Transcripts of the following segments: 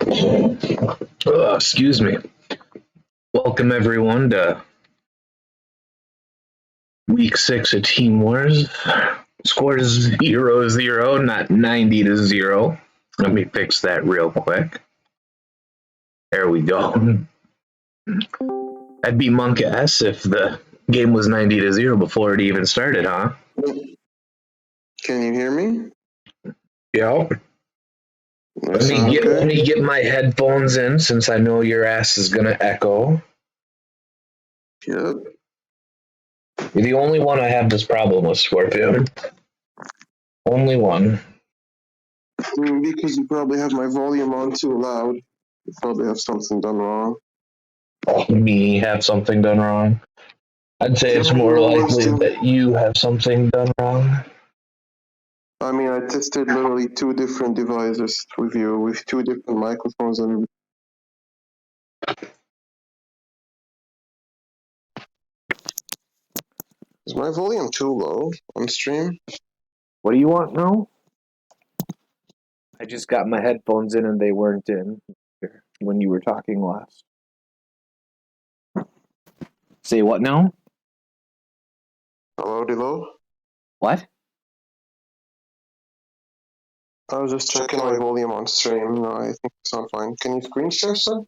Excuse me. Welcome everyone to week 6 of Team Wars. Score is 0-0, not 90-0. Let me fix that real quick. There we go. I'd be Monk S if the game was 90-0 before it even started, huh? Can you hear me? Yeah. Let me get my headphones in since I know your ass is gonna echo. Yep. You're the only one I have this problem with, Skorpian. Only one. Because you probably have my volume on too loud. You probably have something done wrong. Me have something done wrong. I'd say it's more likely that you have something done wrong. I mean, I tested literally 2 different devices with you, with 2 different microphones and. Is my volume too low on stream? What do you want now? I just got my headphones in and they weren't in when you were talking last. Say what now? Hello, Dilo? What? I was just checking my volume on stream. No, I think it's not fine. Can you screen share, sir?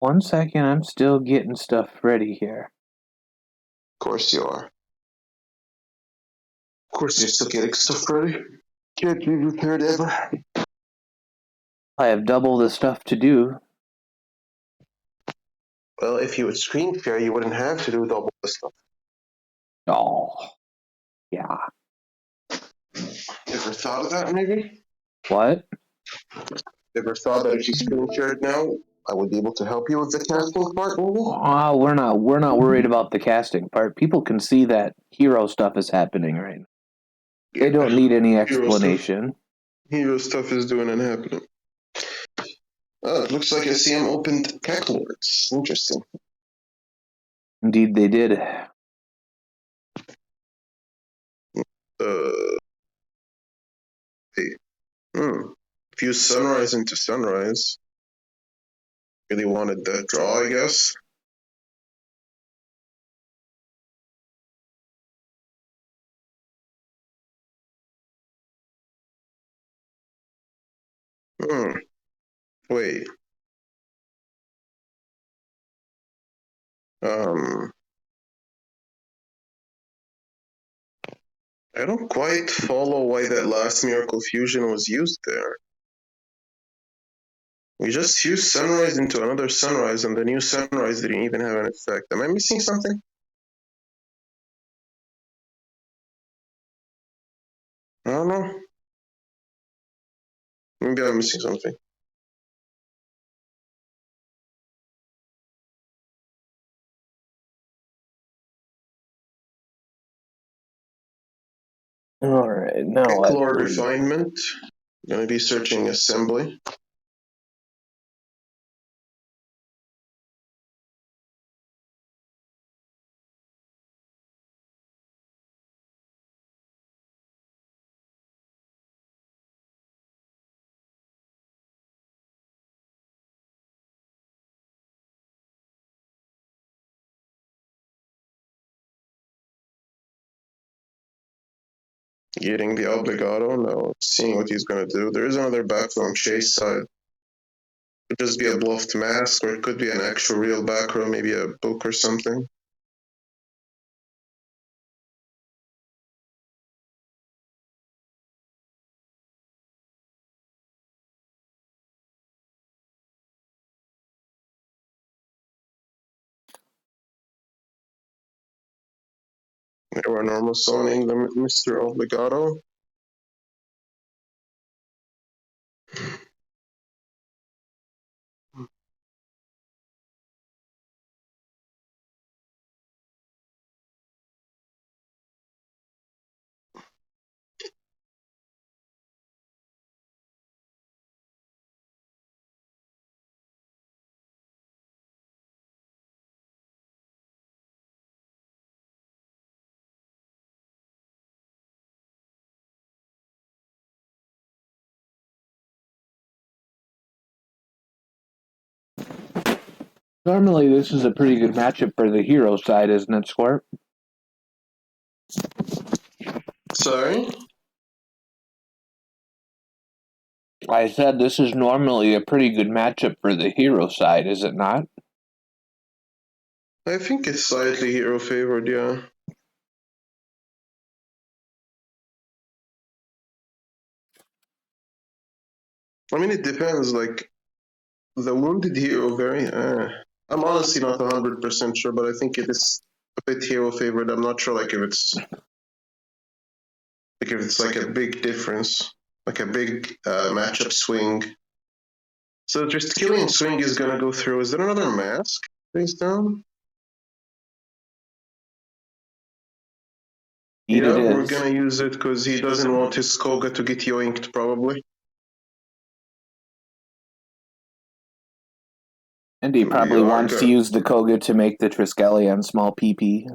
1 second, I'm still getting stuff ready here. Of course you are. Of course you're still getting stuff ready. Can't be prepared ever. I have double the stuff to do. Well, if you would screen share, you wouldn't have to do double the stuff. Oh, yeah. Ever thought of that, maybe? What? Ever thought that if you screen shared now, I would be able to help you with the casting part, maybe? Oh, we're not worried about the casting part. People can see that hero stuff is happening right now. They don't need any explanation. Hero stuff is doing and happening. Oh, it looks like SEM opened Cackleworks. Interesting. Indeed, they did. Hey. Fuse Sunrise into Sunrise. Really wanted that draw, I guess. Wait. I don't quite follow why that last Miracle Fusion was used there. We just fused Sunrise into another Sunrise, and the new Sunrise didn't even have an effect. Am I missing something? I don't know. Maybe I'm missing something. Alright, now Core refinement. Gonna be searching assembly. Getting the obligato, no. Seeing what he's gonna do. There is another back row on Chase side. Could just be a bluffed mask, or it could be an actual real back row, maybe a book or something. There were normal zoning, Mr. Obligato. Normally, this is a pretty good matchup for the hero side, isn't it, Scorp? Sorry? I said this is normally a pretty good matchup for the hero side, is it not? I think it's slightly hero favored, yeah. I mean, it depends. Like, the wounded hero very. I'm honestly not 100% sure, but I think it is a bit hero favored. I'm not sure, like, if it's like a big difference, like a big matchup swing. So just killing swing is gonna go through. Is there another mask face down? Yeah, we're gonna use it because he doesn't want his Koga to get yoinked, probably. And he probably wants to use the Koga to make the Triskelion small PP.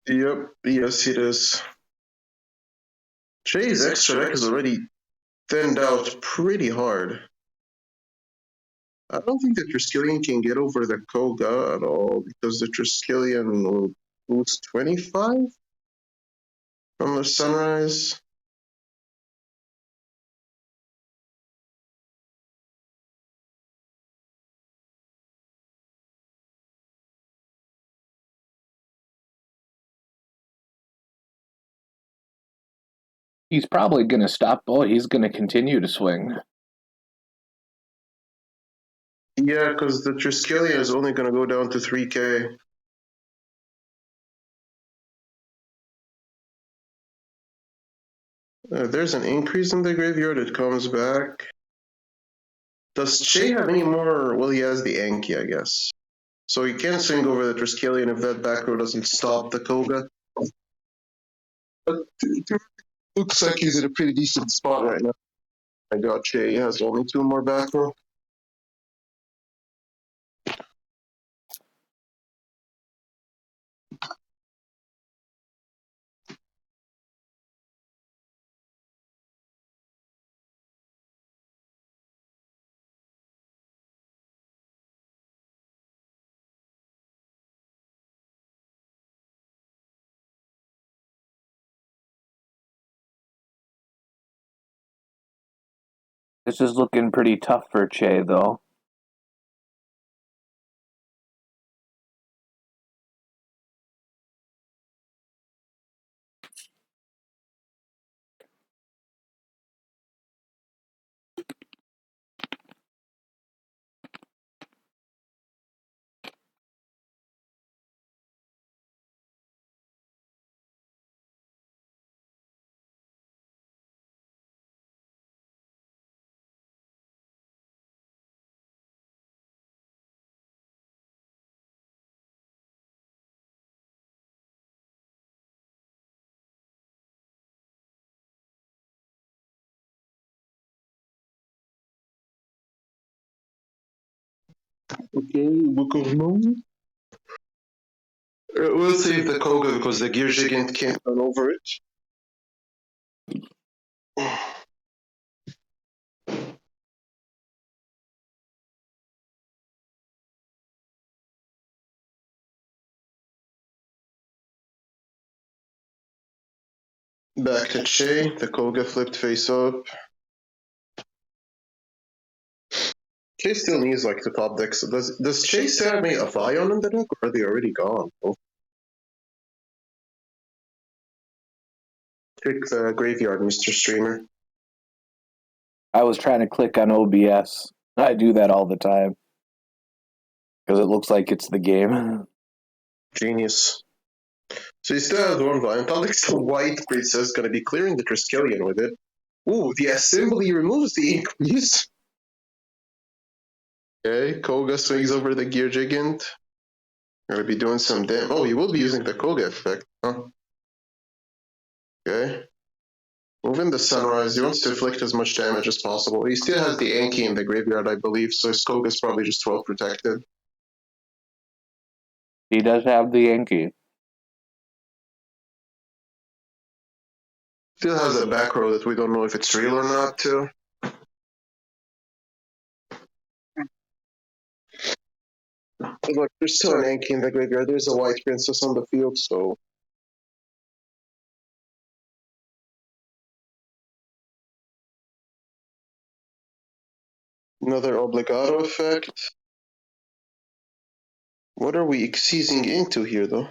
Yep, yes it is. Jay's extra deck is already thinned out pretty hard. I don't think that Triskelion can get over the Koga at all because the Triskelion will boost 25 from the Sunrise. He's probably going to stop. Oh, he's going to continue to swing. Yeah, because the Triskelion is only going to go down to 3k. There's an increase in the graveyard. It comes back. Does Che have any more? Well, he has the Anki, I guess. So he can swing over the Triskelion if that back row doesn't stop the Koga. But it looks like he's in a pretty decent spot right now. I got Che has only 2 more back row. This is looking pretty tough for Che, though. Okay, Book of Moon. We'll save the Koga because the Gear Gigant can't run over it. Back to Che, the Koga flipped face up. Che still needs like the top decks. Does Che still have a Vion in the deck or are they already gone? Oh. Pick the graveyard, Mr. Streamer. I was trying to click on OBS. I do that all the time. Because it looks like it's the game. Genius. So he still has one Vion. Talix the White Princess gonna be clearing the Triskelion with it. Ooh, the assembly removes the increase. Okay, Koga swings over the Gear Gigant. Gonna be doing some damage. Oh, he will be using the Koga effect, huh? Okay. Moving the Sunrise, he wants to inflict as much damage as possible. He still has the Anki in the graveyard, I believe, so his Koga is probably just well protected. He does have the Yankee. Still has a back row that we don't know if it's real or not, too. Look, there's still an Anki in the graveyard. There's a white princess on the field, so. Another obligado effect. What are we seizing into here, though?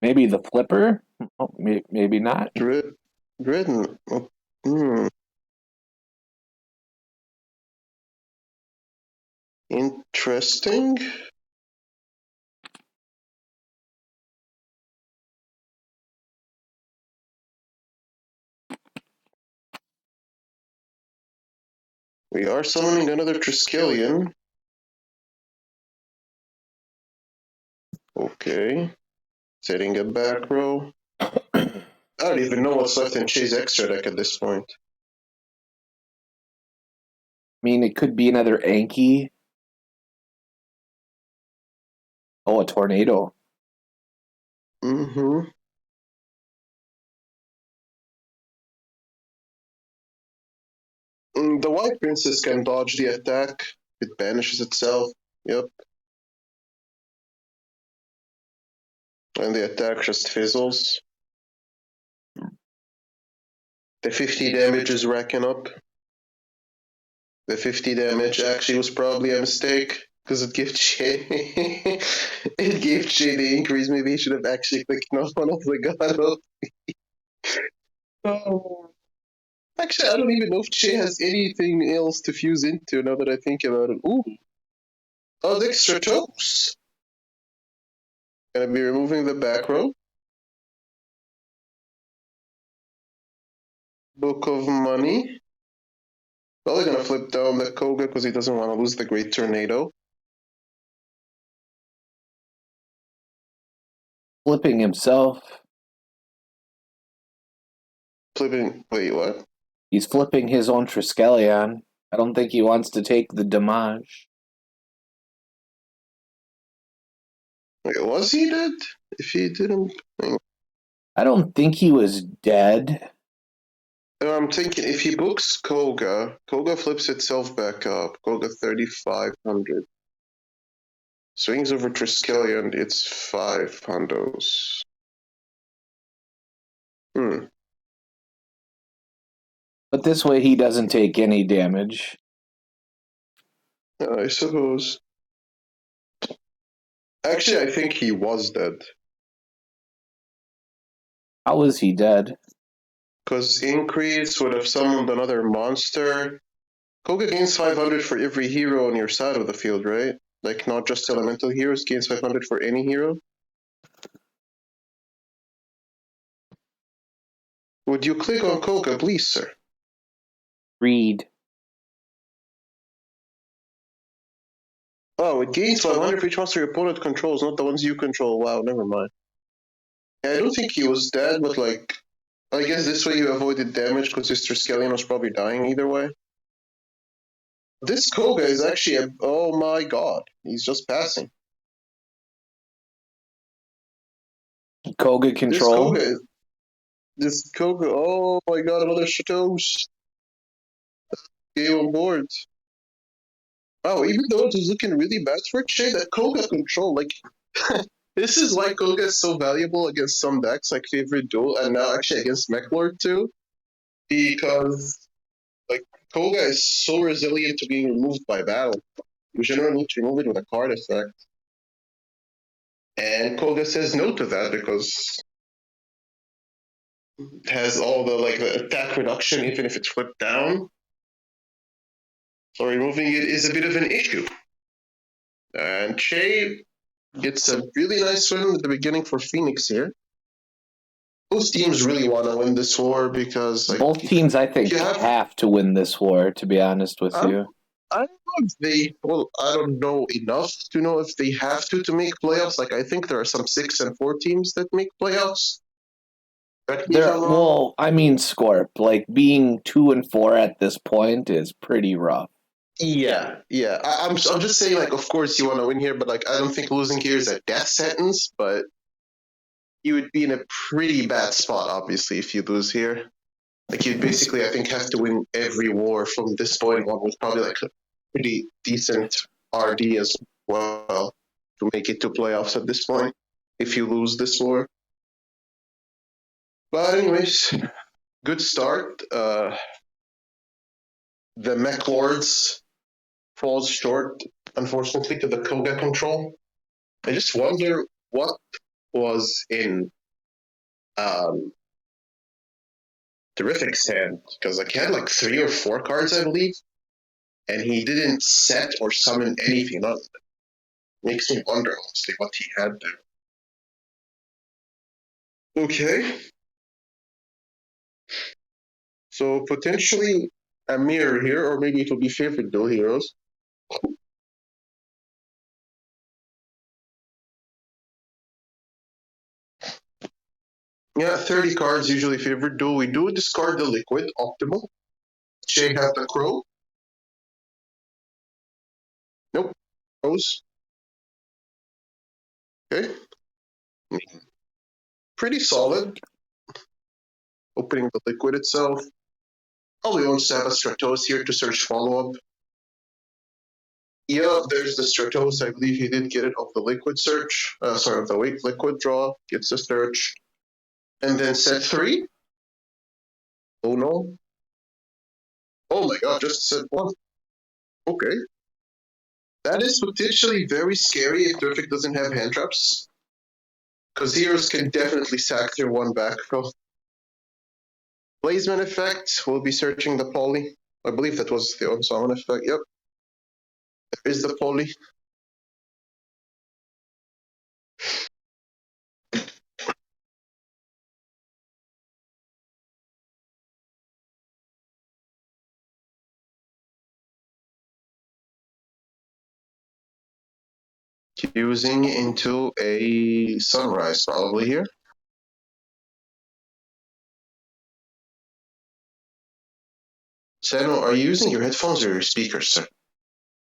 Maybe the flipper? Oh, maybe not. Dread. Interesting. We are summoning another Triskelion. Okay. Setting a back row. I don't even know what's left in Che's extra deck at this point. I mean, it could be another Anki. Oh, a tornado. Mm-hmm. The White Princess can dodge the attack. It banishes itself. Yep. And the attack just fizzles. The 50 damage is racking up. The 50 damage actually was probably a mistake because it gave Che it gave Che the increase. Maybe he should have actually clicked on one of the god. Oh. Actually, I don't even know if Che has anything else to fuse into now that I think about it. Ooh. Oh, the extra toes. Gonna be removing the back row. Book of Money. Probably gonna flip down the Koga because he doesn't want to lose the Great Tornado. Flipping himself. Flipping. Wait, what? He's flipping his own Triskelion. I don't think he wants to take the damage. Wait, was he dead? If he didn't. I don't think he was dead. I'm thinking if he books Koga, Koga flips itself back up. Koga 3,500. Swings over Triskelion, it's 5 hundos. But this way he doesn't take any damage. I suppose. Actually, I think he was dead. How was he dead? Because Increase would have summoned another monster. Koga gains 500 for every hero on your side of the field, right? Like, not just elemental heroes, gains 500 for any hero. Would you click on Koga, please, sir? Read. Oh, it gains 500 for each monster your opponent controls, not the ones you control. Wow, never mind. Yeah, I don't think he was dead, but like, I guess this way you avoided damage because his Triskelion was probably dying either way. This Koga is actually a... Oh my god, he's just passing. Koga control. This Koga, oh my god, another Chateaus. Game on board. Wow, even though it was looking really bad for Che, that Koga control, like, this is why Koga is so valuable against some decks, like Favorite Duel, and now actually against Mechlord too. Because, like, Koga is so resilient to being removed by battle. You generally need to remove it with a card effect. And Koga says no to that because it has all the, like, the attack reduction, even if it's flipped down. So removing it is a bit of an issue. And Che gets a really nice win at the beginning for Phoenix here. Both teams really want to win this war because, like, both teams, I think, have to win this war. To be honest with you, I don't know if they. Well, I don't know enough to know if they have to make playoffs. Like, I think there are some 6 and 4 teams that make playoffs. Well, I mean, Scorp, like being 2 and 4 at this point is pretty rough. Yeah. I'm just saying, like, of course you want to win here, but like, I don't think losing here is a death sentence. But you would be in a pretty bad spot, obviously, if you lose here. Like, you'd basically, I think, have to win every war from this point on with probably like a pretty decent RD as well to make it to playoffs at this point if you lose this war. But anyways, good start. The Mech Lords falls short, unfortunately, to the Koga control. I just wonder what was in Terrific's hand, because like he had like 3 or 4 cards, I believe, and he didn't set or summon anything. That makes me wonder, honestly, what he had there. Okay. So potentially a mirror here, or maybe it will be favorite duel heroes. Yeah, 30 cards usually favorite duel. We do discard the liquid, optimal. Shay has the crow. Nope. Rose. Okay. Pretty solid. Opening the liquid itself. Probably wants to have a Stratos here to search follow-up. Yeah, there's the Stratos. I believe he did get it off the liquid search. Sorry, of the liquid draw. Gets the search. And then set 3. Oh no. Oh my god, just set 1. Okay. That is potentially very scary if Terrific doesn't have hand traps. Because heroes can definitely sack their 1 back row. Blazeman effect, we'll be searching the poly. I believe that was the unsummon effect. Yep. There is the poly. Fusing into a sunrise, probably here. Sano, are you using your headphones or your speakers, sir?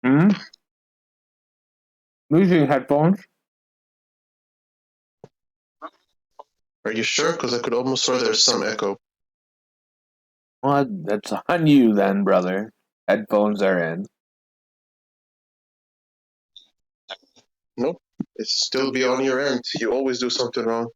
I'm using headphones. Are you sure? Because I could almost swear there's some echo. Well, that's on you then, brother. Headphones are in. Nope. It's still be on your end. You always do something wrong.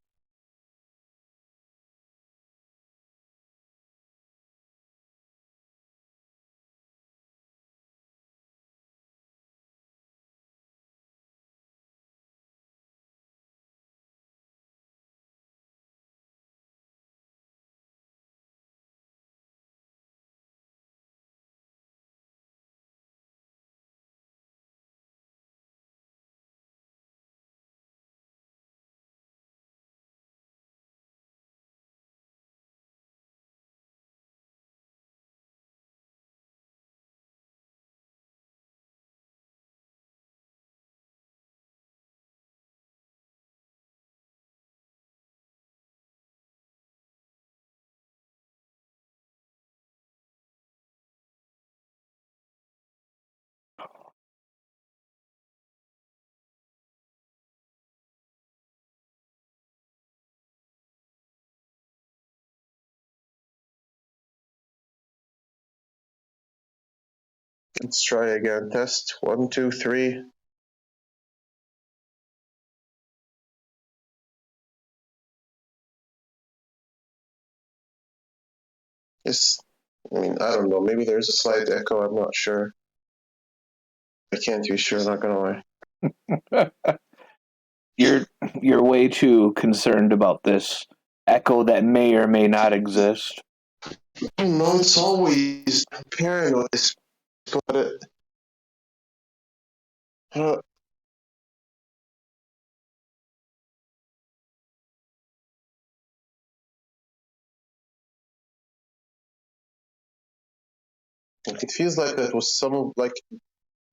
Let's try again. Test 1, 2, 3. Yes. I mean, I don't know. Maybe there's a slight echo. I'm not sure. I can't be sure. Not gonna lie. You're way too concerned about this echo that may or may not exist. No, it's always paranoid. But it feels like that was some like.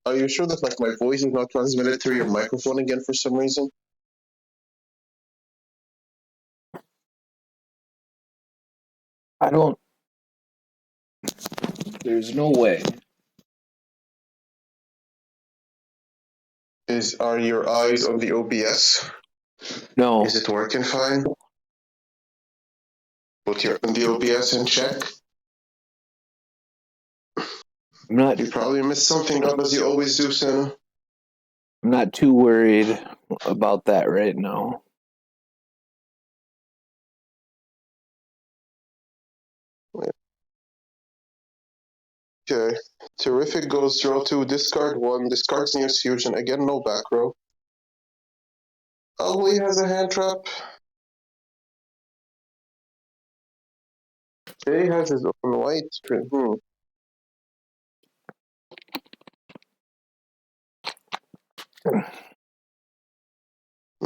Are you sure that like my voice is not transmitted through your microphone again for some reason? I don't. There's no way. Are your eyes on the OBS? No. Is it working fine? Put the OBS in check. You probably missed something up as you always do, Santa. I'm not too worried about that right now. Okay. Terrific goes draw 2, discard 1, discards News Fusion. Again, no back row. Ugly has a hand trap. Jay has his own white.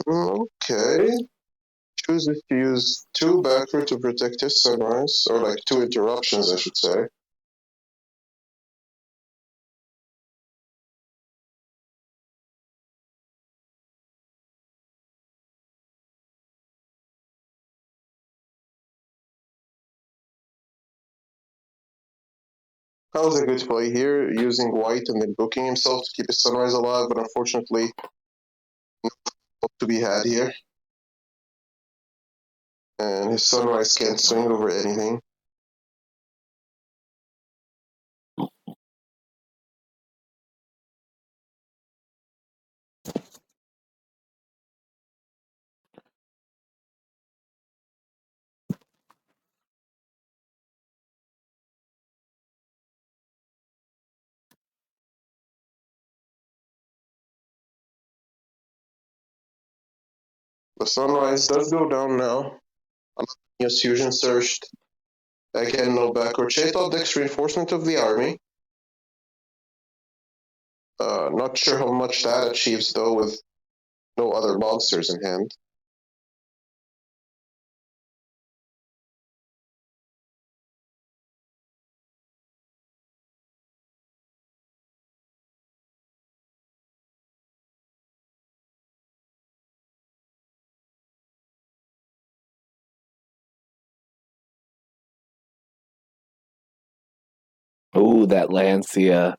Okay. Chooses to use 2 back row to protect his sunrise, or like 2 interruptions, I should say. That was a good play here, using white and then booking himself to keep his sunrise alive, but unfortunately, not to be had here. And his sunrise can't swing over anything. The sunrise does go down now. News Fusion searched. Again, no back or Chetal decks reinforcement of the army. Not sure how much that achieves though with no other monsters in hand. Oh, that Lancia.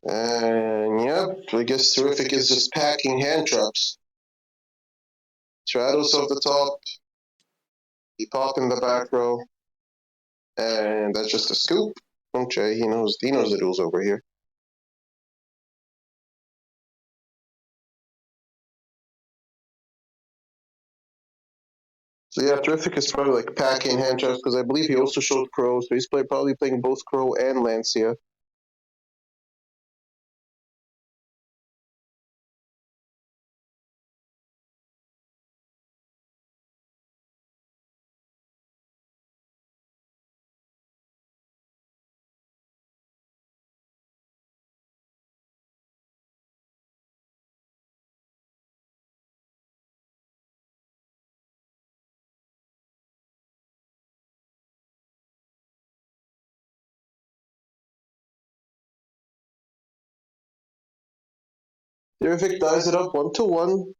And yep, I guess Terrific is just packing hand traps. Stratos off the top. He pop in the back row. And that's just a scoop. Okay, he knows the rules over here. So yeah, Terrific is probably like packing hand traps because I believe he also showed Crow, so he's probably playing both Crow and Lancia. Terrific dies it up 1-1.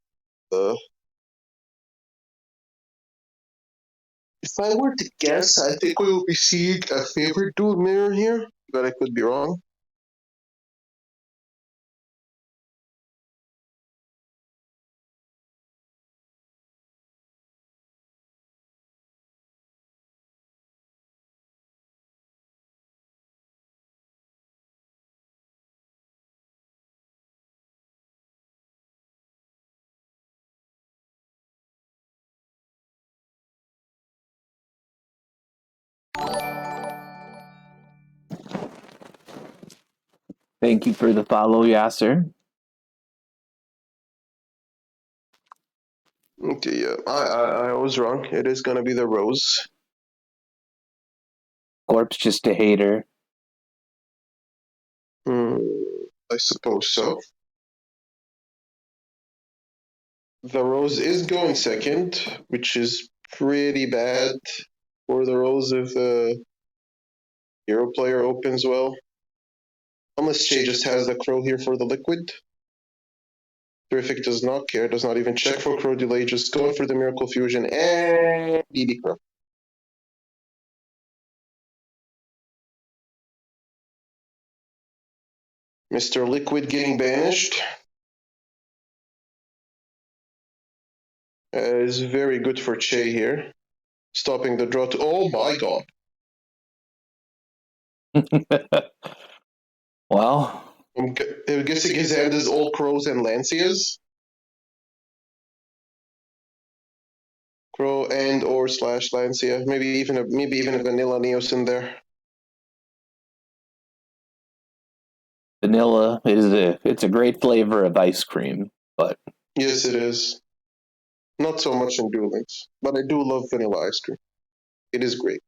If I were to guess, I think we will be seeing a favorite dual mirror here, but I could be wrong. Thank you for the follow, Yasser. Okay, yeah, I was wrong. It is gonna be the Rose. Skorp's just a hater. I suppose so. The Rose is going second, which is pretty bad for the Rose if the Hero player opens well. Unless Che just has the Crow here for the liquid. Terrific does not care, does not even check for Crow delay, just going for the Miracle Fusion and BD Crow. Mr. Liquid getting banished. Is very good for Che here. Stopping the draw to... Oh my god. Well, I'm guessing his hand is all crows and lancias. Crow and or slash lancia. Maybe even a vanilla neos in there. vanilla it's a great flavor of ice cream, but Yes, it is. Not so much in Duel Links, but I do love vanilla ice cream. It is great.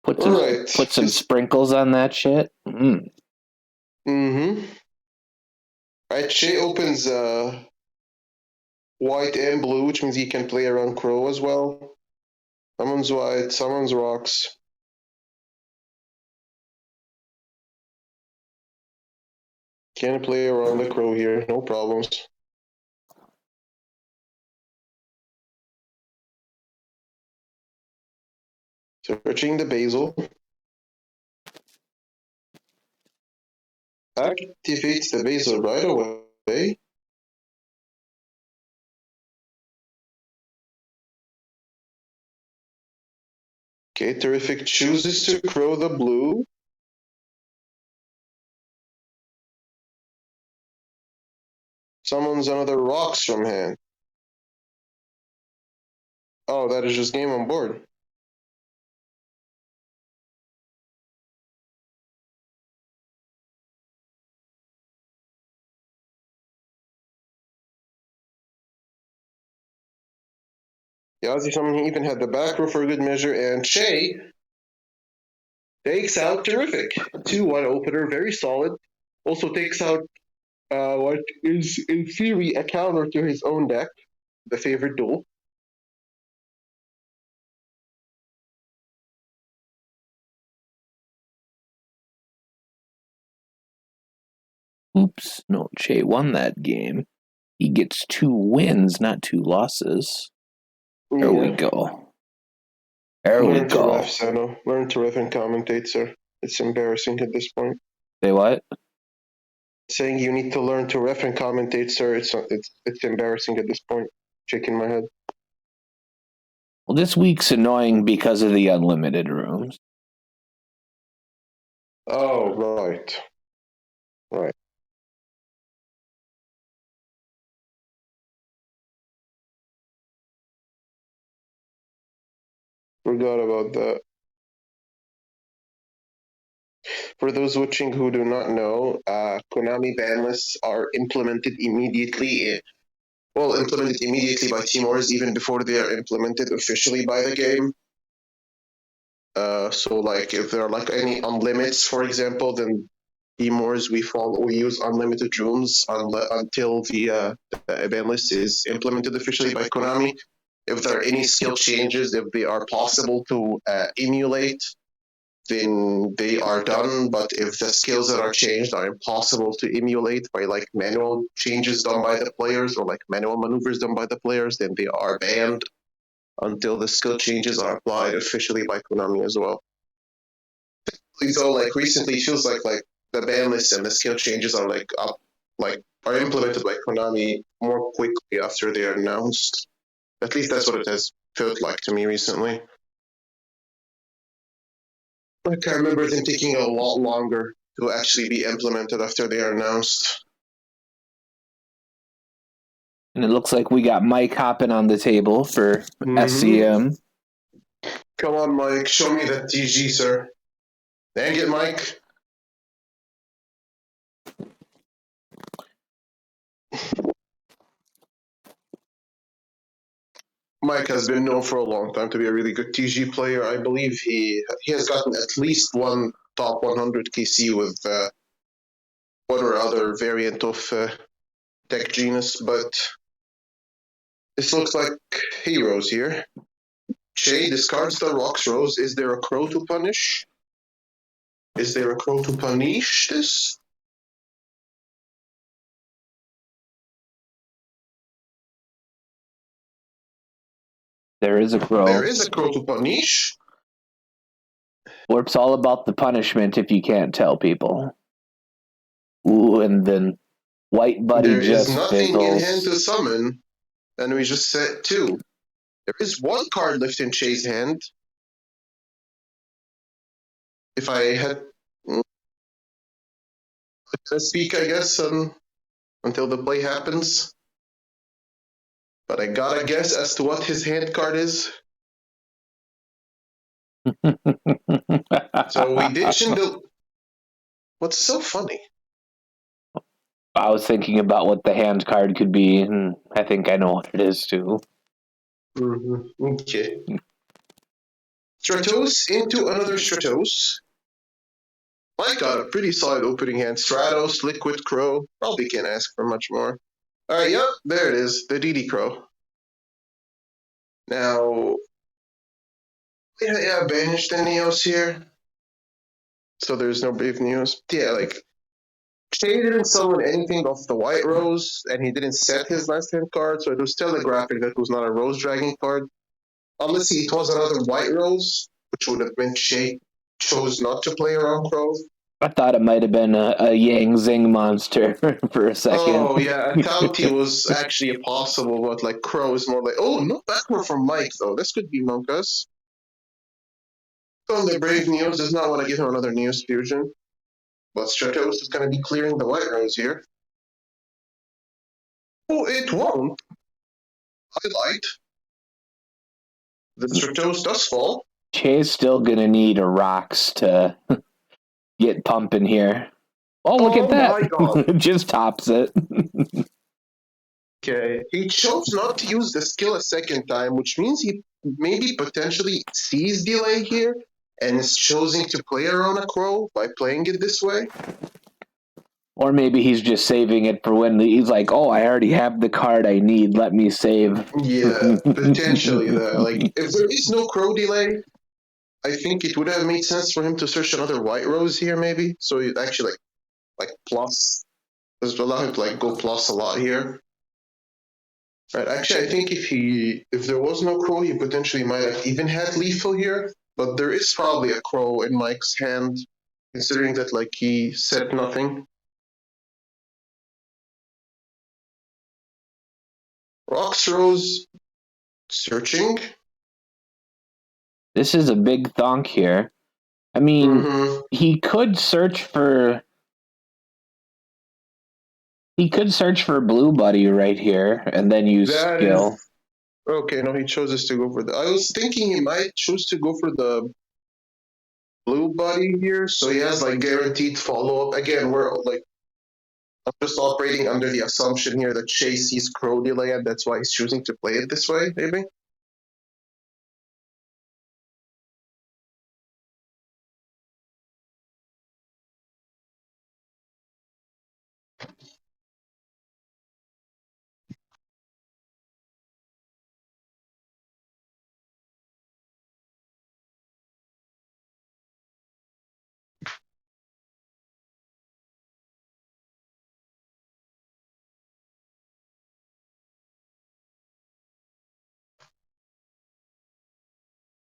put Alright. some sprinkles on that shit. Mm-hmm. Right, Che opens white and blue, which means he can play around Crow as well. Someone's white, someone's rocks. Can play around the Crow here, no problems. Searching the basil. Activates the basil right away. Okay, terrific. Chooses to crow the blue. Summons another rocks from hand. Oh, that is just game on board. Yazzie Summon even had the back row for a good measure, and Che takes out terrific. 2-1 opener, very solid. Also takes out what is in theory a counter to his own deck, the favorite duel. Oops, no, Che won that game. He gets 2 wins, not 2 losses. There we go. There we Learn to go. ref, Sano. Learn to ref and commentate, sir. It's embarrassing at this point. Say what? Saying you need to learn to ref and commentate, sir. It's embarrassing at this point. Shaking my head. Well, this week's annoying because of the unlimited rooms. Oh, right. Right. Forgot about that. For those watching who do not know, Konami ban lists are implemented immediately. Implemented immediately by team orders even before they are implemented officially by the game. So, like, if there are like any unlimits, for example, then team orders we use unlimited rooms until the ban list is implemented officially by Konami. If there are any skill changes, if they are possible to emulate, then they are done. But if the skills that are changed are impossible to emulate by like manual changes done by the players or like manual maneuvers done by the players, then they are banned until the skill changes are applied officially by Konami as well. So like recently, it feels like the ban list and the skill changes are are implemented by Konami more quickly after they are announced. At least that's what it has felt like to me recently. I can't remember them taking a lot longer to actually be implemented after they are announced. And it looks like we got Mike hopping on the table for SEM. Come on, Mike. Show me that TG, sir. Dang it, Mike. Mike has been known for a long time to be a really good TG player. I believe he has gotten at least one top 100 KC with one or other variant of Tech Genus, but this looks like heroes here. Che discards the Rocks Rose. Is there a crow to punish? Is there a crow to punish this? There is a crow. There is a crow to punish. Warp's all about the punishment if you can't tell people. Ooh, and then White Buddy there just is nothing fizzles. in hand to summon. And we just said 2. There is 1 card left in Che's hand. If I had to speak, I guess, until the play happens. But I gotta guess as to what his hand card is. So we ditch into. What's so funny? I was thinking about what the hand card could be, and I think I know what it is too. Okay. Stratos into another Stratos. Mike got a pretty solid opening hand. Stratos, Liquid Crow. Probably can't ask for much more. Alright, yep, there it is. The DD Crow. Now, yeah, banished the Neos here. So there's no Brave Neos. Yeah, like, Shay didn't summon anything off the White Rose, and he didn't set his last hand card, so it was telegraphing that it was not a Rose Dragon card. Unless it was another White Rose, which would have been Shay chose not to play around Crow. I thought it might have been a Yang Zing monster for a second. Oh, yeah, I thought he was actually possible, but like Crow is more like, oh, no backward from Mike, though. This could be Monkus. So the Brave Neos does not want to give him another Neos fusion. But Stratos is going to be clearing the White Rose here. Oh, it won't. I lied. The Stratos does fall. Chay's still gonna need a rocks to get pumping here. Oh, look at that! My God. Just tops it. Okay. He chose not to use the skill a second time, which means he maybe potentially sees delay here and is choosing to play around a Crow by playing it this way. Or maybe he's just saving it for when he's like, oh, I already have the card I need. Let me save. Yeah, potentially. Like, if there is no Crow delay, I think it would have made sense for him to search another White Rose here, maybe. So it actually like plus, just allow him to like go plus a lot here. Right. Actually, I think if there was no Crow, he potentially might have even had lethal here. But there is probably a Crow in Mike's hand, considering that like he said nothing. Rocks Rose searching. This is a big thonk here. I mean, he could search for. He could search for Blue Buddy right here and then use That skill. is- Okay, no, he chooses to go for the. I was thinking he might choose to go for the Blue Buddy here, so he has like guaranteed follow up. Again, we're like, I'm just operating under the assumption here that Chase sees Crow delay, and that's why he's choosing to play it this way, maybe.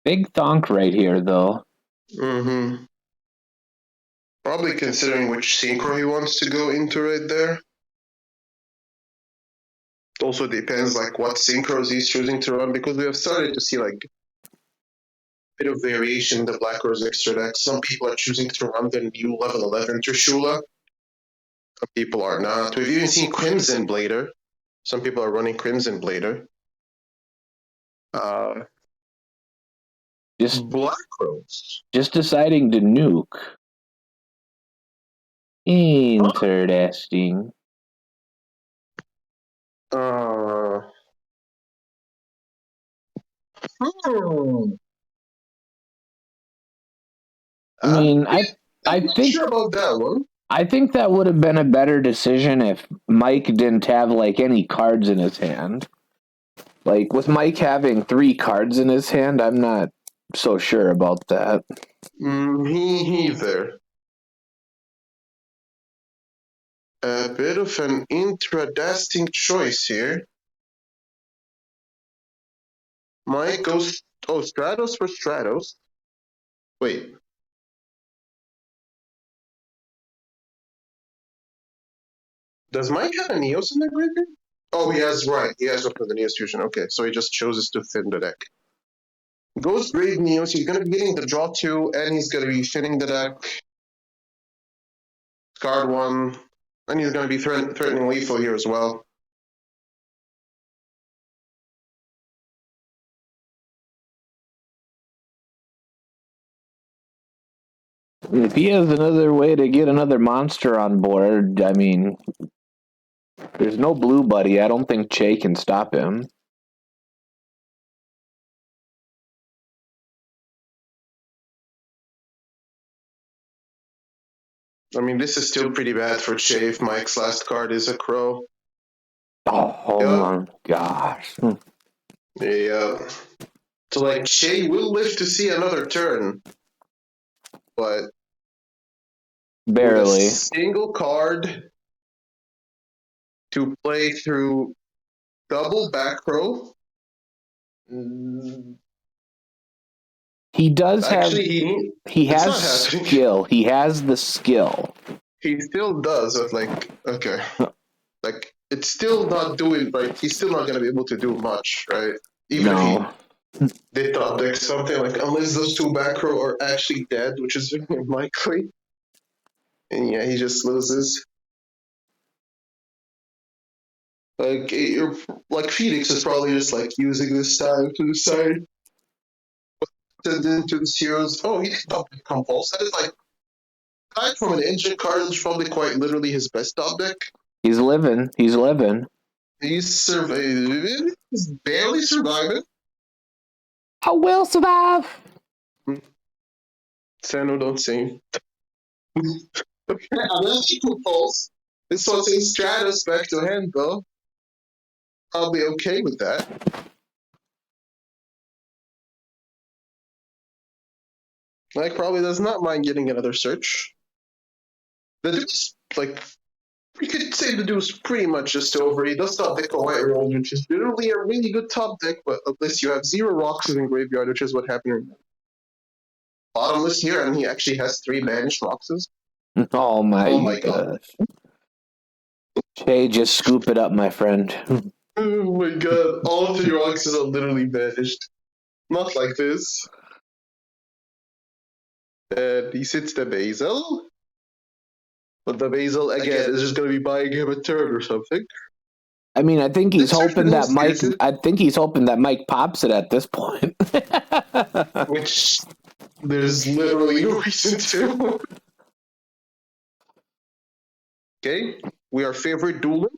Big thonk right here, though. Probably considering which synchro he wants to go into right there. It also depends like what synchros he's choosing to run, because we have started to see like a bit of variation in the Black Rose extra deck. Some people are choosing to run the new level 11 Trishula. Some people are not. We've even seen Crimson Blader. Some people are running Crimson Blader. Just Black Rose. Just deciding to nuke. Interesting. I mean, I think sure about that one. I think that would have been a better decision if Mike didn't have like any cards in his hand. Like with Mike having 3 cards in his hand, I'm not so sure about that. Me either. A bit of an interesting choice here. Mike goes. Oh, Stratos for Stratos. Wait. Does Mike have a Neos in the graveyard? Oh, he has Weapon of the Neos Fusion. Okay, so he just chooses to thin the deck. Ghost Grade Neos, he's going to be getting the draw 2, and he's going to be thinning the deck. Card 1, and he's going to be threatening lethal here as well. If he has another way to get another monster on board, I mean, there's no blue buddy. I don't think Che can stop him. I mean, this is still pretty bad for Che if Mike's last card is a crow. Oh my gosh. Yeah. So, like, Che will live to see another turn, but Barely. with a single card to play through double back row. He does Actually, have. He has skill. He has the skill. He still does. But like, okay, like it's still not doing. Like he's still not gonna be able to do much, right? Even if he did top deck something, like unless those two back row are actually dead, which is very unlikely. And yeah, he just loses. Like you're like Phoenix is probably just like using this time to decide send into the zeros. Oh, he did top deck Compulse. That is like aside from an engine card, it's probably quite literally his best top deck. He's living. He's living. He's surviving. He's barely surviving. I will survive. Sano, don't sing. Another Compulse. This one's in Stratus back to hand, though. I'll be okay with that. Mike probably does not mind getting another search. The dude's, like, you could say the dude's pretty much just over. He does top deck a white roll, which is literally a really good top deck, but unless you have 0 rocks in graveyard, which is what happened right now. Bottomless here, and he actually has 3 banished boxes. Oh my gosh. Che, just scoop it up, my friend. Oh my god, all 3 boxes are literally banished. Not like this. And he sits the Basil. But the Basil, again, is just going to be buying him a turn or something. I mean, I think he's hoping that Mike. I think he's hoping that Mike pops it at this point. Which there's literally no reason to. Okay, we are favorite dueling.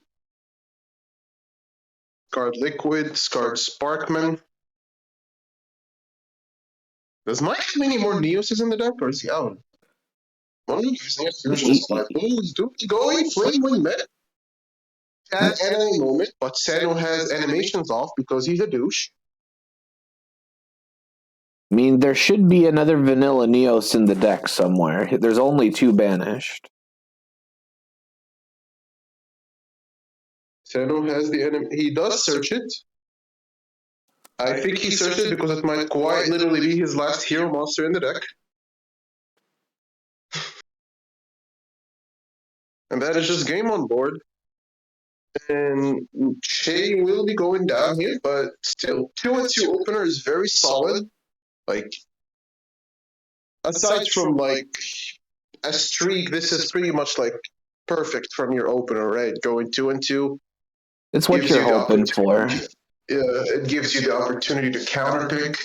Scarred Liquid, Scarred Sparkman. Does Mike have any more Neoses in the deck, or is he out? One of his Neos Fusion is like, he's going Flame Wing Met. At any moment, but Sano has animations off because he's a douche. I mean, there should be another vanilla Neos in the deck somewhere. There's only 2 banished. Sano has the enemy. He does search it. I think he searched it because it might quite literally be his last hero monster in the deck. And that is just game on board. And Che will be going down here, but still, 2-2 opener is very solid. Like, aside from like a streak, this is pretty much like perfect from your opener, right? Going 2-2. It's what you're hoping for. It gives you the opportunity to counterpick.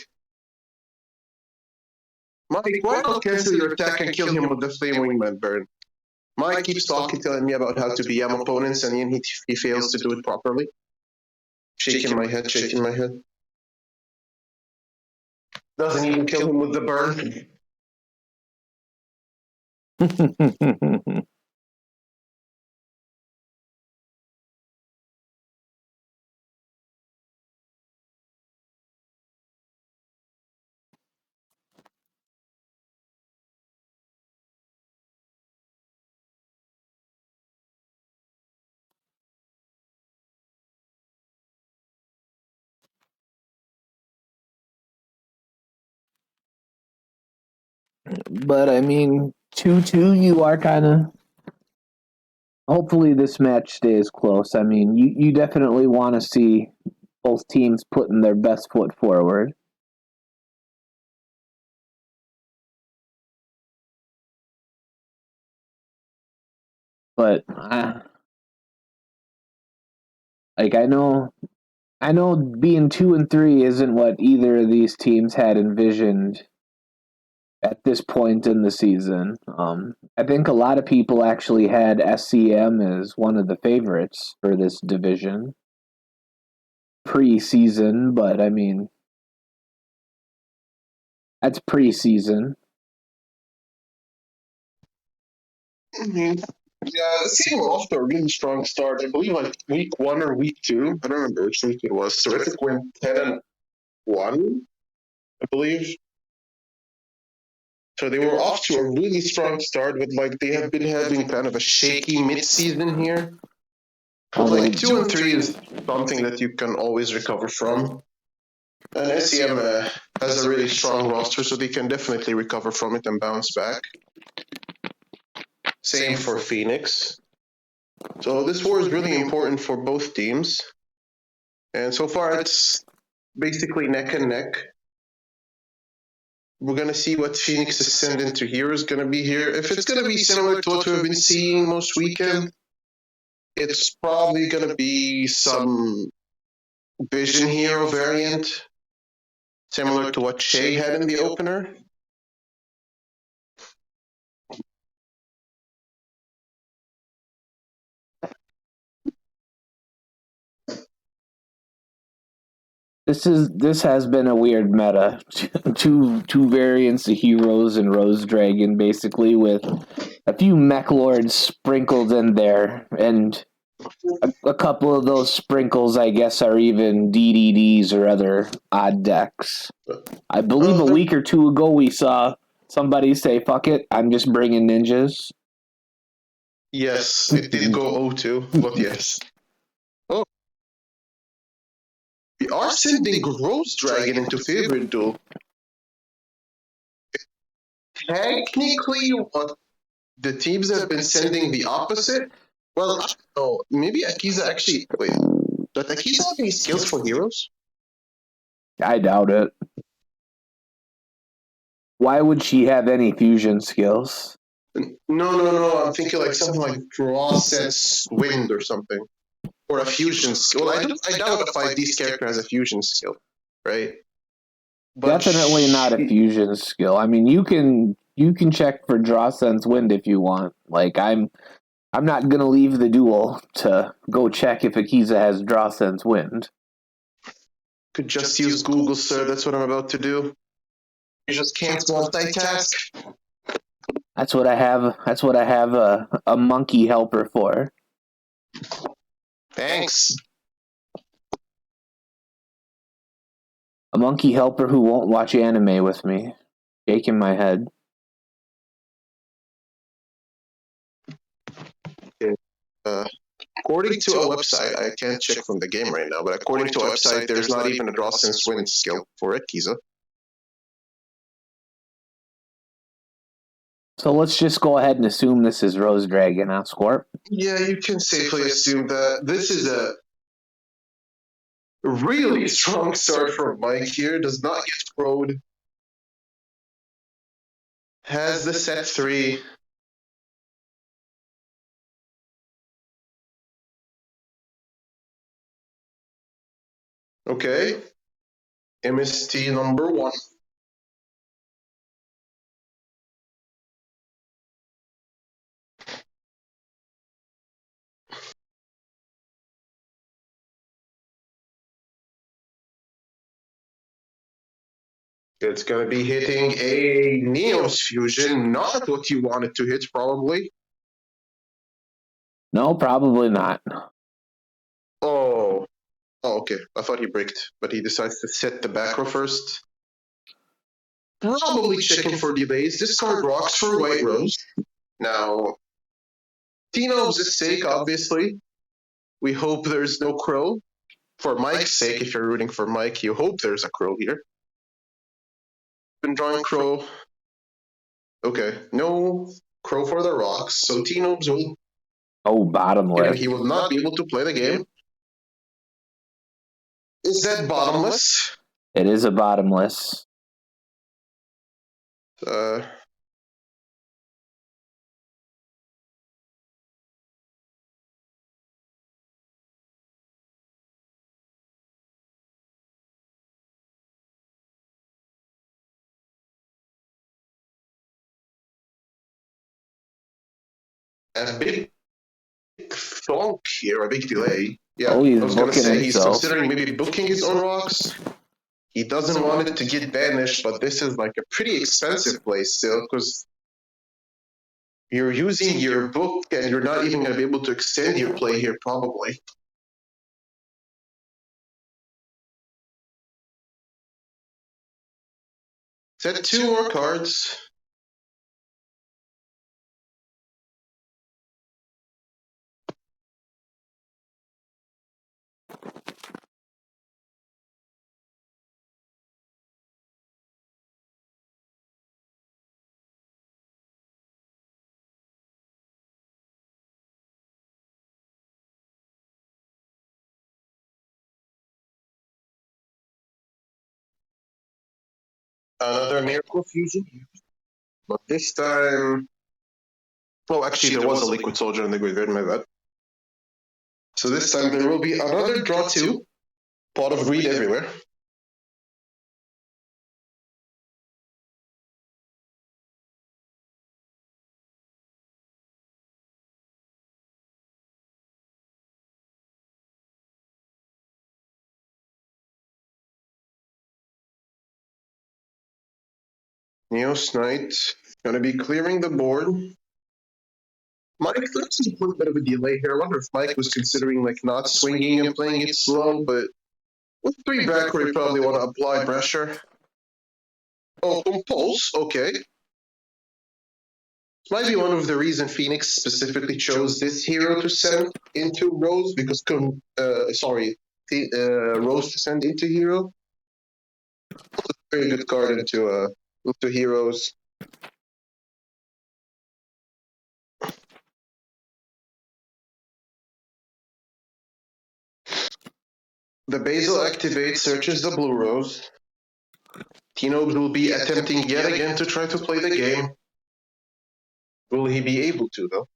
Mike, why not cancel your attack and kill him with the Flame Wingman burn? Mike keeps telling me about how to BM opponents, and then he fails to do it properly. Shaking my head, shaking my head. Doesn't even kill him with the burn. But I mean, 2-2, you are kind of hopefully this match stays close. I mean, you definitely want to see both teams putting their best foot forward. But like I know being 2-3 isn't what either of these teams had envisioned at this point in the season. I think a lot of people actually had SEM as one of the favorites for this division pre-season, but I mean, that's pre-season. Yeah, the team were off to a really strong start. I believe like week 1 or week 2. I don't remember which week it was. Terrific went 10-1, I believe. So they were off to a really strong start, but like they have been having kind of a shaky mid-season here. But like 2-3 is something that you can always recover from. And SEM has a really strong roster, so they can definitely recover from it and bounce back. Same for Phoenix. So this war is really important for both teams. And so far it's basically neck and neck. We're going to see what Phoenix's send into here is going to be here. If it's going to be similar to what we've been seeing most weekend, it's probably going to be some Vision Hero variant, similar to what Shea had in the opener. This has been a weird meta. two variants of heroes and Rose Dragon, basically, with a few mech lords sprinkled in there, and a couple of those sprinkles, I guess, are even DDDs or other odd decks. I believe a week or two ago we saw somebody say, "Fuck it, I'm just bringing ninjas." Yes, it did go 0-2, but yes. Oh, we are sending Rose Dragon into favorite duel. Technically, what the teams have been sending the opposite. Well, I don't know. Maybe Akiza actually. Wait, does Akiza have any skills for heroes? I doubt it. Why would she have any fusion skills? No. I'm thinking like something like draw sets wind or something, or a fusion skill. Well, I doubt a 5D character has a fusion skill, right? But definitely not a fusion skill. I mean, you can check for draw sense wind if you want. Like I'm not gonna leave the duel to go check if Akiza has draw sense wind. Could just use Google, sir. That's what I'm about to do. You just can't multitask. That's what I have a monkey helper for. Thanks. A monkey helper who won't watch anime with me. Shaking my head. According to a website, I can't check from the game right now, but according to a website, there's not even a draw sense wind skill for it, Kiza. So let's just go ahead and assume this is Rose Dragon, huh, Scorp? Yeah, you can safely assume that this is a really strong start from Mike here. Does not get crowed. Has the set 3. Okay. MST number 1. It's going to be hitting a Neos fusion, not what you wanted to hit, probably. No, probably not. Oh, okay. I thought he bricked, but he decides to set the back row first. Probably checking for delays. Discard rocks for White Rose. Now, Tino's sake, obviously, we hope there's no crow. For Mike's sake, if you're rooting for Mike, you hope there's a crow here. Been drawing crow. Okay, no crow for the rocks. So Tino's will Oh, bottomless. He will not be able to play the game. Is that bottomless? It is a bottomless. A big thonk here, a big delay. Yeah, Oh, he's I was going to booking say he's himself. considering maybe booking his own rocks. He doesn't want it to get banished, but this is like a pretty expensive play still, because you're using your book and you're not even going to be able to extend your play here, probably. Is that 2 more cards? Another Miracle Fusion. But this time... Oh, actually, there was a Liquid Soldier in the graveyard, my bad. So this time there will be another Draw 2. Pot of Greed everywhere. Neos Knight. Gonna be clearing the board. Mike, there's a little bit of a delay here. I wonder if Mike was considering like not swinging and playing it slow, but with 3 backward, you probably want to apply pressure. Oh, Compulse, okay. Might be one of the reasons Phoenix specifically chose this hero to send into Rose, because, Rose to send into hero. Very good card into heroes. The Basil activates, searches the blue rose. Tino will be attempting yet again to try to play the game. Will he be able to, though?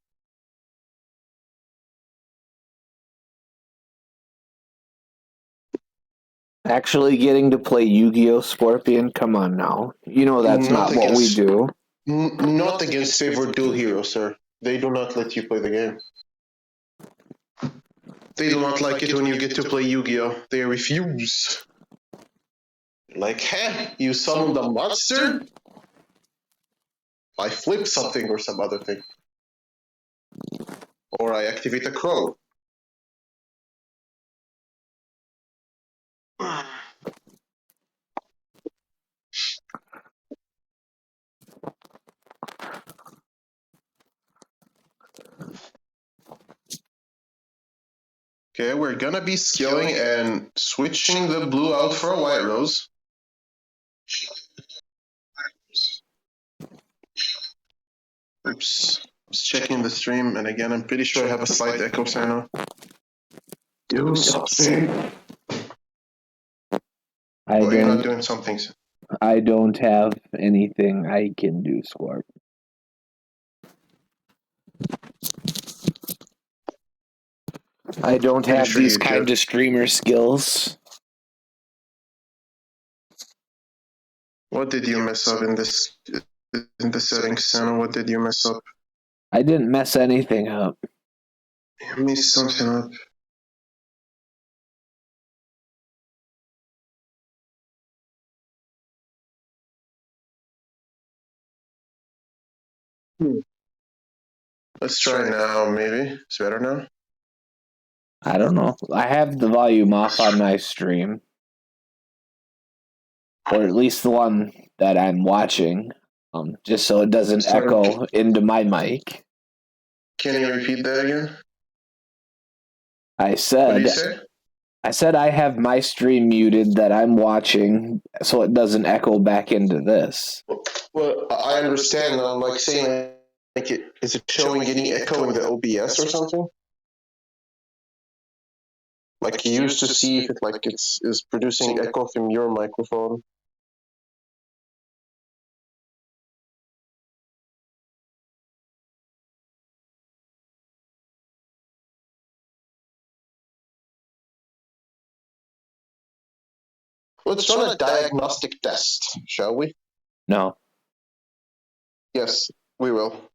Actually getting to play Yu-Gi-Oh! Skorpian? Come on now. You know that's not what we do. Not against favored dual heroes, sir. They do not let you play the game. They do not like it when you get to play Yu-Gi-Oh! They refuse. Like, heh, you summoned a monster? I flip something or some other thing. Or I activate a crow. Okay, we're gonna be skilling and switching the blue out for a white rose. Oops. Just checking the stream, and again, I'm pretty sure I have a slight echo sign on. Do something. You're not doing something. I don't have anything I can do, Scorp. I don't have these kind of streamer skills. What did you mess up in the settings, Santa? What did you mess up? I didn't mess anything up. You messed something up. Let's try now, maybe. It's better now? I don't know. I have the volume off on my stream. Or at least the one that I'm watching. Just so it doesn't echo into my mic. Can you repeat that again? I said... What did you say? I said I have my stream muted that I'm watching so it doesn't echo back into this. Well, I understand. I'm like saying Like, is it showing any echo in the OBS or something? Like you used to see if it like is producing echo from your microphone. Let's run a diagnostic test, shall we? No. Yes, we will.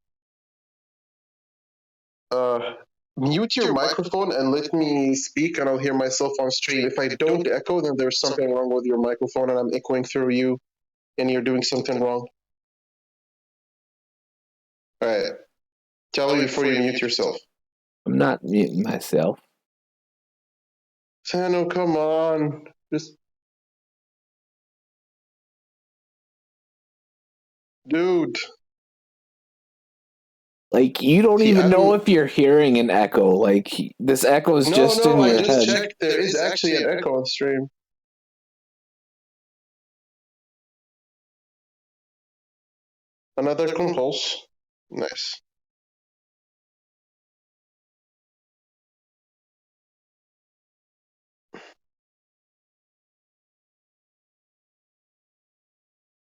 Mute your microphone and let me speak, and I'll hear myself on stream. If I don't echo, then there's something wrong with your microphone, and I'm echoing through you, and you're doing something wrong. All right. Tell me before you mute yourself. I'm not muting myself. Sano, come on. Just. Dude. Like, you don't even know if you're hearing an echo. Like, this echo is just in your head. I just checked. There is actually an echo on stream. Another compulse. Nice.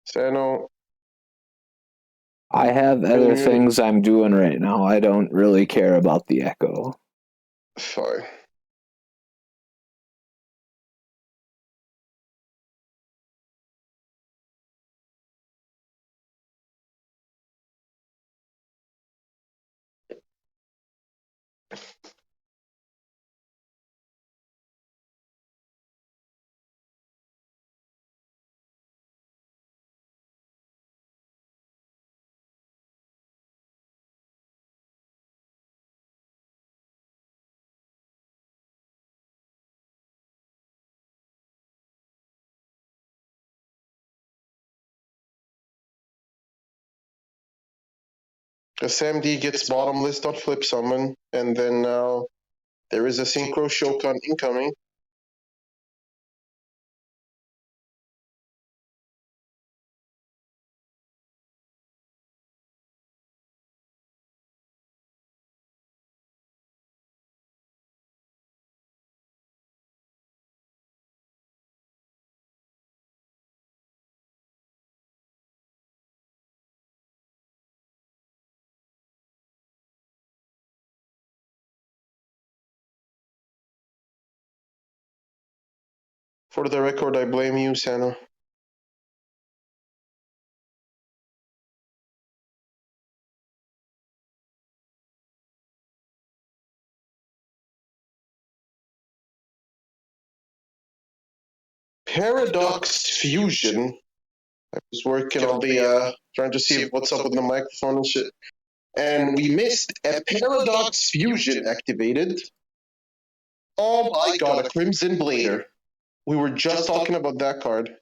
Sano. I have other things I'm doing right now. I don't really care about the echo. Fine. SMD gets bottomless on flip summon, and then now there is a synchro Shokan incoming. For the record, I blame you, Sano. Paradox Fusion. I was working on the trying to see what's up with the microphone and shit, and we missed a Paradox Fusion activated. Oh my god, a Crimson Blader. We were just talking about that card.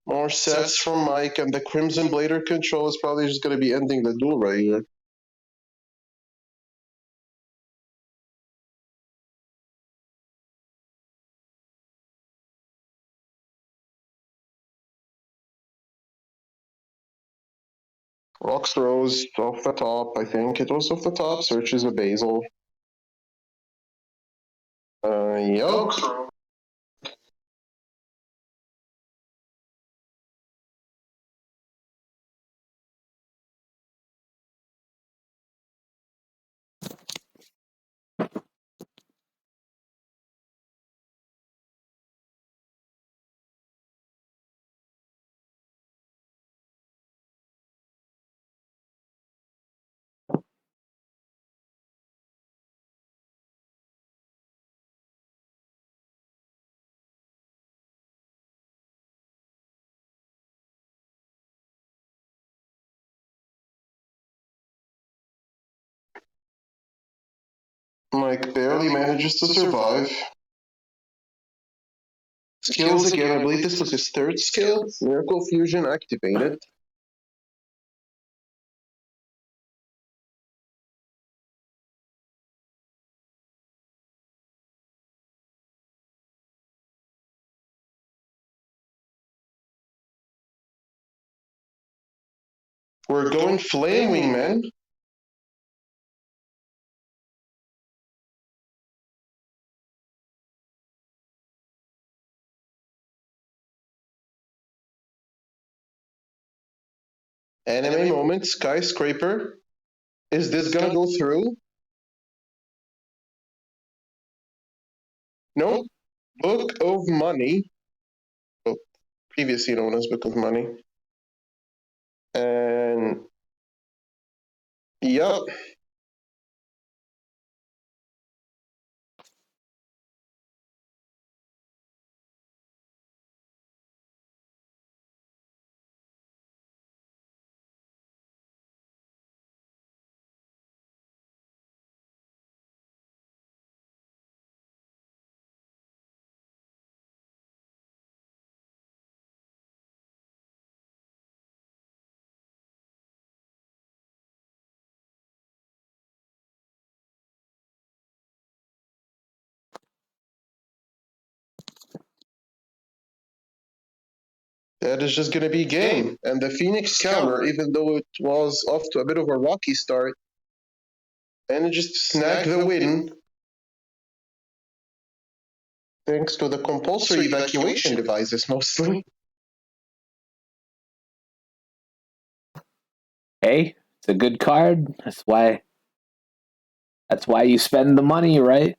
More sets from Mike, and the Crimson Blader control is probably just going to be ending the duel right here. Rocks Rose off the top, I think it was off the top. Searches a Basil. Yup. Mike barely manages to survive. Skills again, I believe this was his third skill. Miracle Fusion activated. We're going Flame Wingman. Anime moment, Skyscraper. Is this gonna go through? No. Book of Money. Oh, previously known as Book of Money. And yep. That is just gonna be game. And the Phoenix counter, even though it was off to a bit of a rocky start, manages to snag the win thanks to the compulsory evacuation devices mostly. Hey, it's a good card. That's why you spend the money, right?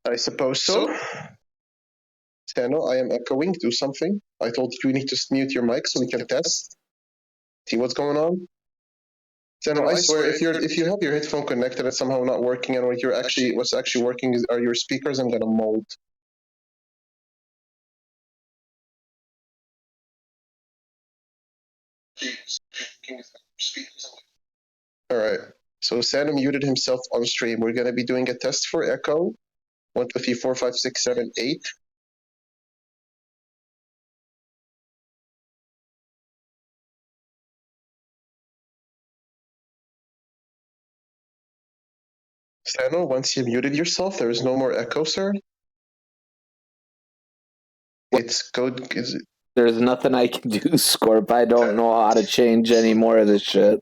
I suppose so. Sano, I am echoing. Do something. I told you need to mute your mic so we can test. See what's going on. Sano, I swear, if you have your headphone connected and it's somehow not working, and what's actually working are your speakers, I'm gonna mold. All right. So Sano muted himself on stream. We're gonna be doing a test for echo. 1, 2, 3, 4, 5, 6, 7, 8. Sano, once you muted yourself, there is no more echo, sir. It's good. There's nothing I can do, Scorp. I don't know how to change any more of this shit.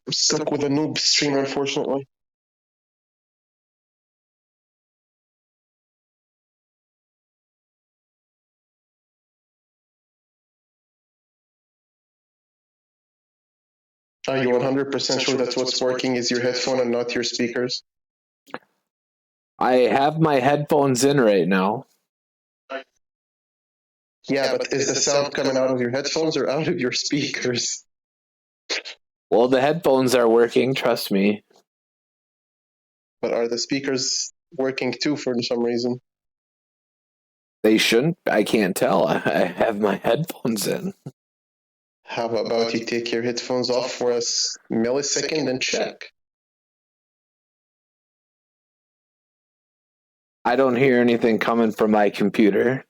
I'm stuck with a noob streamer, unfortunately. Are you 100% sure that's what's working is your headphone and not your speakers? I have my headphones in right now. Yeah, but is the sound coming out of your headphones or out of your speakers? Well, the headphones are working, trust me. But are the speakers working too for some reason? They shouldn't. I can't tell. I have my headphones in. How about you take your headphones off for a millisecond and check? I don't hear anything coming from my computer.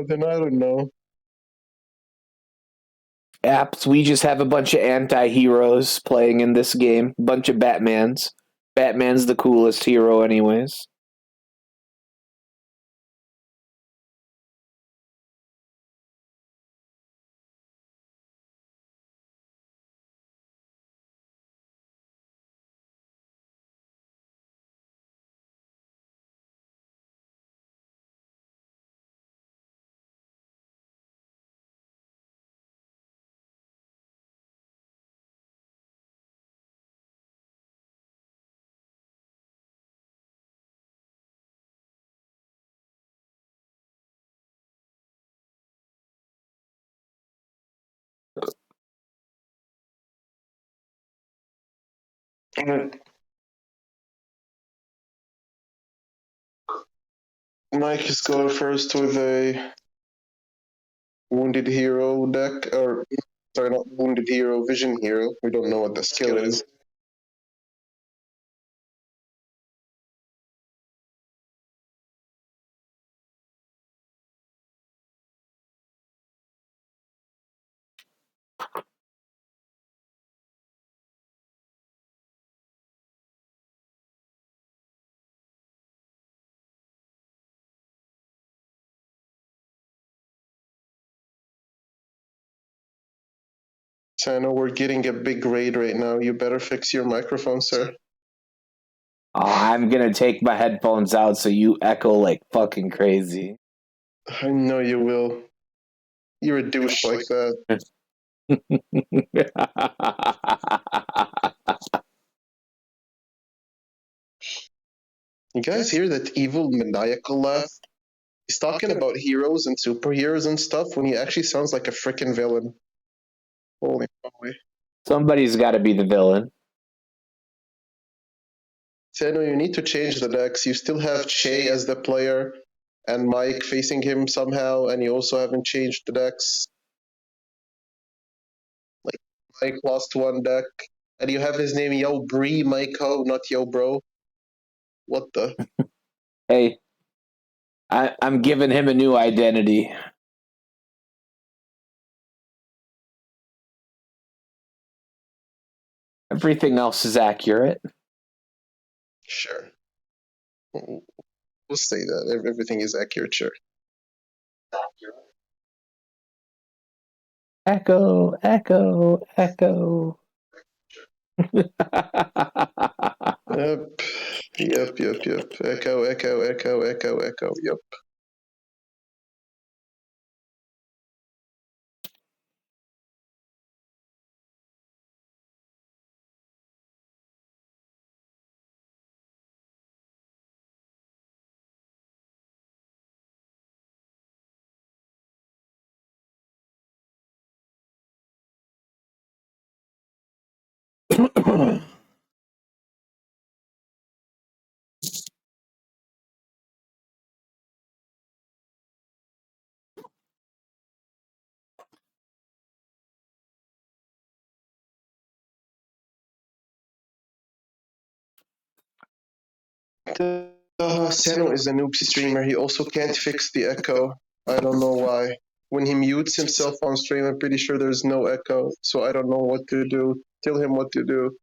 Then I don't know. Apps, we just have a bunch of anti-heroes playing in this game. Bunch of Batmans. Batman's the coolest hero anyways. Mike is going first with a Wounded Hero deck, or sorry, not Wounded Hero, Vision Hero. We don't know what the skill is. So I know we're getting a big raid right now. You better fix your microphone, sir. Oh, I'm gonna take my headphones out so you echo like fucking crazy. I know you will. You're a douche like that. You guys hear that evil maniacal laugh? He's talking about heroes and superheroes and stuff when he actually sounds like a freaking villain. Holy moly. Somebody's got to be the villain. Sano, you need to change the decks. You still have Che as the player and Mike facing him somehow, and you also haven't changed the decks. Like, Mike lost one deck, and you have his name Yo Bree Maiko, not Yo Bro. What the? Hey, I'm giving him a new identity. Everything else is accurate. Sure. We'll say that. Everything is accurate, sure. Echo, echo, echo. Yep. Yep. Echo, echo, echo, echo, echo. Yep. Sano is a noob streamer. He also can't fix the echo. I don't know why. When he mutes himself on stream, I'm pretty sure there's no echo. So I don't know what to do. Tell him what to do.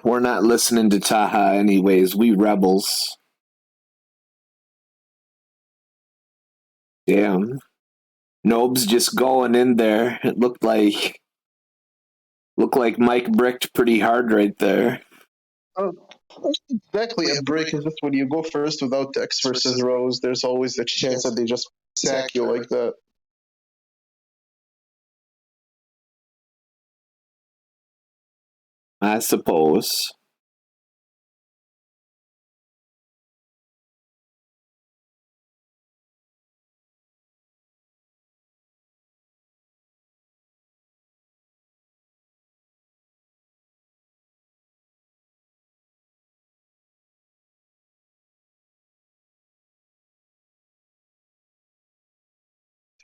We're not listening to Taha anyways. We rebels. Damn. Nobe's just going in there. It looked like Mike bricked pretty hard right there. Oh, exactly. A break is just when you go first without X versus Rose. There's always the chance that they just sack you like that. I suppose.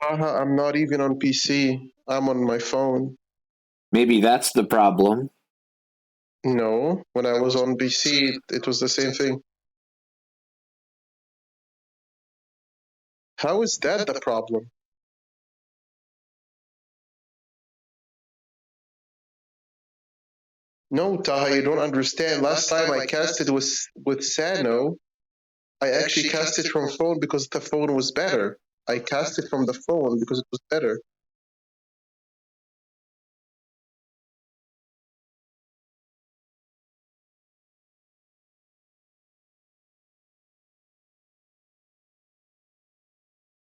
Haha, I'm not even on PC. I'm on my phone. Maybe that's the problem. No, when I was on PC, it was the same thing. How is that the problem? No, Taha, you don't understand. Last time I casted with Sano, I actually casted from phone because the phone was better. I casted from the phone because it was better.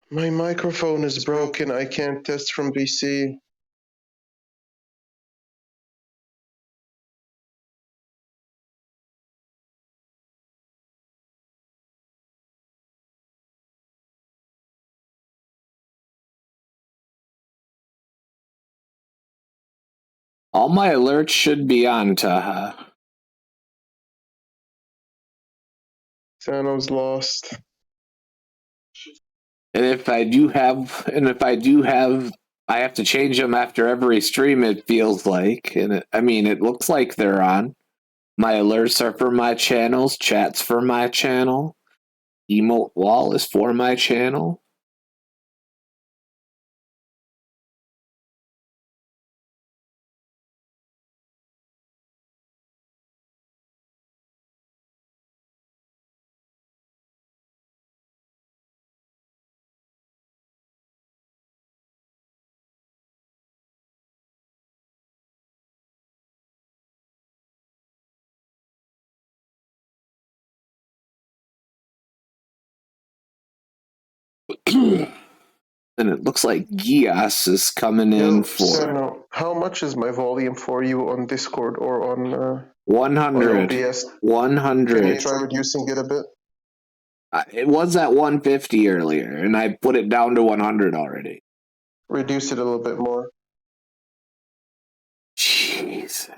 My microphone is broken. I can't test from PC. All my alerts should be on, Taha. Sano's lost. And if I do have, I have to change them after every stream. It feels like, and it looks like they're on. My alerts are for my channels. Chat's for my channel. Emote wall is for my channel. And it looks like Gias is coming in Yo, for Sano, how much is my volume for you on Discord or on 100. OBS? 100. Can you try reducing it a bit? It was at 150 earlier, and I put it down to 100 already. Reduce it a little bit more. Jeez.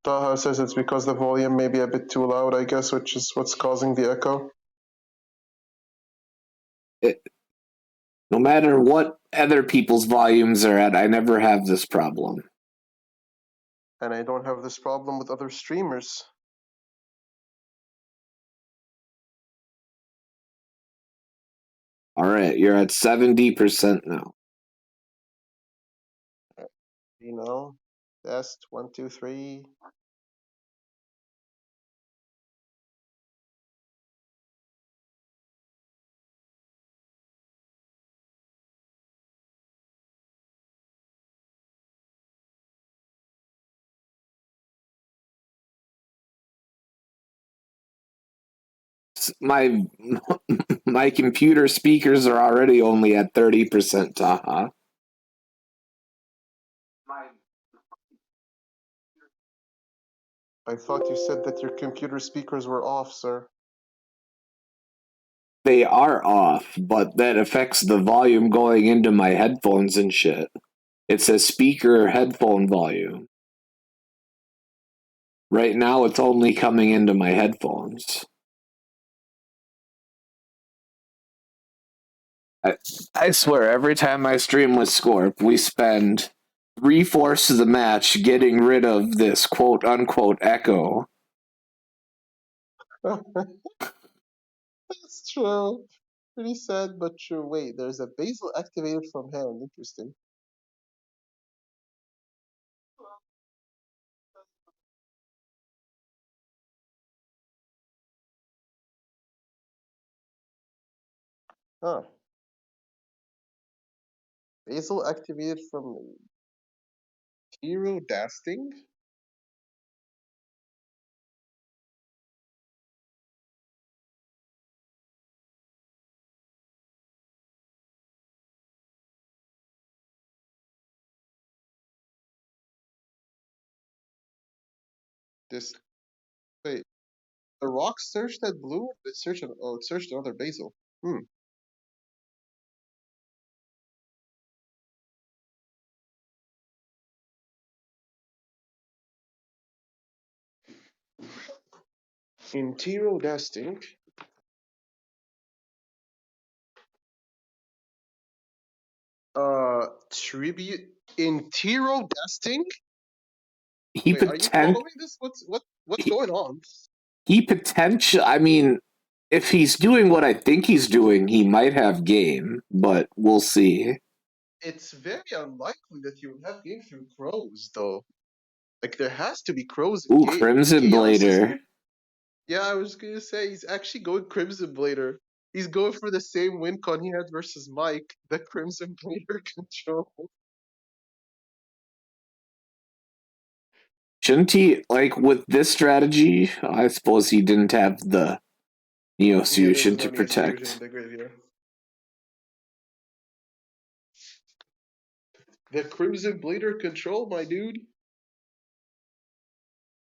Taha says it's because the volume may be a bit too loud, I guess, which is what's causing the echo. No matter what other people's volumes are at, I never have this problem. And I don't have this problem with other streamers. All right, you're at 70% now. You know, test 1, 2, 3. My computer speakers are already only at 30%, Taha. I thought you said that your computer speakers were off, sir. They are off, but that affects the volume going into my headphones and shit. It says speaker headphone volume. Right now, it's only coming into my headphones. I swear, every time I stream with Scorp, we spend 3/4 of the match getting rid of this quote unquote echo. That's true. Pretty sad, but true. Wait, there's a basil activated from hand. Interesting. Huh. Basil activated from hero dasting? This wait. The rock searched that blue, it searched it searched another basil. Hmm. Interior dasting. Tribute Interior dasting? He Wait, are you following this? What's going on? He potential. I mean, if he's doing what I think he's doing, he might have game, but we'll see. It's very unlikely that you would have game through crows, though. Like there has to be crows in Ooh, Crimson Chaos, isn't Blader. there? Yeah, I was gonna say he's actually going Crimson Blader. He's going for the same win con he had versus Mike, the Crimson Blader control. Shouldn't he, like, with this strategy, I suppose he didn't have the Neofusion to protect. The Crimson Blader control, my dude.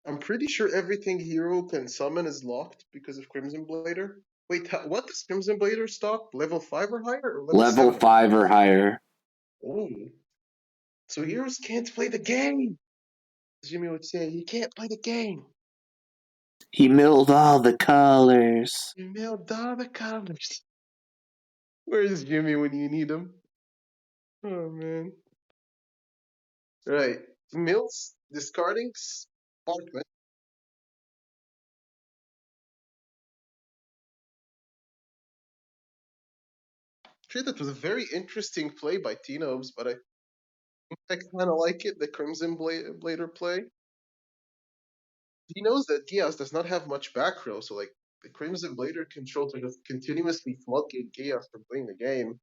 I'm pretty sure everything hero can summon is locked because of Crimson Blader. Wait, what does Crimson Blader stop? Level 5 or higher? Or Level 7? 5 or higher. Oh. So heroes can't play the game. Jimmy would say, you can't play the game. He milled all the colors. You mailed all the colors. Where's Jimmy when you need him? Oh, man. Right. Mills discarding Sparkman. Sure, that was a very interesting play by T-Nobes, but I kind of like it, the Crimson Blader play. He knows that Gias does not have much back row, so like the Crimson Blader control to just continuously floodgate Gias from playing the game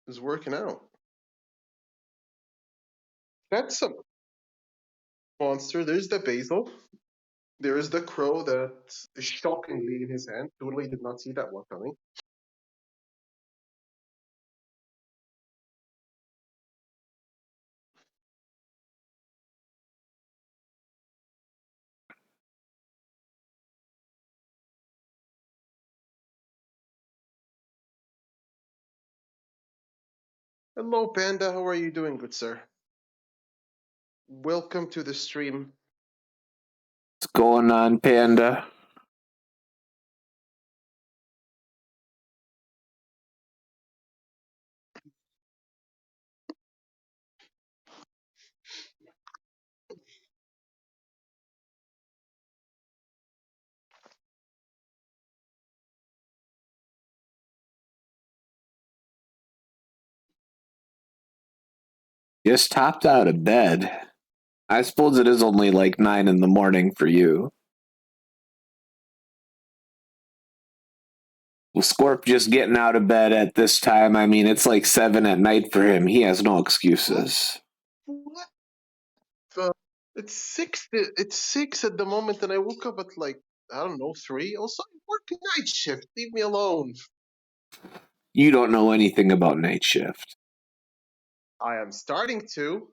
is working out. That's a monster. There's the Basil. There is the Crow that is shockingly in his hand. Totally did not see that one coming. Hello, Panda. How are you doing, good sir? Welcome to the stream. What's going on, Panda? Just hopped out of bed. I suppose it is only like 9 in the morning for you. With Scorp just getting out of bed at this time, I mean, it's like 7 at night for him. He has no excuses. What? It's 6. It's 6 at the moment, and I woke up at like I don't know 3. Also, I'm working night shift. Leave me alone. You don't know anything about night shift. I am starting to.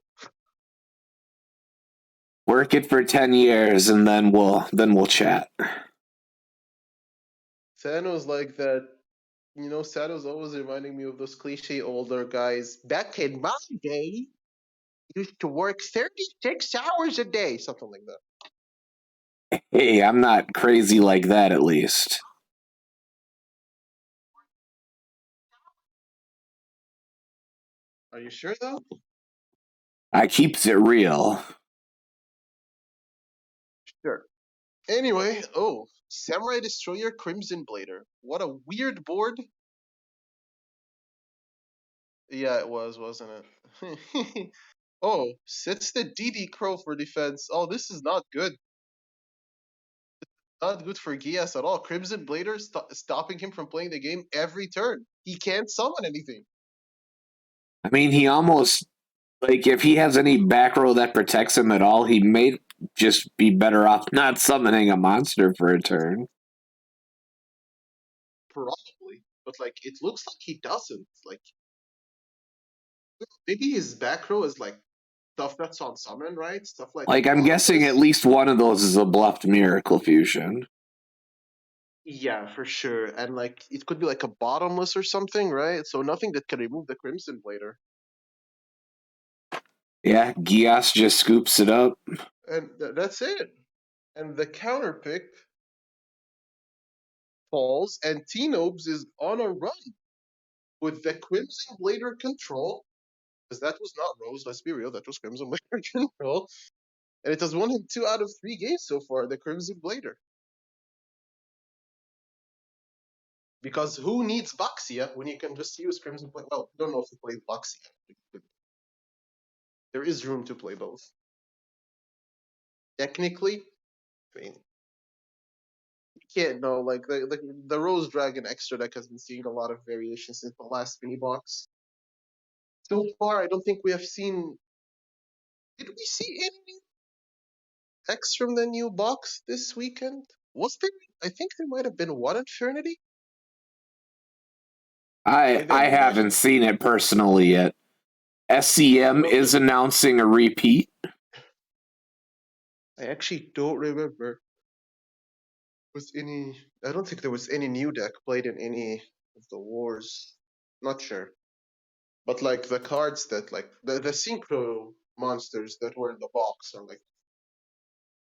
Work it for 10 years and then we'll chat. Sano's like that. You know, Sano's always reminding me of those cliche older guys. Back in my day, used to work 36 hours a day, something like that. Hey, I'm not crazy like that at least. Are you sure though? I keeps it real. Sure. Anyway, Samurai Destroyer Crimson Blader. What a weird board. Yeah, it was, wasn't it? Oh, sits the DD Crow for defense. Oh, this is not good. Not good for Gias at all. Crimson Blader stopping him from playing the game every turn. He can't summon anything. I mean, he almost, like, if he has any back row that protects him at all, he may just be better off not summoning a monster for a turn. Probably. But, like, it looks like he doesn't. Like, maybe his back row is, like, stuff that's on summon, right? Stuff like Like, I'm guessing at least one of those is a bluffed Miracle Fusion. Yeah, for sure. And, like, it could be, like, a bottomless or something, right? So nothing that can remove the Crimson Blader. Yeah, Gias just scoops it up. And that's it. And the counter pick falls, and T-Nobes is on a run with the Crimson Blader control, because that was not Rose, let's be real, that was Crimson Blader control. And it has won him 2 out of 3 games so far, the Crimson Blader. Because who needs Baxia when you can just use Crimson Blader? Well, I don't know if he plays Baxia. There is room to play both. Technically, I mean, you can't know. Like the Rose Dragon extra deck has been seeing a lot of variations since the last mini box. So far, I don't think we have seen. Did we see any decks from the new box this weekend? Was there? I think there might have been one Infernity. I haven't seen it personally yet. SEM is announcing a repeat. I actually don't remember. I don't think there was any new deck played in any of the wars. Not sure. But like the cards that like the synchro monsters that were in the box are like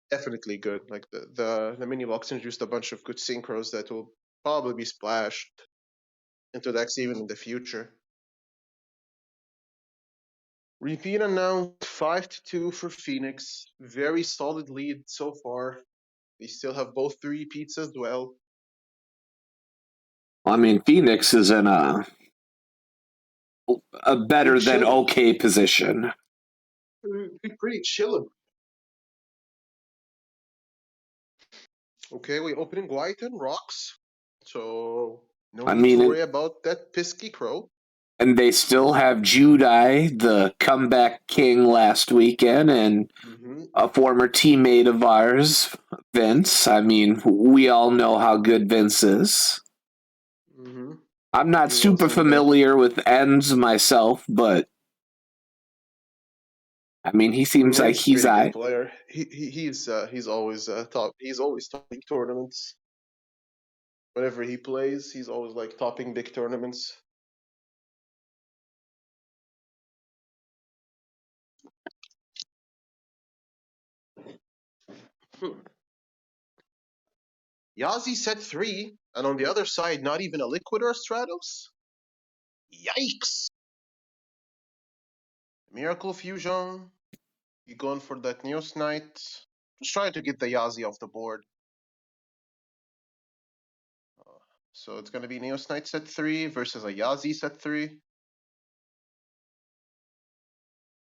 definitely good. Like the mini box introduced a bunch of good synchros that will probably be splashed into decks even in the future. Repeat announced 5-2 for Phoenix. Very solid lead so far. They still have both the repeats as well. I mean, Phoenix is in a better than okay position. Pretty chilling. Okay, we opening white and rocks. So no need to worry about that pesky crow. And they still have Judai, the comeback king last weekend, and a former teammate of ours, Vince. I mean, we all know how good Vince is. I'm not super familiar with ends myself, but I mean, he seems like he's a pretty good player. He's always top. He's always topping tournaments. Whenever he plays, he's always like topping big tournaments. Yazi set 3, and on the other side, not even a Liquid or Stratos? Yikes! Miracle Fusion. You going for that Neos Knight? Just trying to get the Yazi off the board. So it's going to be Neos Knight set 3 versus a Yazi set 3.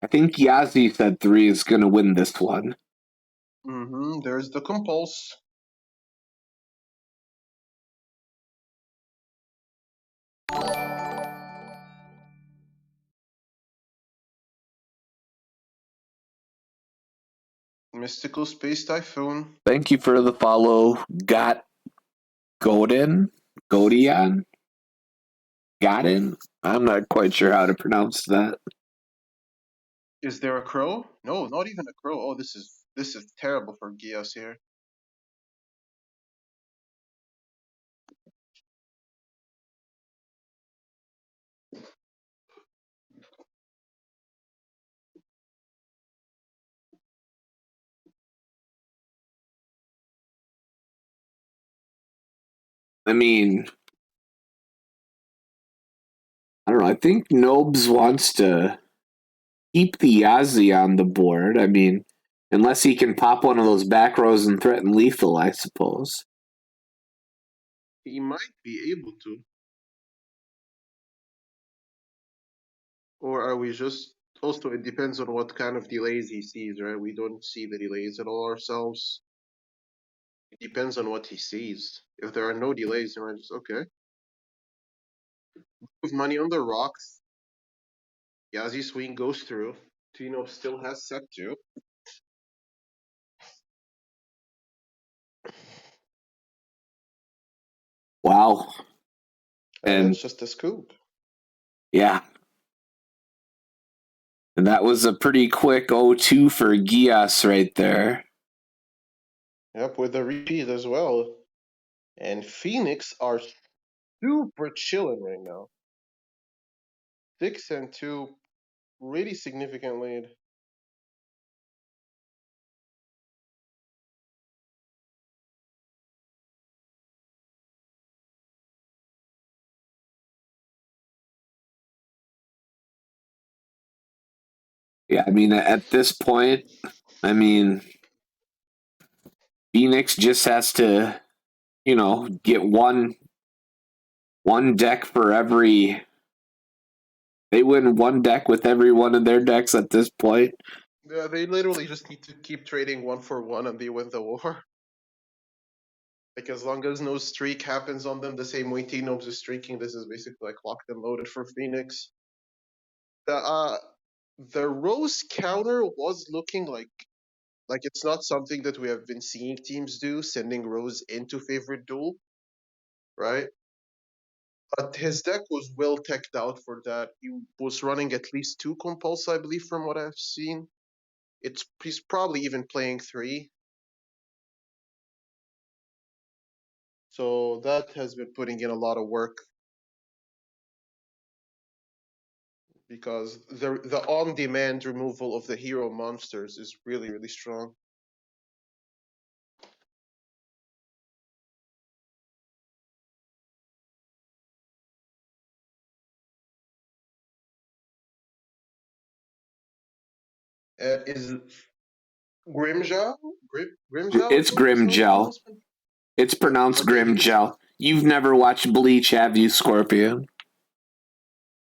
I think Yazi set 3 is going to win this one. There's the Compulse. Mystical Space Typhoon. Thank you for the follow. Godian? Godin? I'm not quite sure how to pronounce that. Is there a crow? No, not even a crow. Oh, this is terrible for Gios here. I mean, I don't know. I think Nobes wants to keep the Yazi on the board. I mean, unless he can pop one of those back rows and threaten lethal, I suppose. He might be able to. Or are we just... Also, it depends on what kind of delays he sees, right? We don't see the delays at all ourselves. It depends on what he sees. If there are no delays, you might just, okay. With money on the rocks, Yazi swing goes through. Tino still has set 2. Wow. And it's just a scoop. Yeah. And that was a pretty quick 0-2 for Gias right there. Yep, with the repeat as well. And Phoenix are super chilling right now. 6-2, really significant lead. Yeah, I mean, at this point, I mean, Phoenix just has to, get one deck for every. They win one deck with every one of their decks at this point. Yeah, they literally just need to keep trading 1-for-1 and they win the war. Like, as long as no streak happens on them the same way T-Nobs is streaking, this is basically like locked and loaded for Phoenix. The Rose counter was looking like it's not something that we have been seeing teams do, sending Rose into favorite duel, right? But his deck was well teched out for that. He was running at least 2 compulse, I believe, from what I've seen. He's probably even playing 3. So that has been putting in a lot of work. because the on-demand removal of the hero monsters is really, really strong. Is Grimjow? Grimjow? It's Grimjow. It's pronounced Okay, Grimjow. You've never watched Bleach, have you, Skorpian?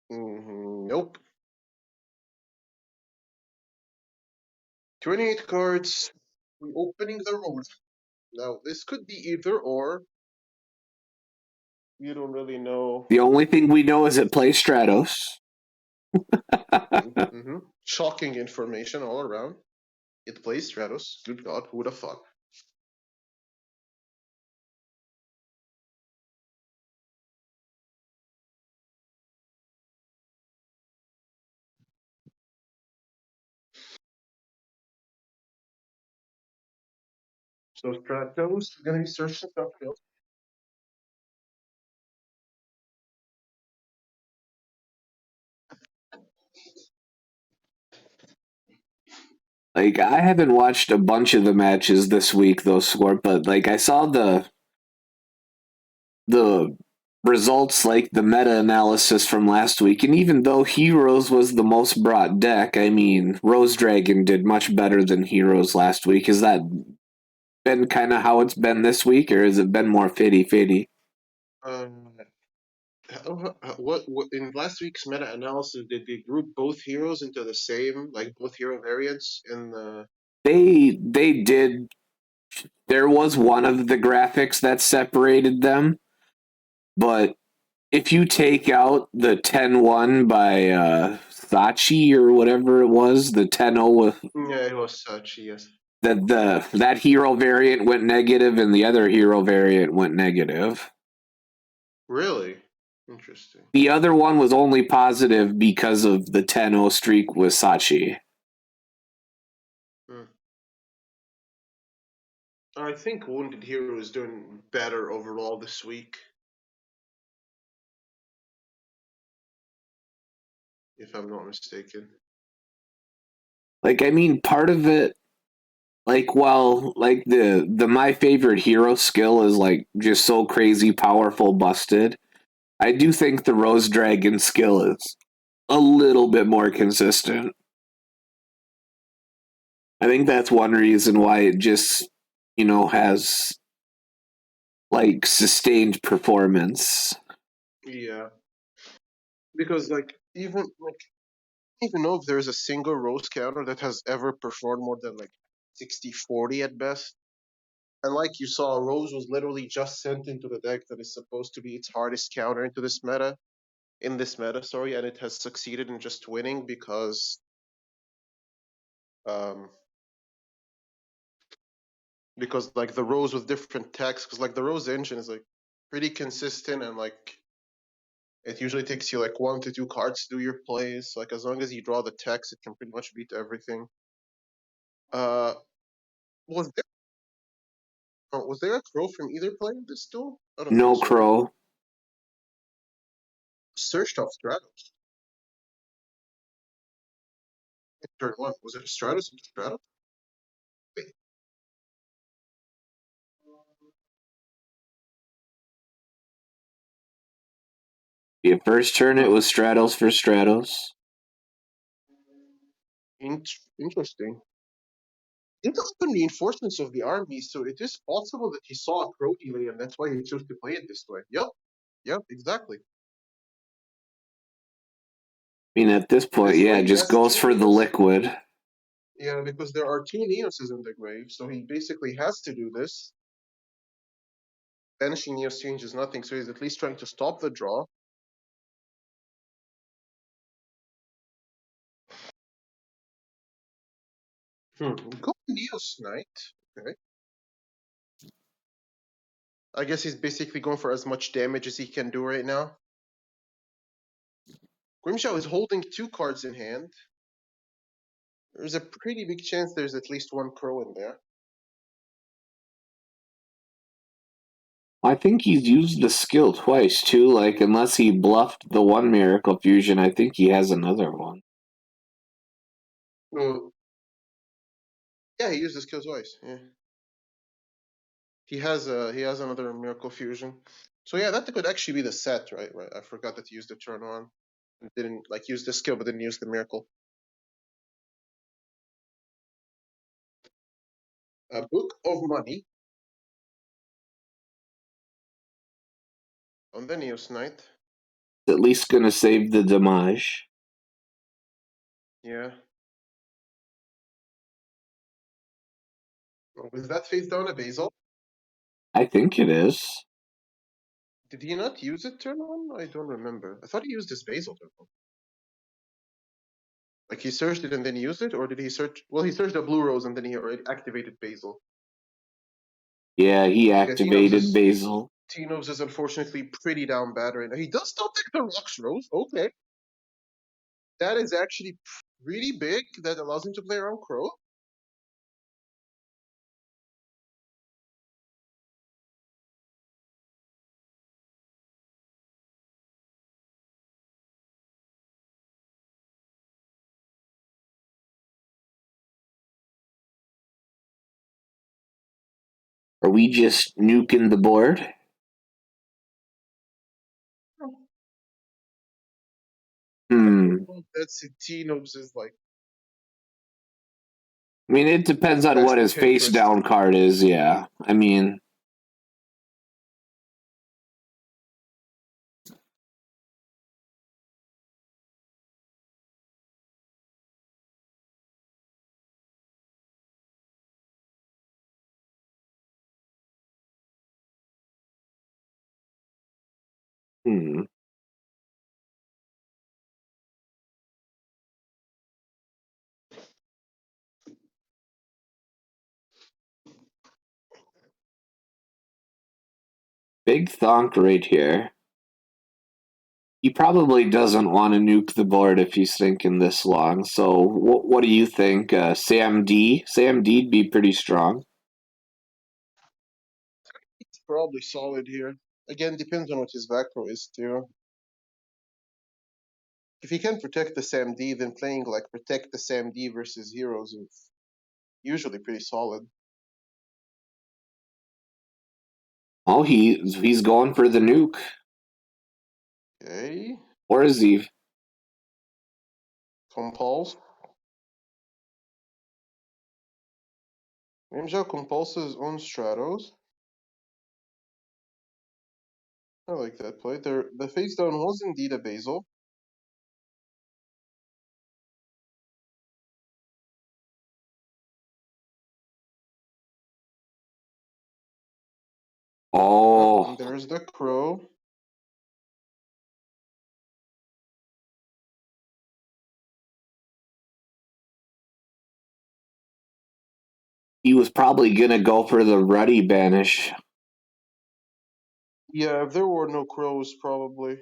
Nope. 28 cards. Reopening the road. Now, this could be either or. You don't really know. The only thing we know is it plays Stratos. Shocking information all around. It plays Stratos. Good God, who would have thought? So Stratos is gonna be searching something else. Like, I haven't watched a bunch of the matches this week, though, Scorp, but, like, I saw the results, like the meta-analysis from last week, and even though Heroes was the most brought deck, I mean, Rose Dragon did much better than Heroes last week. Has that been kind of how it's been this week, or has it been more fitty-fitty? What in last week's meta-analysis did they group both heroes into the same, like both hero variants in the? They did. There was one of the graphics that separated them, but if you take out the 10-1 by Sachi or whatever it was, the 10-0 with Yeah, it was such, yes. that hero variant went negative and the other hero variant went negative. Really? Interesting. The other one was only positive because of the 10-0 streak with Sachi. I think Wounded Hero is doing better overall this week. If I'm not mistaken. Like, I mean, part of it, like, well, like the my favorite hero skill is like just so crazy powerful busted. I do think the Rose Dragon skill is a little bit more consistent. I think that's one reason why it just, has like sustained performance. Yeah. Because even I don't even know if there's a single Rose counter that has ever performed more than 60-40 at best. And like you saw, Rose was literally just sent into the deck that is supposed to be its hardest counter into this meta. In this meta, sorry, and it has succeeded in just winning um because the Rose with different techs, because the Rose engine is pretty consistent, and it usually takes you 1 to 2 cards to do your plays. As long as you draw the text, it can pretty much beat everything. Was there was there a crow from either player in this duel? I don't No think so. Right? crow. Searched off Stratos. Turn 1. Was it a Stratos into Stratos? Wait. Yeah, first turn it was Stratos for Stratos. Interesting. It's often reinforcements of the army, so it is possible that he saw a crow delay and that's why he chose to play it this way. Yep, exactly. I mean, at this point, This yeah, way it he just has goes 2 for the Neos. liquid. Yeah, because there are 2 Neoses in the grave, so he basically has to do this. Banishing Neos changes nothing, so he's at least trying to stop the draw. Go Neos Knight. Okay. I guess he's basically going for as much damage as he can do right now. Grimshaw is holding 2 cards in hand. There's a pretty big chance there's at least 1 crow in there. I think he's used the skill twice too. Like, unless he bluffed the one Miracle Fusion, I think he has another one. Oh. Yeah, he used the skill twice. Yeah. He has another Miracle Fusion. So yeah, that could actually be the set, right? Right. I forgot that he used the turn on. Didn't like use the skill, but didn't use the miracle. A book of money on the Neos Knight. At least gonna save the damage. Yeah. Was that face down a Basil? I think it is. Did he not use it turn on? I don't remember. I thought he used his Basil turn on. Like he searched it and then used it, or did he search? Well, he searched the blue rose and then he already activated Basil. Yeah, he Yeah, activated Basil. Tino's is unfortunately pretty down bad right now. He does still take the Rocks Rose. Okay. That is actually really big. That allows him to play around Crow. Are we just nuking the board? That's Tino's is like. I mean, it depends on what his face down card is, yeah. I mean, big thonk right here. He probably doesn't want to nuke the board if he's thinking this long. So, what do you think? Sam D? Sam D'd be pretty strong. He's probably solid here. Again, depends on what his back row is too. If he can protect the Sam D, then playing like protect the Sam D versus heroes is usually pretty solid. Oh, he's going for the nuke. Okay. Or is he? Compulse. Ninja compulses on Stratos. I like that play. The face down was indeed a Basil. Oh. And there's the crow. He was probably gonna go for the ruddy banish. Yeah, if there were no crows, probably.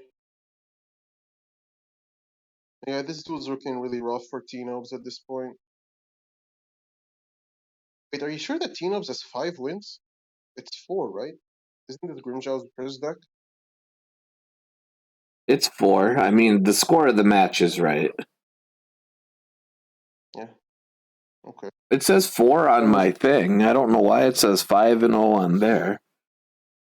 Yeah, this was looking really rough for T-Nobs at this point. Wait, are you sure that T-Nobs has 5 wins? It's 4, right? Isn't it Grimjow's first deck? It's 4. I mean, the score of the match is right. Yeah. Okay. It says 4 on my thing. I don't know why it says 5-0 on there.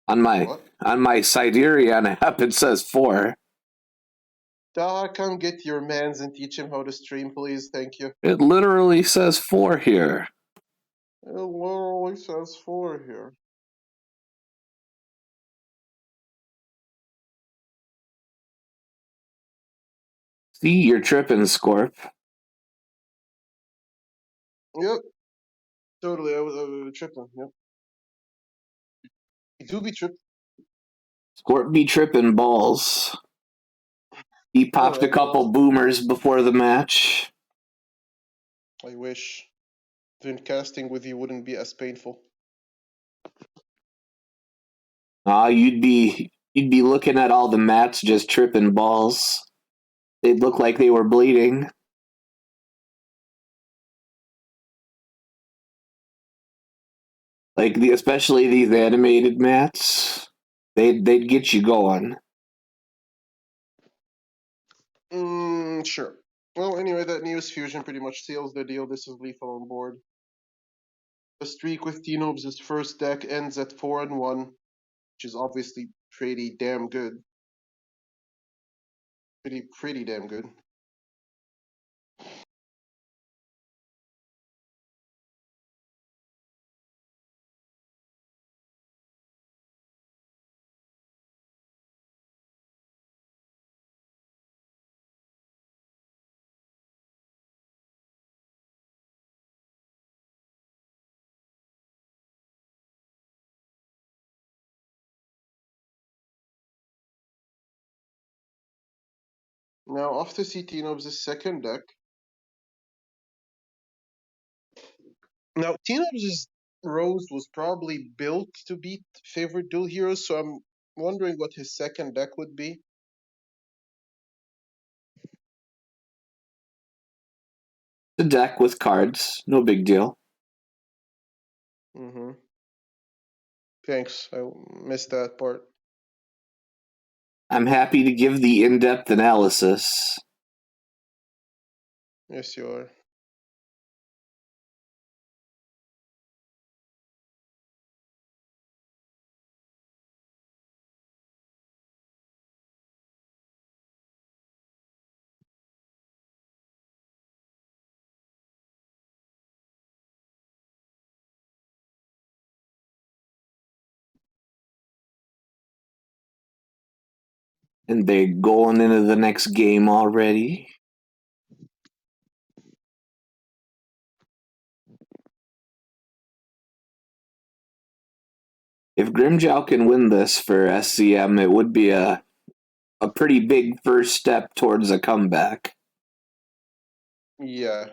On my Siderian app, it says 4. Come get your mans and teach him how to stream, please. Thank you. It literally says 4 here. It literally says 4 here. See, you're tripping, Scorp. Yep. Totally, I was tripping. Yep. You do be tripping. Scorp be tripping balls. He popped a couple boomers before the match. I wish. Then casting with you wouldn't be as painful. You'd be looking at all the mats just tripping balls. They'd look like they were bleeding. Like especially these animated mats. They'd get you going. Sure. Well, anyway, that Neos fusion pretty much seals the deal. This is lethal on board. The streak with T-Noobs' first deck ends at 4-1, which is obviously pretty damn good. Pretty damn good. Now, off to see T-Noobs' second deck. Now, T-Noobs' Rose was probably built to beat favorite dual heroes, so I'm wondering what his second deck would be. The deck with cards, no big deal. Mm-hmm. Thanks, I missed that part. I'm happy to give the in-depth analysis. Yes, you are. And they're going into the next game already. If Grimjow can win this for SEM, it would be a pretty big first step towards a comeback. Yeah.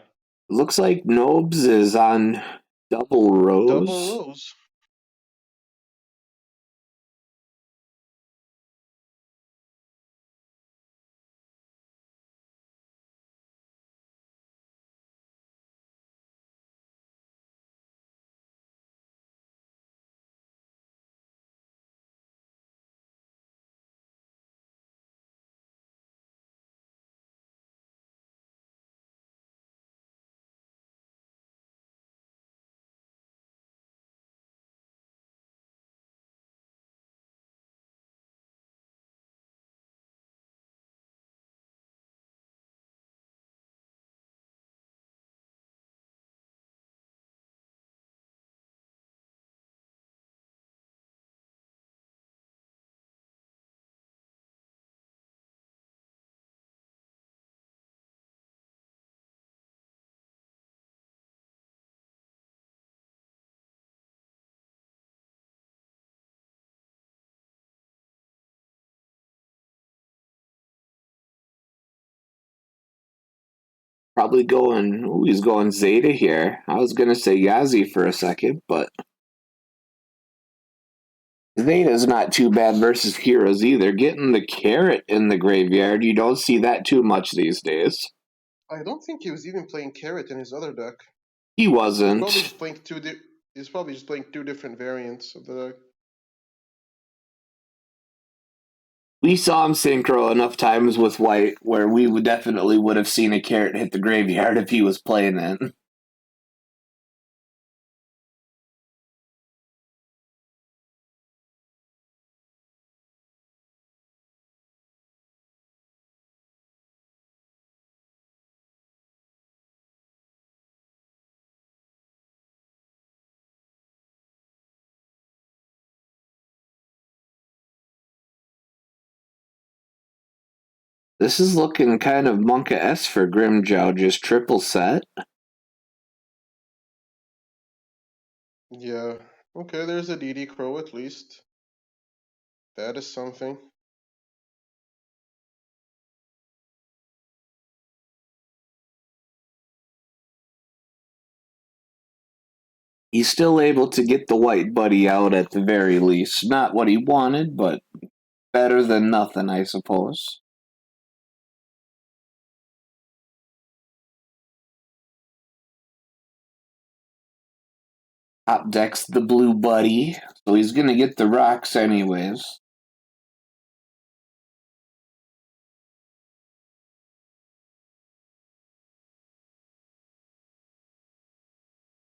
Looks like Nobes is on double Rose. Double Rose. Probably going. Ooh, he's going Zeta here. I was gonna say Yazi for a second, but Zeta's not too bad versus heroes either. Getting the carrot in the graveyard, you don't see that too much these days. I don't think he was even playing Carrot in his other deck. He wasn't. He's probably just playing two different variants of the deck. We saw him synchro enough times with White where we would definitely would have seen a carrot hit the graveyard if he was playing it. This is looking kind of Monka-esque for Grimjow, just triple set. Yeah. Okay, there's a DD Crow at least. That is something. He's still able to get the white buddy out at the very least. Not what he wanted, but better than nothing, I suppose. Top deck's the blue buddy, so he's gonna get the rocks anyways.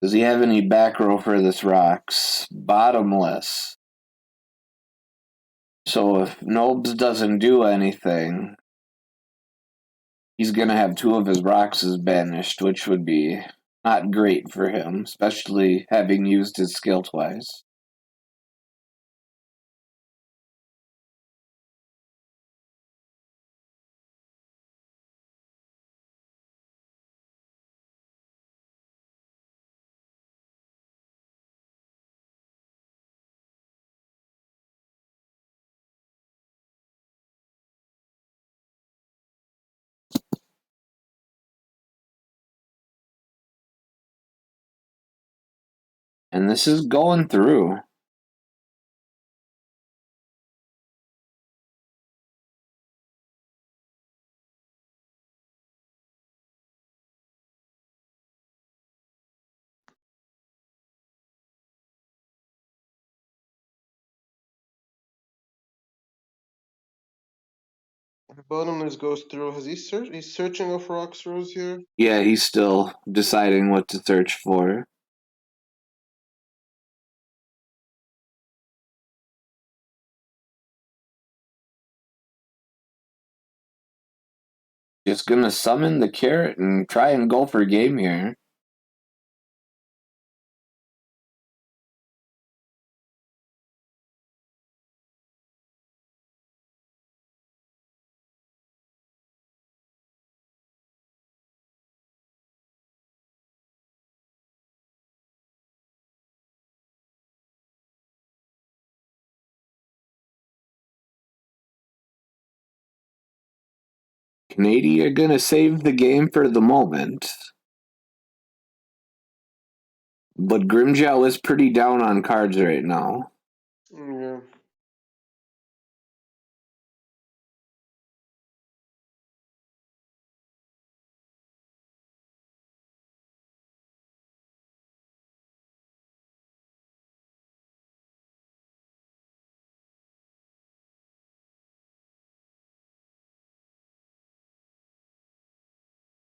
Does he have any back row for this rocks? Bottomless. So if Nobes doesn't do anything, he's going to have two of his rocks banished, which would be not great for him, especially having used his skill twice. And this is going through. Bottomless goes through. Has he He's searching off rocks rows here. Yeah, he's still deciding what to search for. Just gonna summon the carrot and try and go for game here. Canadian are gonna save the game for the moment. But Grimjow is pretty down on cards right now. Yeah.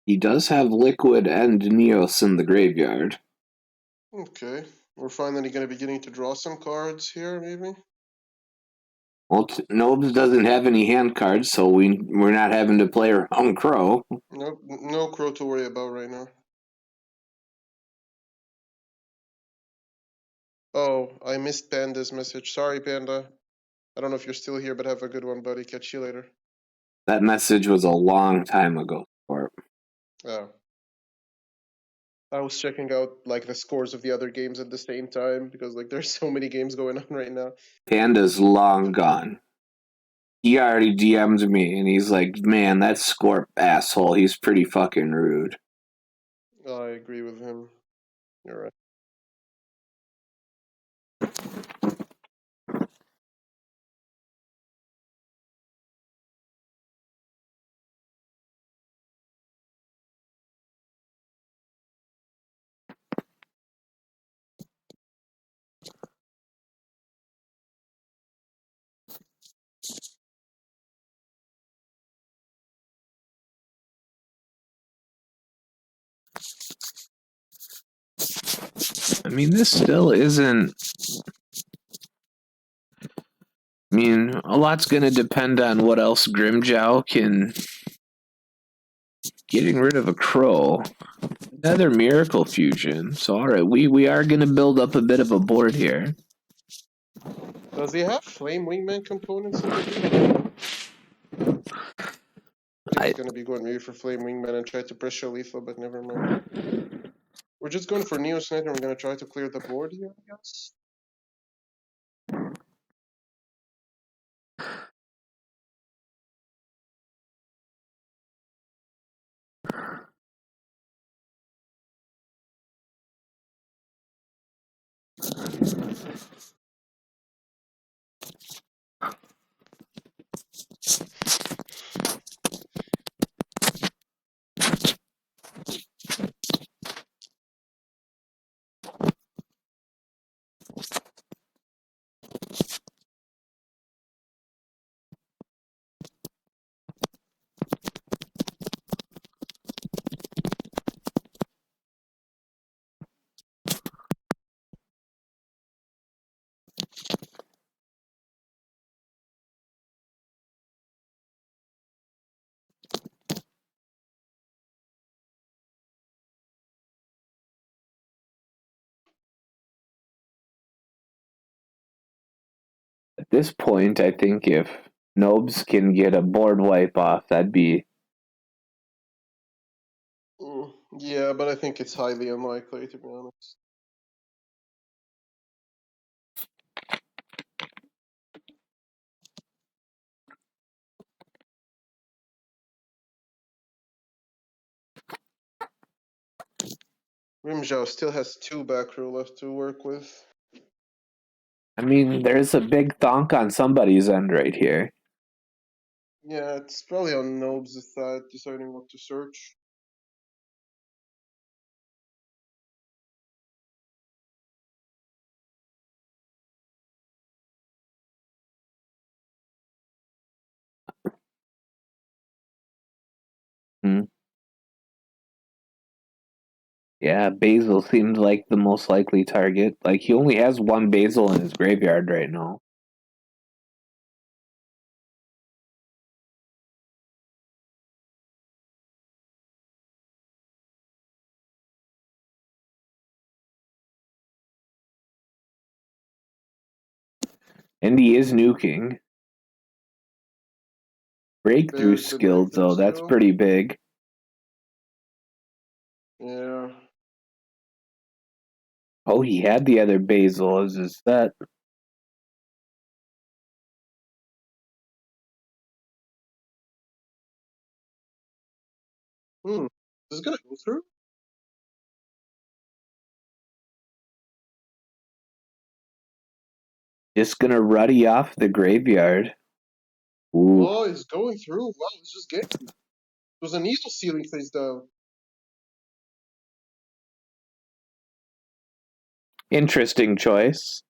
He does have Liquid and Neos in the graveyard. Okay. We're finally going to be getting to draw some cards here, maybe? Well, Nobes doesn't have any hand cards, so we're not having to play around Crow. Nope, no Crow to worry about right now. Oh, I missed Panda's message. Sorry, Panda. I don't know if you're still here, but have a good one, buddy. Catch you later. That message was a long time ago. Oh. I was checking out like the scores of the other games at the same time because like there's so many games going on right now. Panda's long gone. He already DM'd me, and he's like, man, that Scorp asshole, he's pretty fucking rude. I agree with him. You're right. I mean, this still isn't. I mean, a lot's going to depend on what else Grimjow can. Getting rid of a crow. Another miracle fusion. So, alright, we are going to build up a bit of a board here. Does he have Flame Wingman components in the game? I was gonna be going maybe for Flame Wingman and try to pressure lethal, but never mind. We're just going for Neos Knight and we're gonna try to clear the board here, I guess. At this point, I think if Nobes can get a board wipe off, that'd be... Yeah, but I think it's highly unlikely, to be honest. Rimjao still has 2 back row left to work with. I mean, there's a big thonk on somebody's end right here. Yeah, it's probably on Nobes' side, deciding what to search. Yeah, Basil seems like the most likely target. Like, he only has one Basil in his graveyard right now. And he is nuking. Breakthrough There's the skills, breakthrough though, that's skill. pretty big. Yeah. Oh, he had the other Basil as his set. Is this gonna go through? Just gonna ruddy off the graveyard. Ooh. Oh, it's going through. Wow, it's just getting. It was a needle sealing face down. Interesting choice.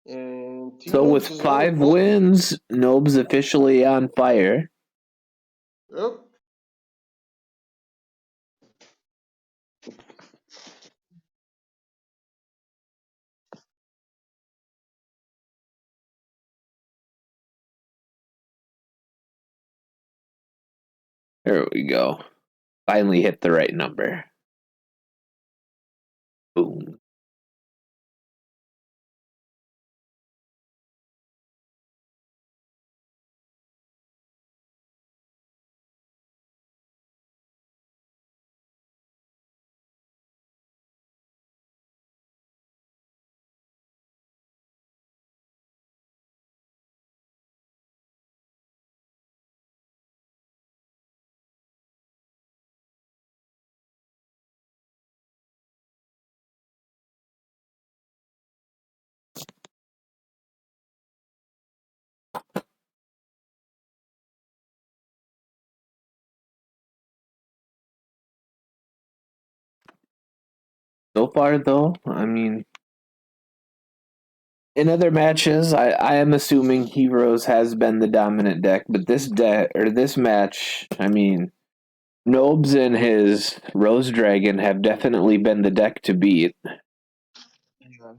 And So with T-Nobes as well. 5 wins, Nobes officially on fire. Yep. There we go. Finally hit the right number. Boom. So far, though, I mean, in other matches, I am assuming Heroes has been the dominant deck, but this match, I mean, Nobes and his Rose Dragon have definitely been the deck to beat. Yeah.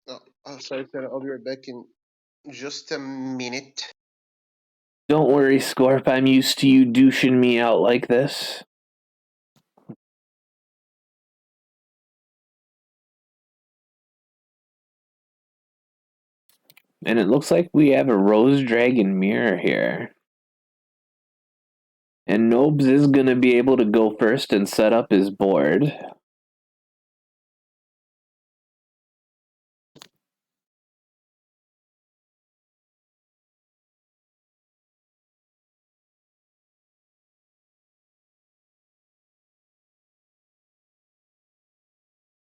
Oh, sorry, Sarah. I'll be right back in just a minute. Don't worry, Scorp, I'm used to you douching me out like this. And it looks like we have a Rose Dragon mirror here. And Nobes is going to be able to go first and set up his board.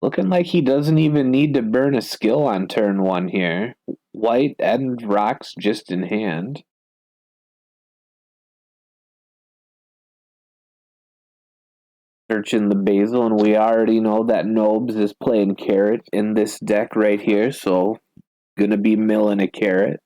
Looking like he doesn't even need to burn a skill on turn 1 here. White and rocks just in hand. Searching the Basil, and we already know that Nobes is playing Carrot in this deck right here, so gonna be milling a Carrot.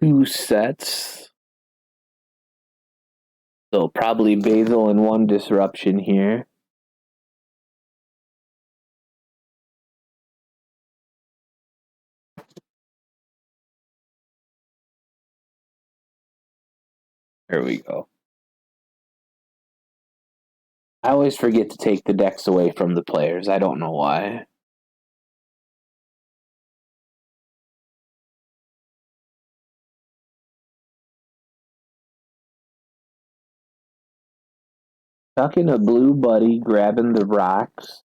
2 sets. So probably Basil and 1 disruption here. There we go. I always forget to take the decks away from the players. I don't know why. Tucking a blue buddy, grabbing the rocks.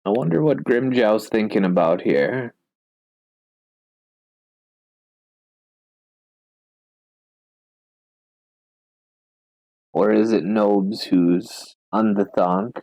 I wonder what Grimjow's thinking about here. Or is it Nobes who's on the thonk?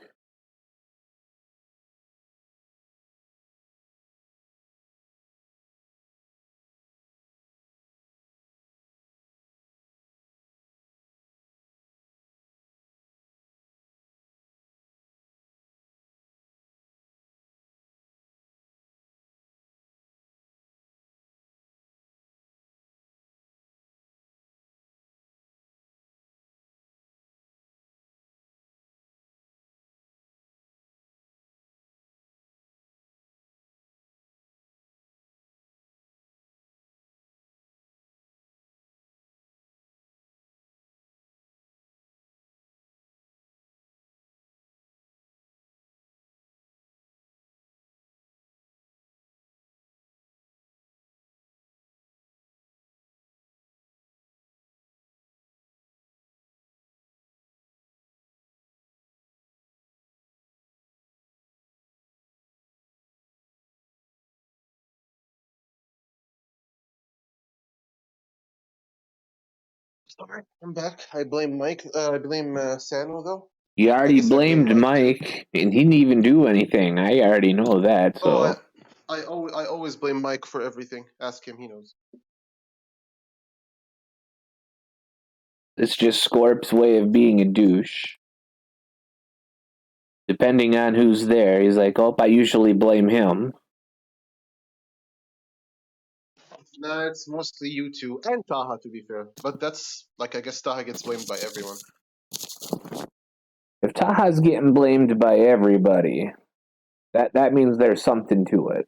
Sorry, I'm back. I blame Mike. I blame Sano though. You I already guess I blame blamed Mike too. Mike, and he didn't even do anything. I already know that, so. I always blame Mike for everything. Ask him, he knows. It's just Scorp's way of being a douche. Depending on who's there, he's like, oh, I usually blame him. Nah, it's mostly you two and Taha, to be fair. But that's like I guess Taha gets blamed by everyone. If Taha's getting blamed by everybody, that means there's something to it.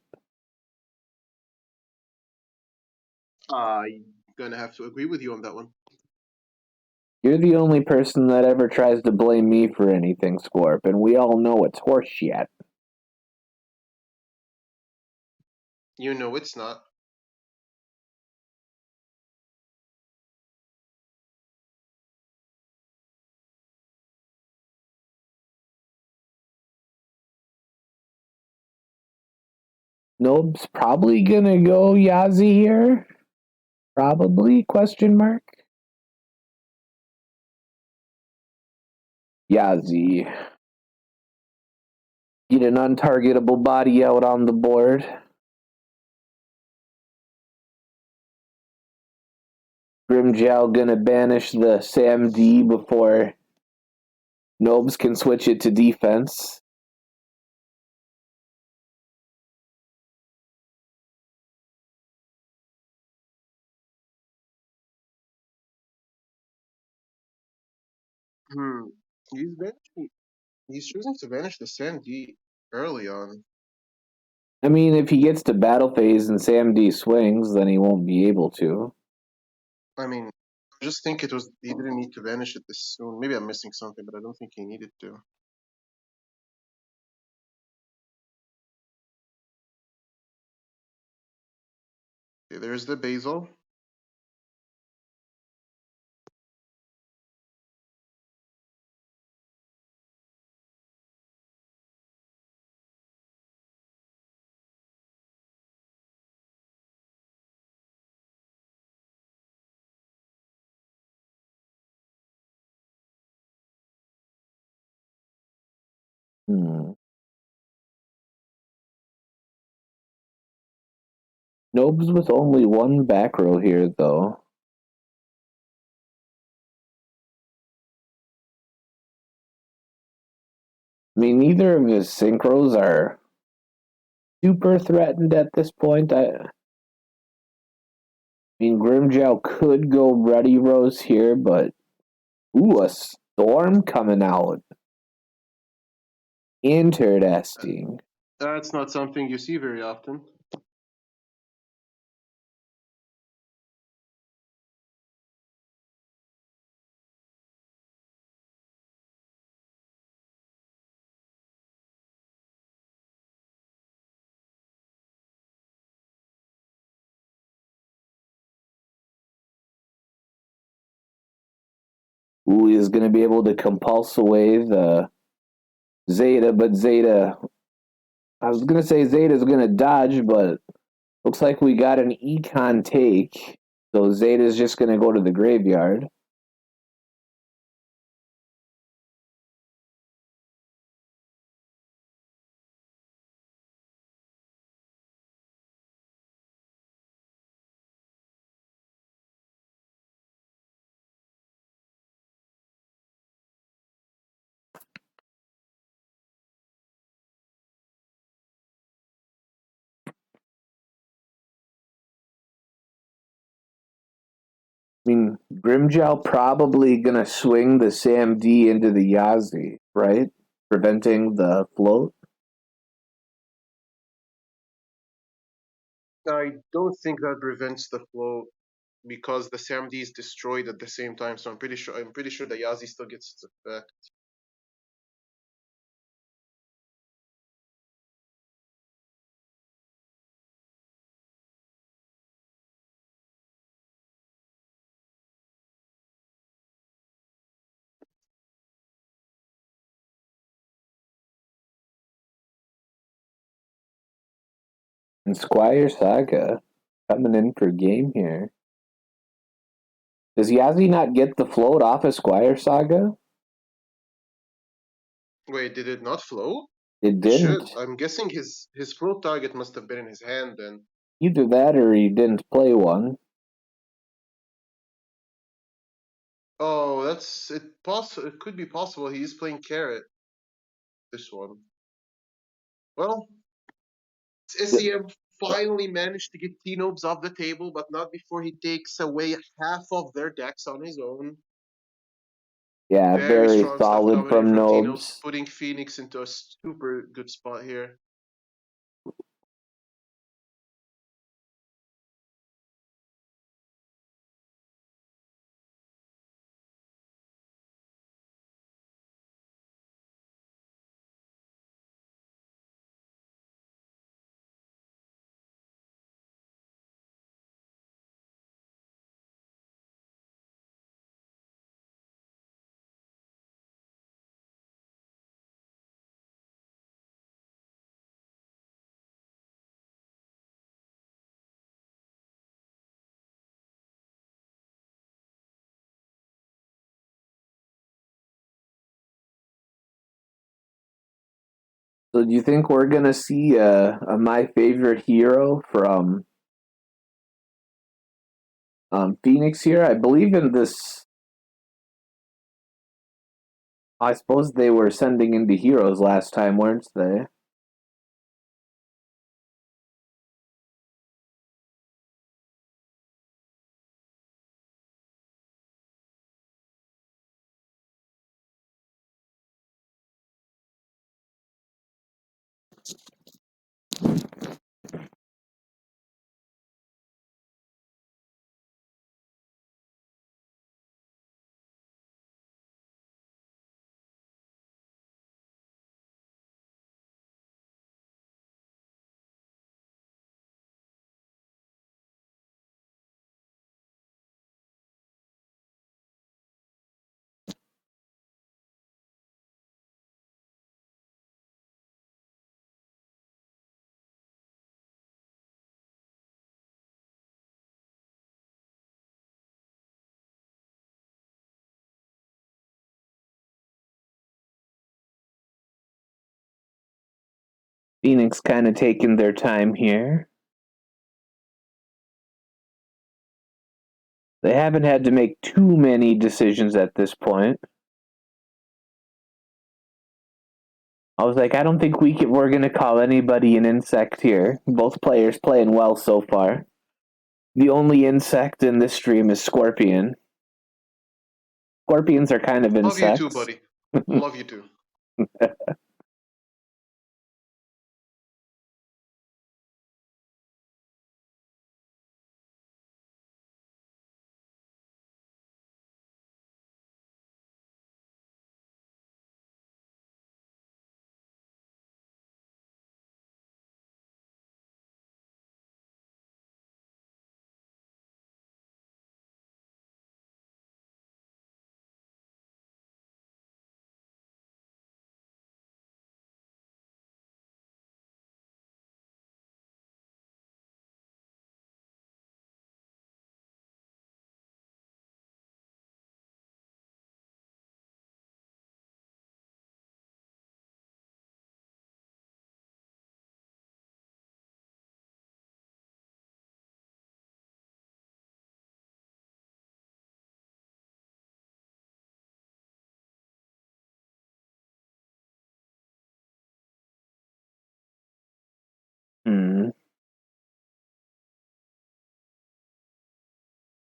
I'm gonna have to agree with you on that one. You're the only person that ever tries to blame me for anything, Scorp, and we all know it's horseshit. You know it's not. Nope's probably gonna go Yazi here. Probably, question mark. Yazi. Get an untargetable body out on the board. Grimjow gonna banish the Sam D before Nobes can switch it to defense. Hmm. He's choosing to banish the Sandy early on. I mean, if he gets to battle phase and Sam D swings, then he won't be able to. I mean, I just think he didn't need to banish it this soon. Maybe I'm missing something, but I don't think he needed to. Okay, there's the basil. Nobes with only one back row here, though. I mean, neither of his synchros are super threatened at this point. I mean, Grimjow could go Ready Rose here, but ooh, a storm coming out. Interesting. That's not something you see very often. Ooh, he's going to be able to compulse away the Zeta, but Zeta. I was going to say Zeta's going to dodge, but looks like we got an econ take. So Zeta's just going to go to the graveyard. I mean, Grimjow probably going to swing the Sam D into the Yazi, right? Preventing the float. I don't think that prevents the flow because the SAMD is destroyed at the same time. So I'm pretty sure the Yazi still gets its effect. And Squire Saga coming in for game here. Does Yazi not get the float off of Squire Saga? Wait, did it not flow? It It should. didn't. I'm guessing his float target must have been in his hand then. Either that or he didn't play one. Oh, that's it. It could be possible he is playing carrot. This one. Well, SEM finally managed to get T-Nobes off the table, but not before he takes away half of their decks on his own. Yeah, Very very strong stuff solid coming in from from T-Nobes, Nobes. putting Phoenix into a super good spot here. So do you think we're gonna see a my favorite hero from Phoenix here? I believe in this. I suppose they were sending into heroes last time, weren't they? Phoenix kind of taking their time here. They haven't had to make too many decisions at this point. I was like, I don't think we're going to call anybody an insect here. Both players playing well so far. The only insect in this stream is Skorpian. Scorpions are kind of insects. Love you too, buddy. Love you too.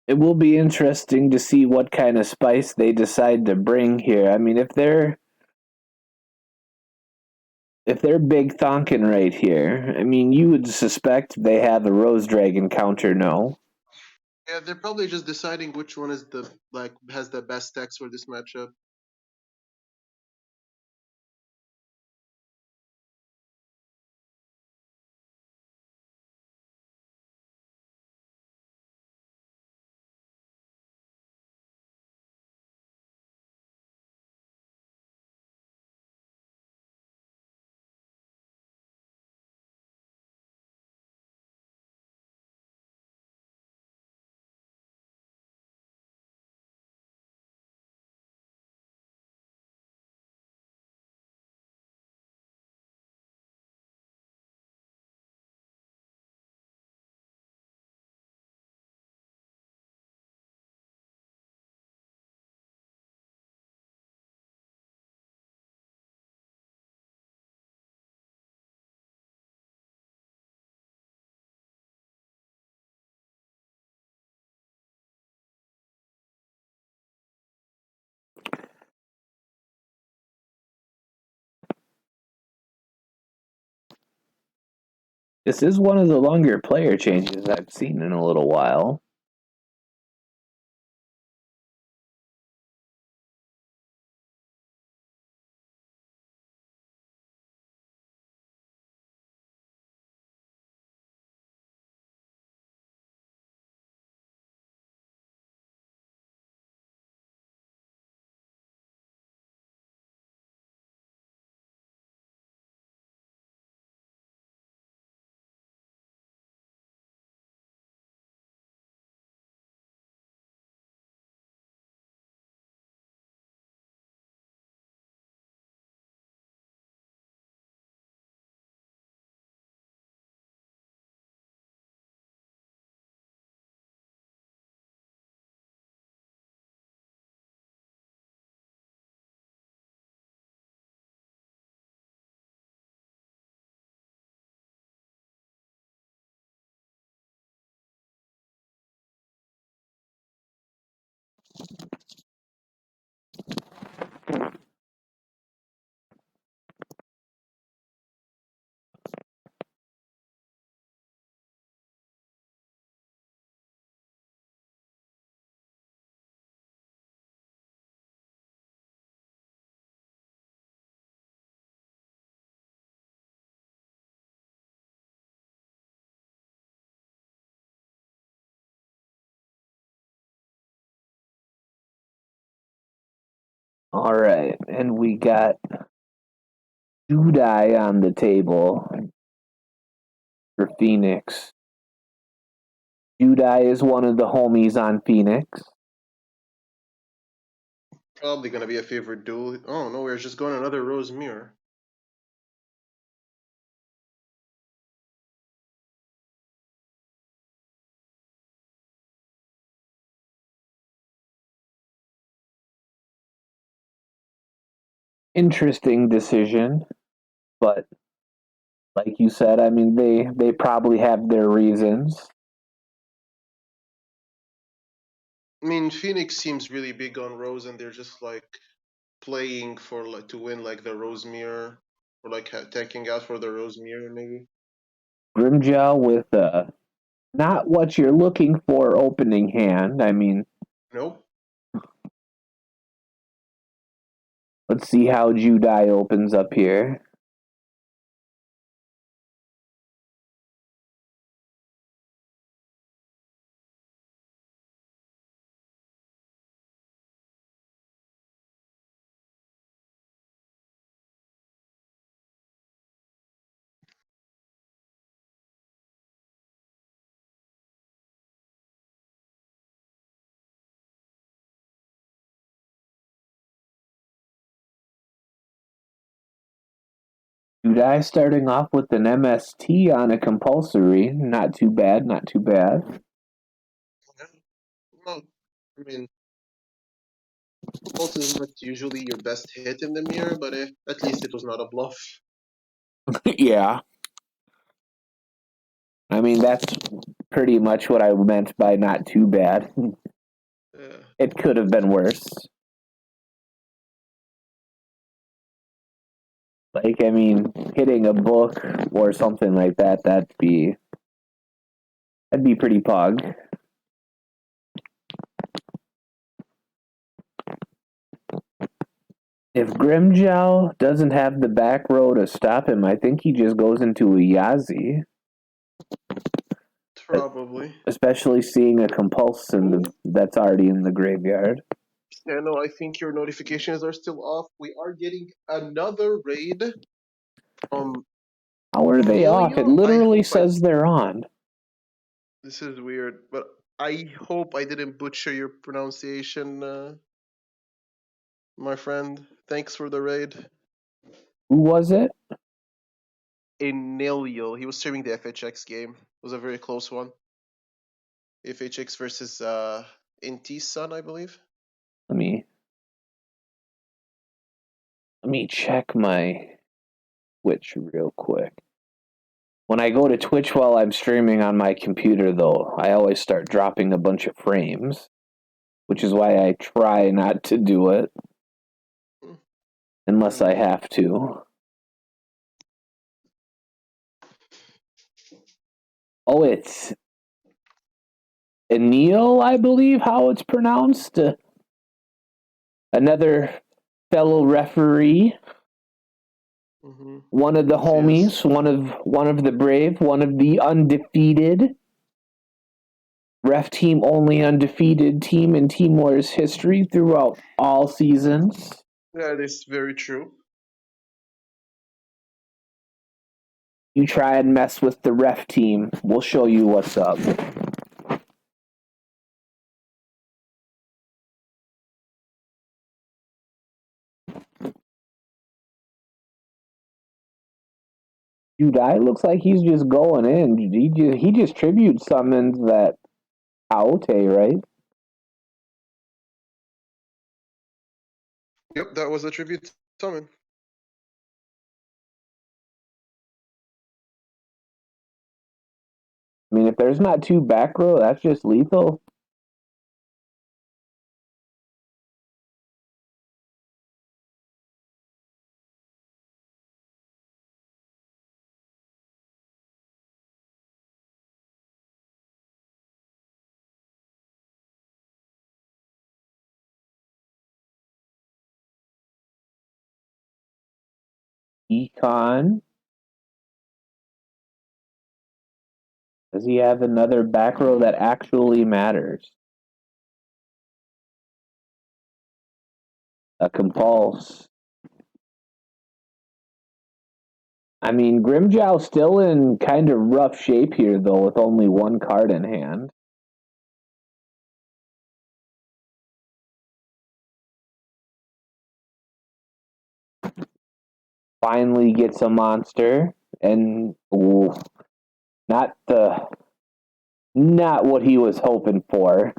It will be interesting to see what kind of spice they decide to bring here. I mean, if they're big thonkin right here, I mean, you would suspect they have a Rose Dragon counter, no? Yeah, they're probably just deciding which one is has the best stacks for this matchup. This is one of the longer player changes I've seen in a little while. All right, and we got Judai on the table for Phoenix. Judai is one of the homies on Phoenix. Probably gonna be a favorite duel. Oh no, we're just going another Rose Mirror. interesting decision, but like you said, I mean, they probably have their reasons. I mean, Phoenix seems really big on Rose, and they're just like playing for like to win like the Rose Mirror, or like taking out for the Rose Mirror maybe. Grimjaw with not what you're looking for opening hand. I mean, Nope. let's see how Judai opens up here. Judai starting off with an MST on a compulsory. Not too bad, not too bad. Well, I mean, Pulse is not usually your best hit in the mirror, but at least it was not a bluff. Yeah. I mean, that's pretty much what I meant by not too bad. Yeah. It could have been worse. Like, I mean, hitting a book or something like that, that'd be pretty pog. If Grimjow doesn't have the back row to stop him, I think he just goes into a Yazi. Probably. Especially seeing a compulse that's already in the graveyard. Yeah, no, I think your notifications are still off. We are getting another raid from How are they off? It literally says they're on. This is weird, but I hope I didn't butcher your pronunciation, my friend. Thanks for the raid. Who was it? Enilio. He was streaming the FHX game. It was a very close one. FHX versus Inti's son, I believe. Let me check my Twitch real quick. When I go to Twitch while I'm streaming on my computer, though, I always start dropping a bunch of frames, which is why I try not to do it unless I have to. Oh, it's Enil, I believe, how it's pronounced. Another fellow referee. Mm-hmm. One of the homies, one of the brave, one of the undefeated. Ref team only undefeated team in Team Wars history throughout all seasons. That is very true. You try and mess with the ref team, we'll show you what's up. Judai looks like he's just going in. He just tribute summons that Aote, right? Yep, that was a tribute summon. I mean, if there's not two back row, that's just lethal. Econ. Does he have another back row that actually matters? A compulse. I mean, Grimjow's still in kind of rough shape here, though, with only one card in hand. Finally gets a monster, and not what he was hoping for.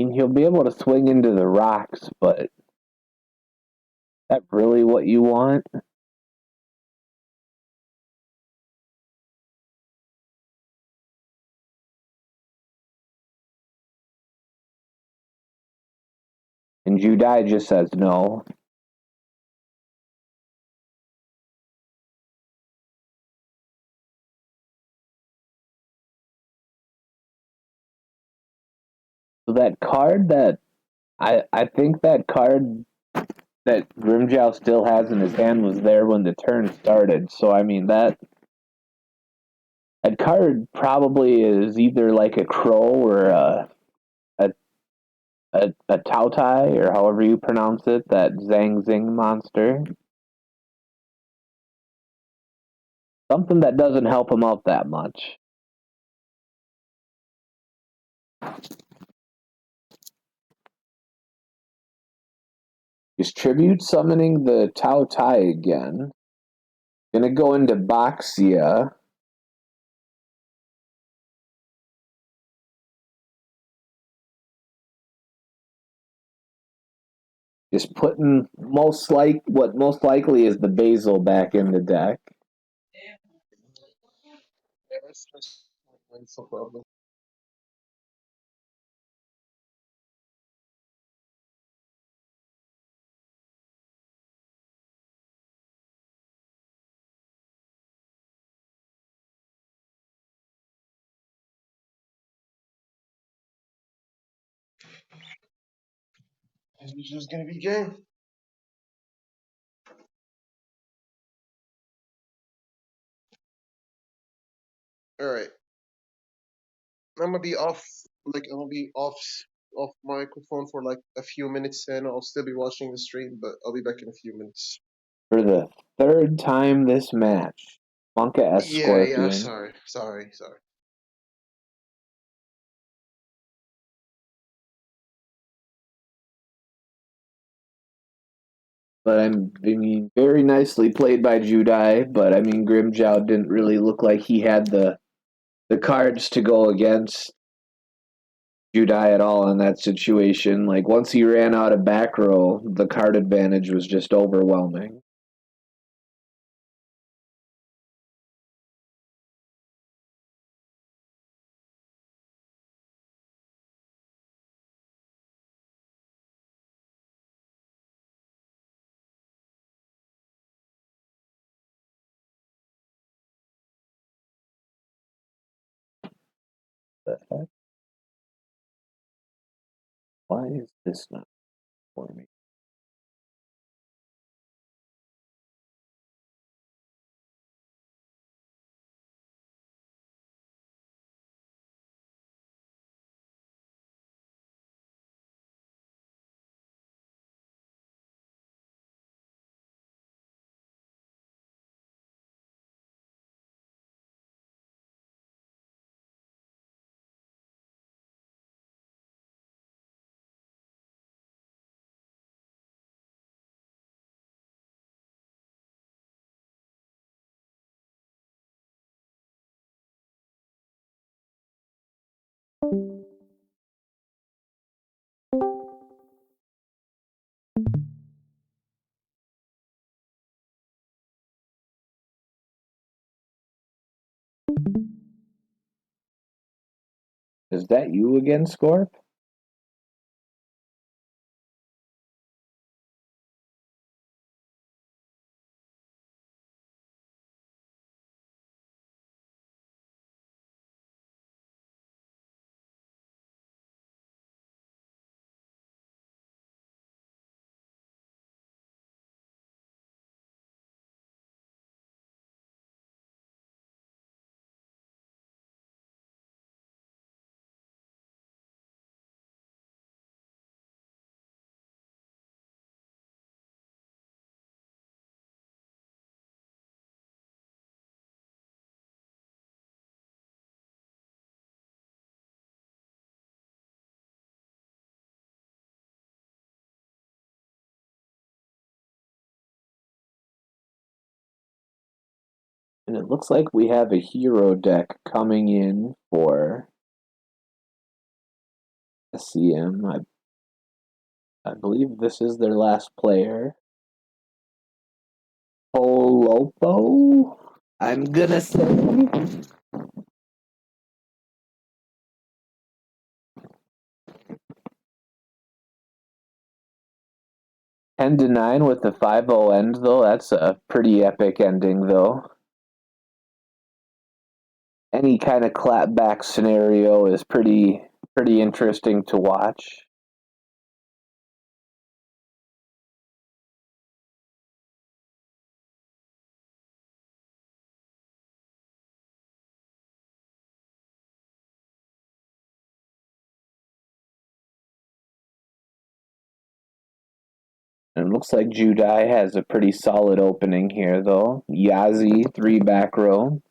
mean, he'll be able to swing into the rocks, but is that really what you want? And Judai just says no. So that card that I think that card that Grimjow still has in his hand was there when the turn started. So I mean that card probably is either like a crow or a a Tautai, or however you pronounce it, that Zang Zing monster. Something that doesn't help him out that much. He's tribute summoning the Tautai again. Gonna go into Boxia. Just putting what most likely is the Basil back in the deck. Yeah, that's no problem. It's just gonna be game. All right. I'm gonna be off. I'm gonna be off microphone for like a few minutes, and I'll still be watching the stream, but I'll be back in a few minutes. For the third time this match, Monka S Yeah. Skorpian. Sorry. But I mean, very nicely played by Judai. But I mean, Grimjow didn't really look like he had the cards to go against Judai at all in that situation. Like once he ran out of back row, the card advantage was just overwhelming. The heck? Why is this not for me? Is that you again, Scorp? And it looks like we have a hero deck coming in for SEM. I believe this is their last player. Polopo, I'm gonna say. 10-9 with the 5-0 end, though. That's a pretty epic ending, though. Any kind of clapback scenario is pretty interesting to watch. And it looks like Judai has a pretty solid opening here, though. Yazi, 3 back row.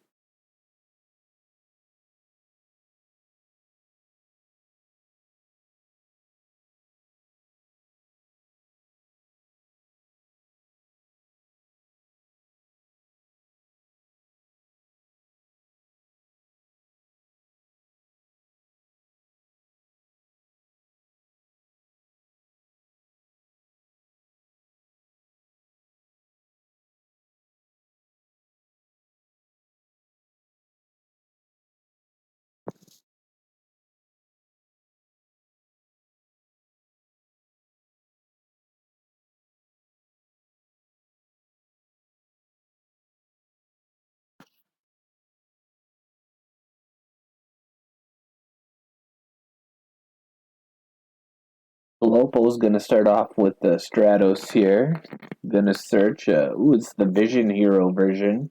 Lopo's going to start off with the Stratos here. Going to search. It's the Vision Hero version.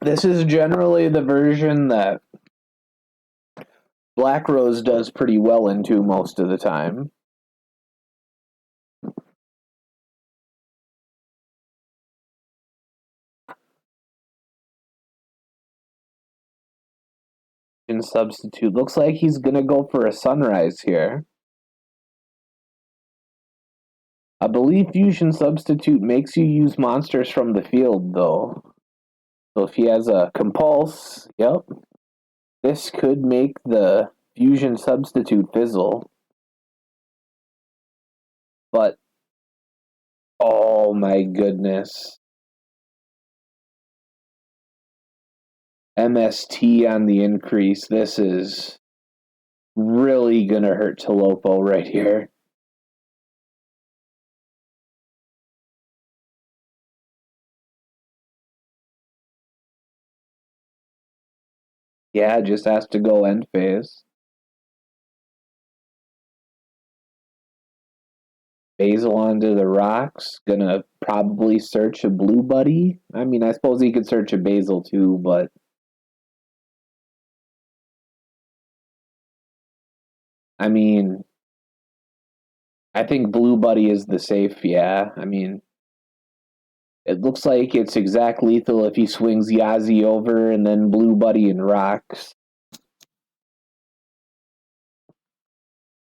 This is generally the version that Black Rose does pretty well into most of the time. And substitute. Looks like he's going to go for a Sunrise here. I believe Fusion Substitute makes you use monsters from the field, though. So if he has a Compulse, yep, this could make the Fusion Substitute fizzle. But, oh my goodness. MST on the increase. This is really going to hurt Talopo right here. Yeah, just has to go end phase. Basil onto the rocks. Gonna probably search a blue buddy. I mean, I suppose he could search a Basil too, but I mean, I think blue buddy is the safe, yeah. I mean, it looks like it's exact lethal if he swings Yazi over and then blue buddy and rocks.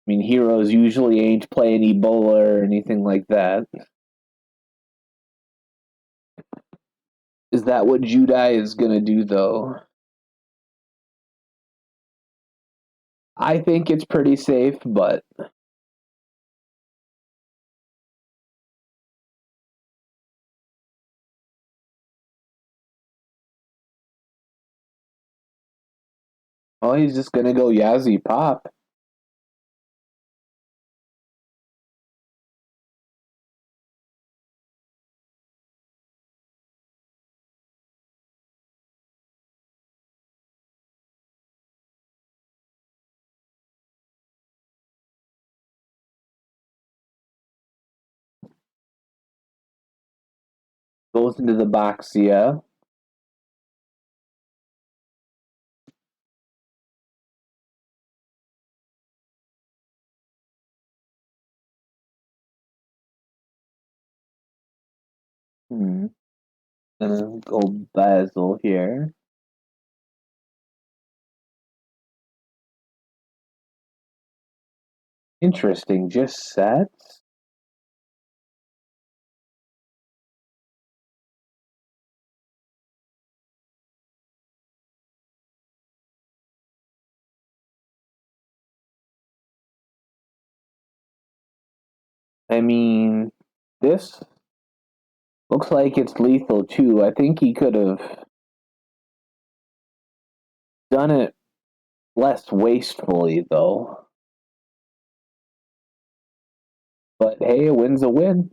I mean, heroes usually ain't playing Ebola or anything like that. Is that what Judai is gonna do, though? I think it's pretty safe, but oh, he's just gonna go Yazi pop. Goes into the box, yeah. Gonna go Basil here. Interesting, just sets? I mean, this looks like it's lethal too. I think he could have done it less wastefully, though. But hey, a win's a win.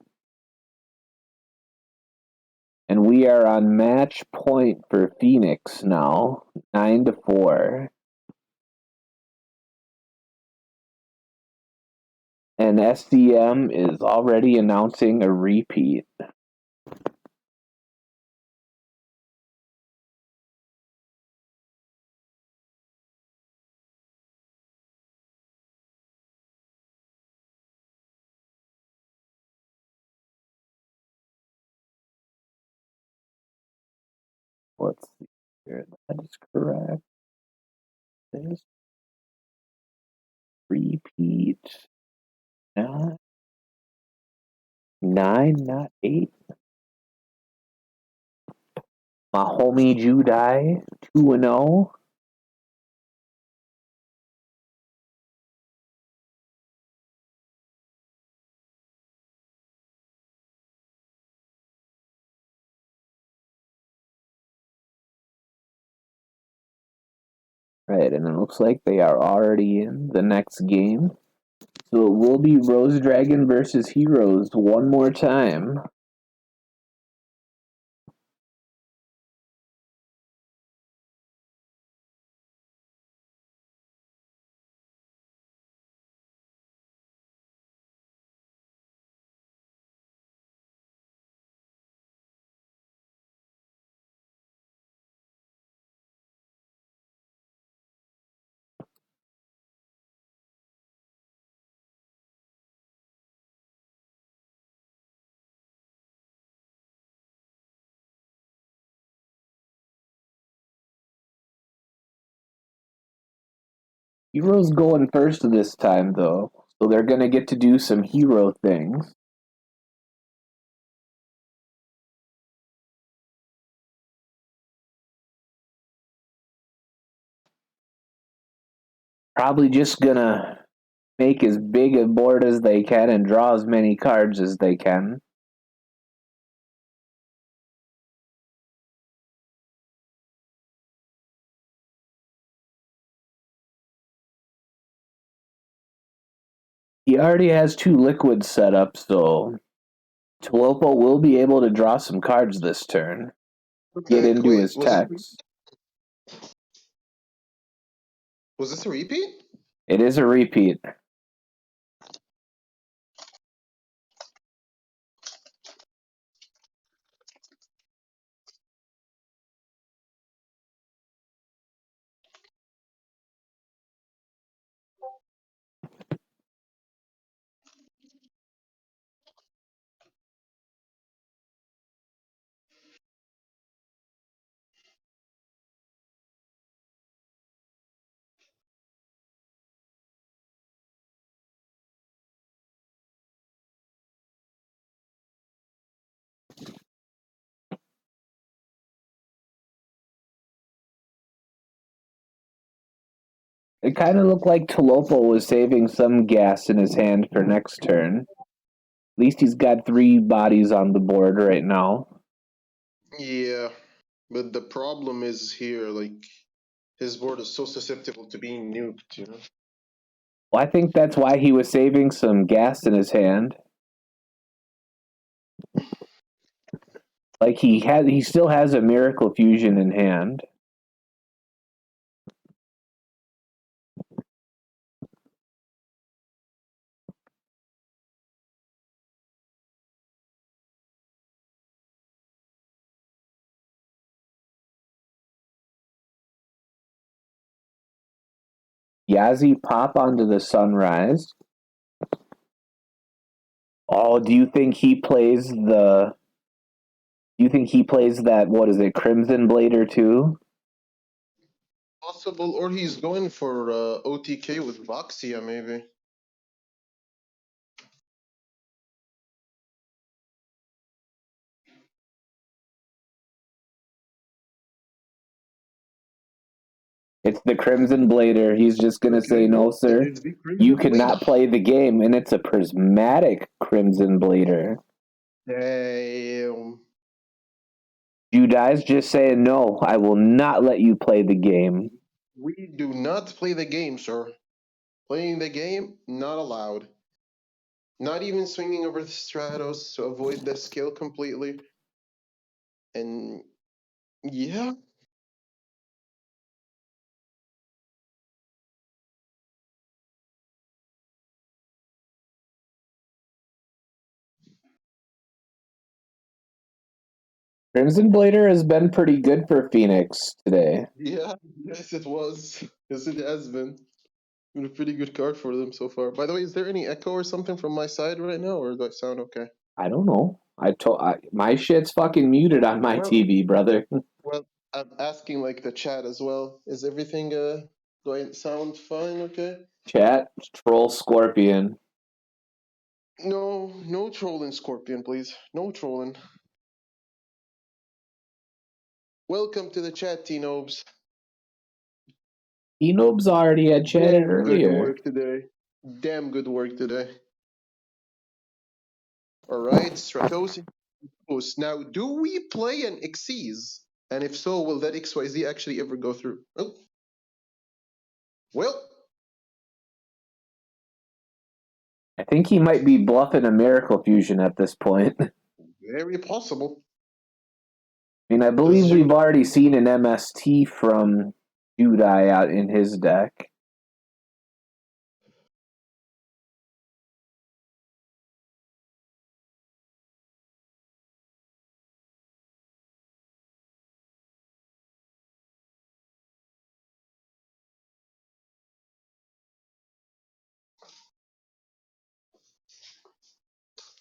And we are on match point for Phoenix now, 9-4. And SEM is already announcing a repeat. Let's see here. That is correct. This repeat. 9, not 8. My homie Judai, 2-0. Right, and it looks like they are already in the next game. So it will be Rose Dragon versus Heroes one more time. Heroes going first this time, though, so they're going to get to do some hero things. Probably just going to make as big a board as they can and draw as many cards as they can. He already has 2 liquids set up, so Tolopo will be able to draw some cards this turn. Get into Wait, his text. was this a repeat? It is a repeat. It kind of looked like Tolopo was saving some gas in his hand for next turn. At least he's got 3 bodies on the board right now. Yeah, but the problem is here, like, his board is so susceptible to being nuked, you know? Well, I think that's why he was saving some gas in his hand. Like he still has a Miracle Fusion in hand. Yazi pop onto the Sunrise. Oh, do you think he plays the? Do you think he plays that? What is it, Crimson Blader too? Possible, or he's going for OTK with Voxia, maybe. It's the Crimson Blader. He's just going to say, no, sir. It is the Crimson You Blade. cannot play the game, and it's a prismatic Crimson Blader. Damn. Judai's just saying, no, I will not let you play the game. We do not play the game, sir. Playing the game, not allowed. Not even swinging over the Stratos to avoid the skill completely. And yeah. Crimson Blader has been pretty good for Phoenix today. Yeah, yes it was. Yes it has been. Been a pretty good card for them so far. By the way, is there any echo or something from my side right now, or do I sound okay? I don't know. My shit's fucking muted on my TV, brother. Well, I'm asking like the chat as well. Is everything do I sound fine? Okay. Chat, troll Skorpian. No trolling, Skorpion, please. No trolling. Welcome to the chat, T-Nobes. Enob's already had chatted Damn good earlier. work today. Damn good work today. Alright, Stratos. Now, do we play an Xyz? And if so, will that XYZ actually ever go through? Oh. Well, I think he might be bluffing a Miracle Fusion at this point. I very possible. mean, I believe we've already seen an MST from Judai out in his deck.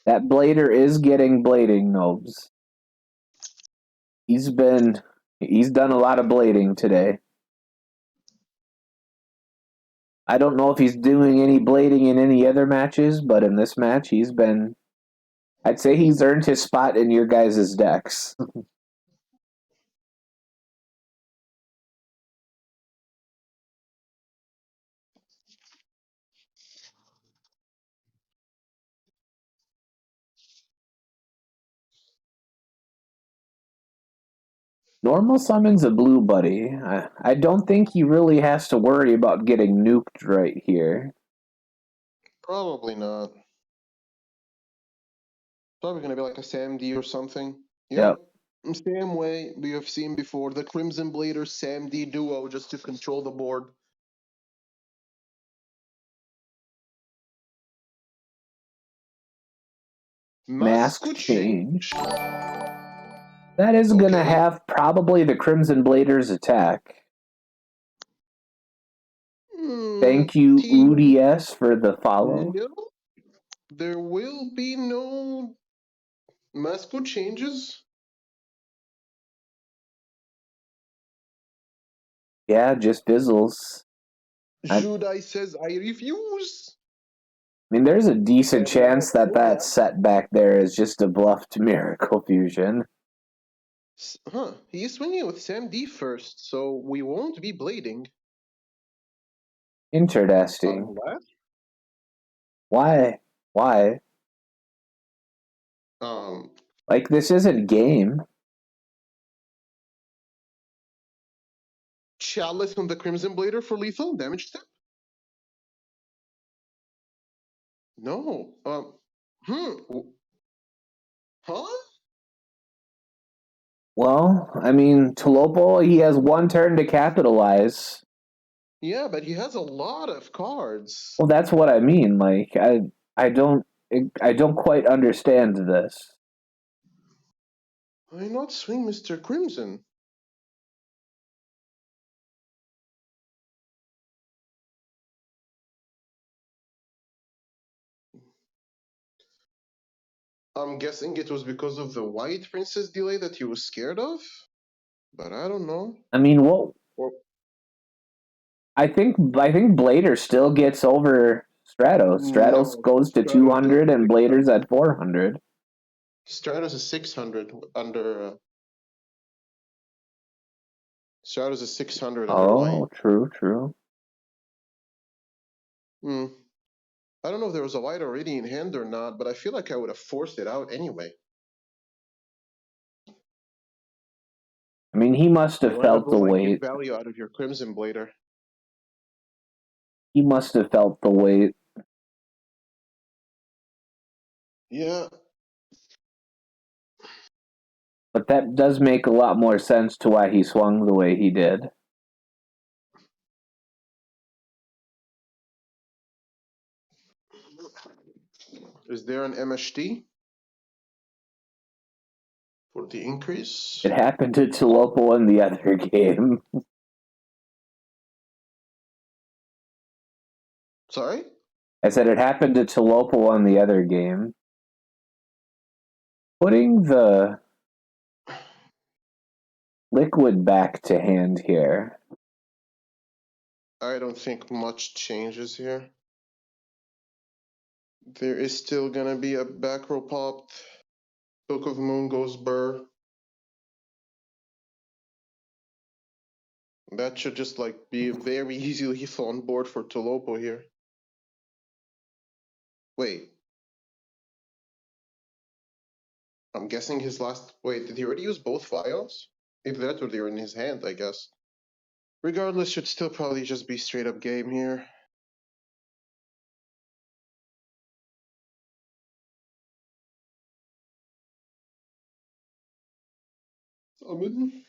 That Blader is getting blading, Nobes. He's done a lot of blading today. I don't know if he's doing any blading in any other matches, but in this match, I'd say he's earned his spot in your guys' decks. Normal summons a blue buddy. I don't think he really has to worry about getting nuked right here. Probably not. Probably gonna be like a SAMD or something. Yep. Same way we have seen before, the Crimson Blader SAMD duo just to control the board. Mask change. That is going to have probably the Crimson Blader's attack. Thank you, UDS, for the follow. No, there will be no mask changes. Yeah, just fizzles. Judai says, I refuse. I mean, there's a decent chance that set back there is just a bluffed Miracle Fusion. Huh, he is swinging with SAMD first, so we won't be blading. Interesting. Why? Like, this isn't game. Chalice on the Crimson Blader for lethal damage step? No. Huh? Well, I mean, Tolopo, he has one turn to capitalize. Yeah, but he has a lot of cards. Well, that's what I mean. Like, I don't quite understand this. Why not swing Mr. Crimson? I'm guessing it was because of the White Princess delay that he was scared of, but I don't know. I mean, I think Blader still gets over Stratos. Stratos goes to 200 and Blader's at 400. Stratos is 600 under Shadow's a 600 Oh, underlying. true. I don't know if there was a white already in hand or not, but I feel like I would have forced it out anyway. I mean, he must have You wanted to felt go the like get weight. value out of your Crimson Blader. He must have felt the weight. Yeah. But that does make a lot more sense to why he swung the way he did. Is there an MHD for the increase? It happened to Tolopo in the other game. Sorry? I said it happened to Tolopo on the other game. Putting the liquid back to hand here. I don't think much changes here. There is still gonna be a back row popped. Book of Moon goes burr. That should just like be a very easy lethal on board for Tolopo here. Wait. I'm guessing his last. Wait, did he already use both vials? Either that or they were in his hand, I guess. Regardless, should still probably just be straight up game here. Summon.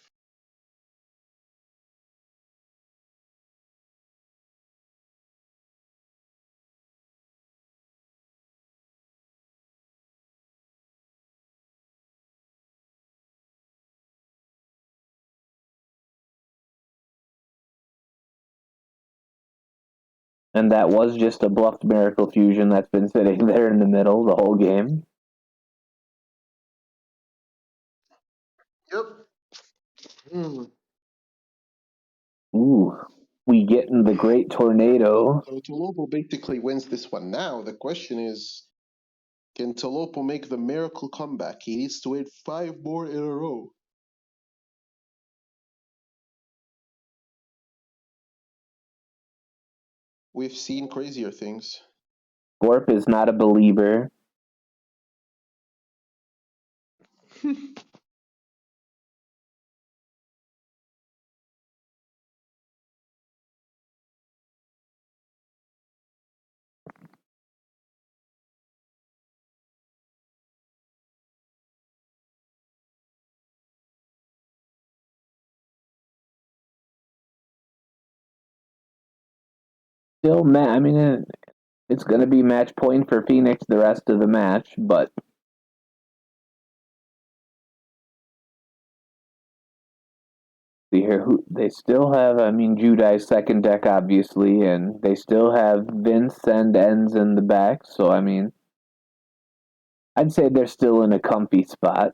And that was just a bluffed Miracle Fusion that's been sitting there in the middle the whole game. Yep. Ooh, we get in the Great Tornado. So Tolopo basically wins this one. Now the question is, can Tolopo make the miracle comeback? He needs to win 5 more in a row. We've seen crazier things. Skorp is not a believer. Still, I mean, it's going to be match point for Phoenix the rest of the match, but see here, who they still have. I mean, Judai's second deck, obviously, and they still have Vince and Ends in the back. So, I mean, I'd say they're still in a comfy spot.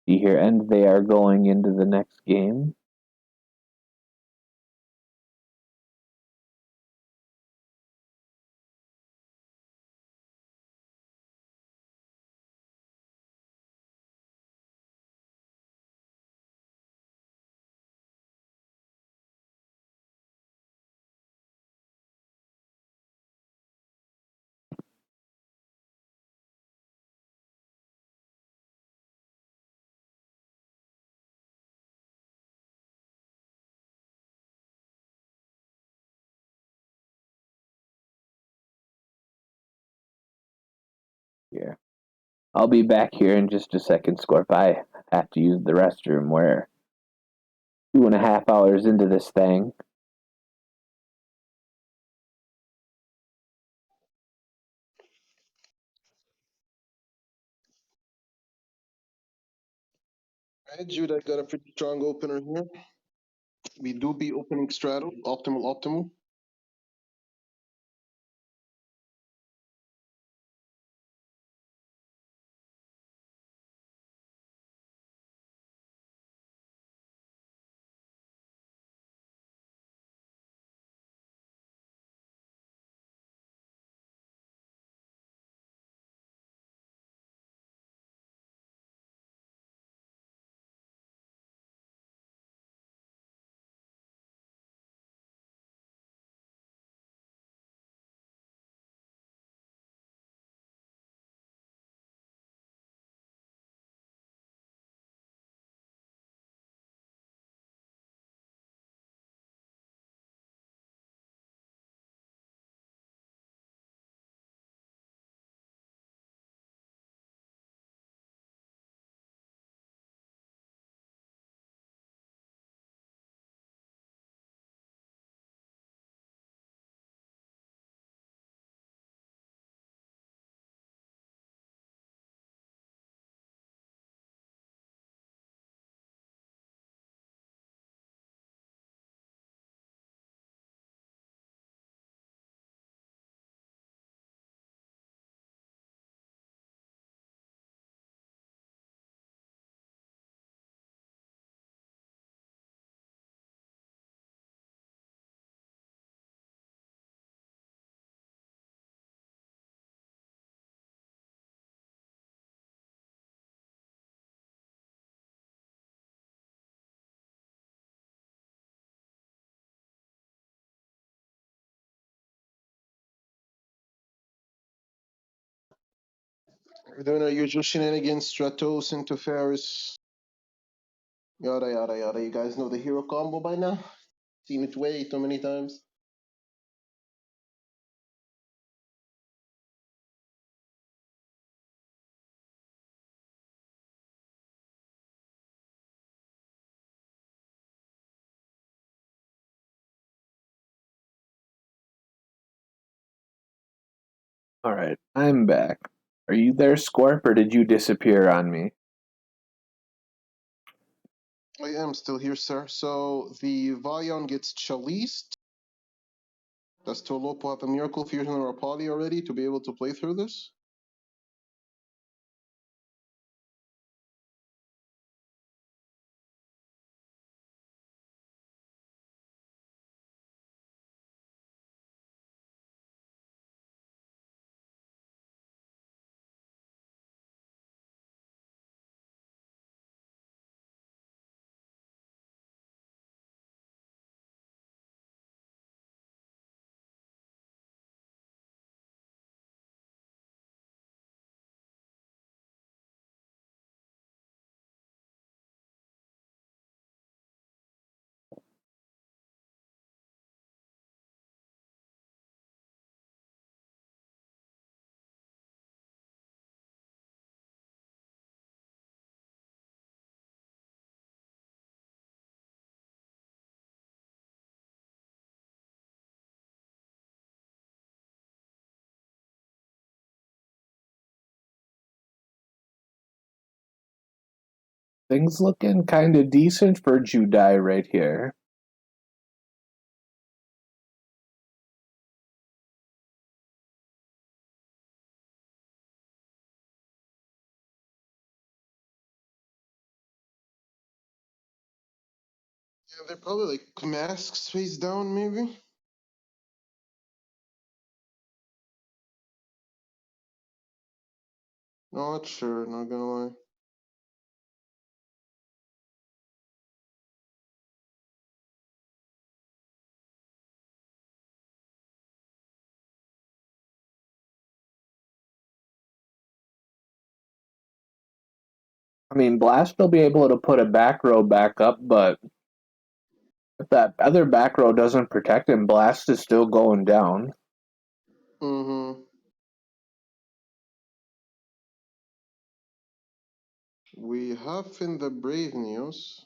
See here, and they are going into the next game. Here, I'll be back here in just a second, Scorp. I have to use the restroom. We're 2.5 hours into this thing. Right, Judah got a pretty strong opener here. We do be opening straddle, optimal. We're doing our usual shenanigans, Stratos into Ferris, yada yada yada. You guys know the hero combo by now? Seen it way too many times. All right, I'm back. Are you there, Scorp, or did you disappear on me? I am still here, sir. So the Valion gets Chalised. Does Tolopo have a Miracle Fusion or a Poly already to be able to play through this? Things looking kind of decent for Judai right here. Yeah, they're probably like masks face down, maybe. Not sure, not gonna lie. I mean, Blast will be able to put a back row back up, but if that other back row doesn't protect him, Blast is still going down. Mm-hmm. We have in the Brave news.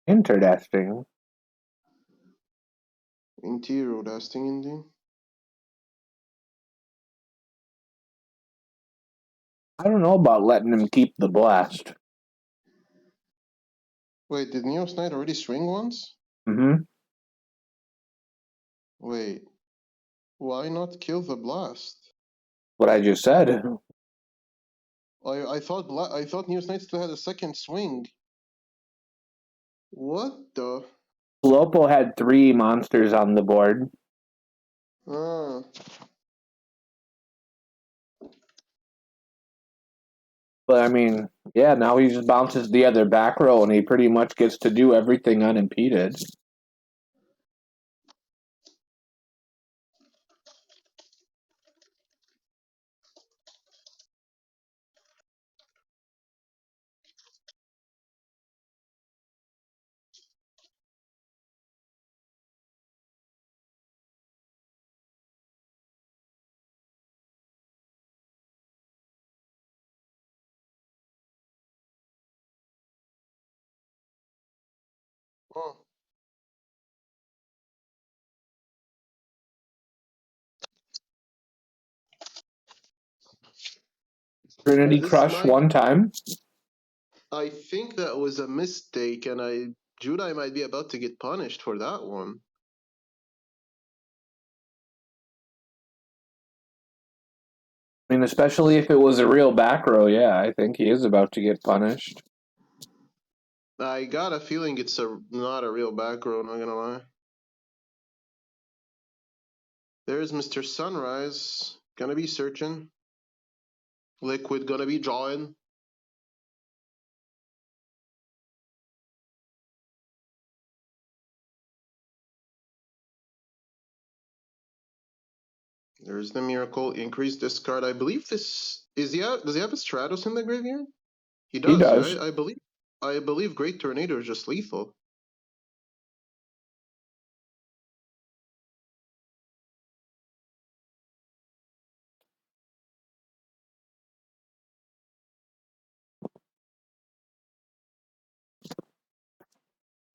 Interesting. Interior testing indeed. I don't know about letting him keep the blast. Wait, did Neos Knight already swing once? Mm-hmm. Wait, why not kill the blast? What I just said. I thought Neos Knight still had a second swing. What the? Lopo had 3 monsters on the board. Ah. But I mean, yeah, now he just bounces the other back row and he pretty much gets to do everything unimpeded. Oh. Trinity This Crush might. one time. I think that was a mistake, and Judai might be about to get punished for that one. I mean, especially if it was a real back row, yeah, I think he is about to get punished. I got a feeling it's not a real back row, not gonna lie. There's Mr. Sunrise. Gonna be searching. Liquid gonna be drawing. There's the miracle. Increase discard. I believe this is does he have a Stratos in the graveyard? He He does, does. right? I believe Great Tornado is just lethal.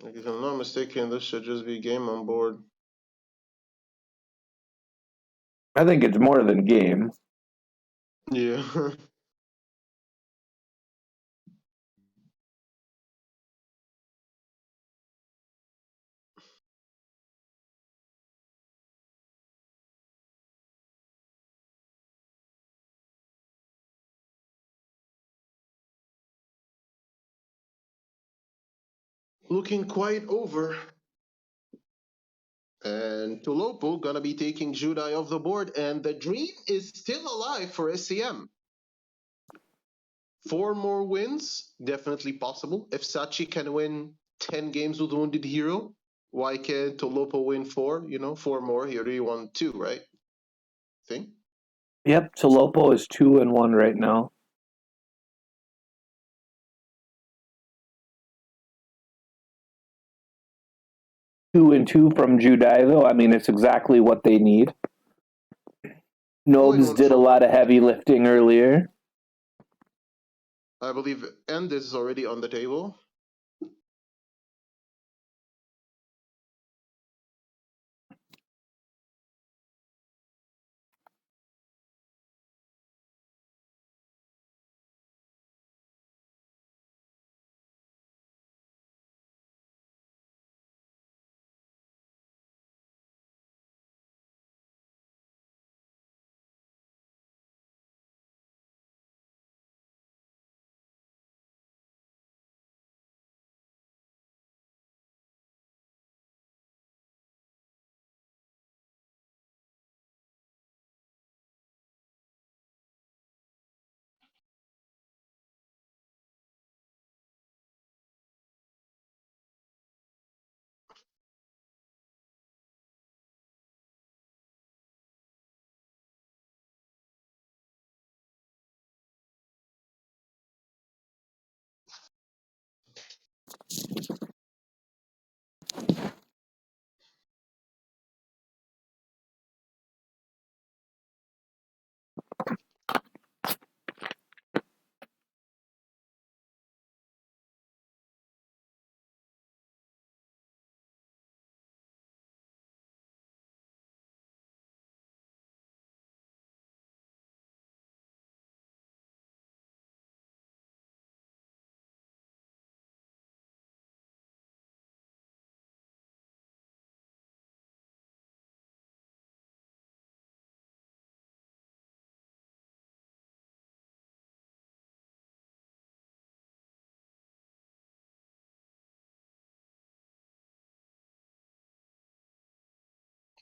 Like, if I'm not mistaken, this should just be game on board. I think it's more than game. Yeah. Looking quite over. And Tulopo gonna be taking Judai off the board, and the dream is still alive for SEM. 4 more wins, definitely possible. If Sachi can win 10 games with Wounded Hero, why can't Tolopo win 4? 4 more. He already won 2, right? Think. Yep, Tolopo is 2-1 right now. 2-2 from Judai, though. I mean, it's exactly what they need. Going Nobes on did a for lot of heavy lifting earlier. I believe End is already on the table.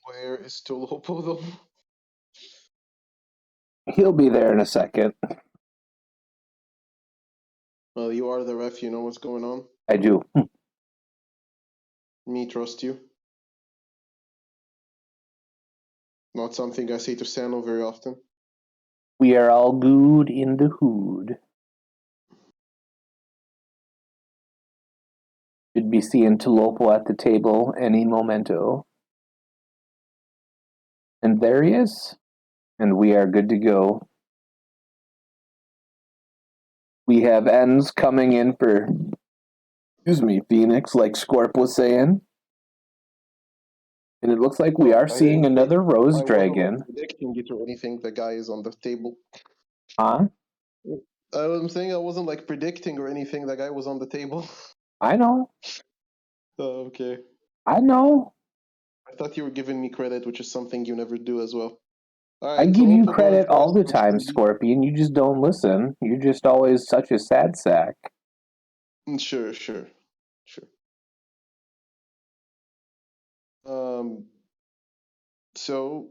Where is Tolopo though? He'll be there in a second. Well, you are the ref, you know what's going on. I do. Me trust you. Not something I say to Sano very often. We are all good in the hood. Should be seeing Tolopo at the table any momento. And there he is. And we are good to go. We have ends coming in for, Phoenix, like Skorp was saying. And it looks like we are seeing another Rose Dragon. Predicting it or anything, the guy is on the table. Huh? I'm saying I wasn't like predicting or anything, the guy was on the table. I know. Oh, okay. I know. I thought you were giving me credit, which is something you never do as well. All I right, give you Tolopo credit going all the first. time, Scorpion. You just don't listen. You're just always such a sad sack. Sure. So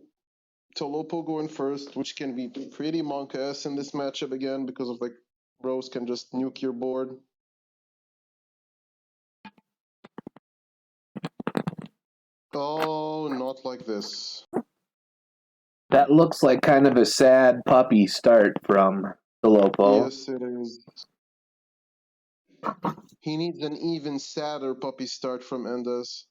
Tolopo going first, which can be pretty monk-ass in this matchup again because of like Rose can just nuke your board. Oh, not like this. That looks like kind of a sad puppy start from Tolopo. Yes, it is. He needs an even sadder puppy start from Endes.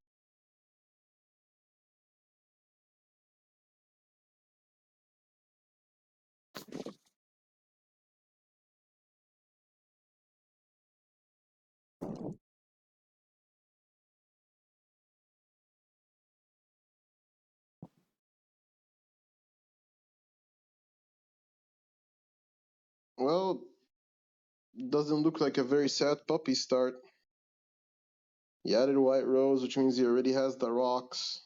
Well, doesn't look like a very sad puppy start. He added White Rose, which means he already has the rocks.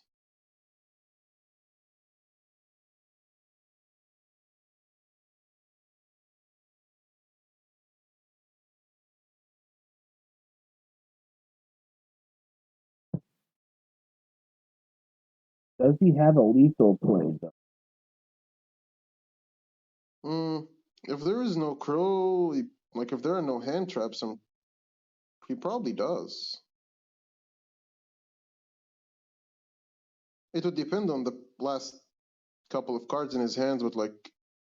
Does he have a lethal play, though? If there is no crow, like if there are no hand traps, he probably does. It would depend on the last couple of cards in his hands, but like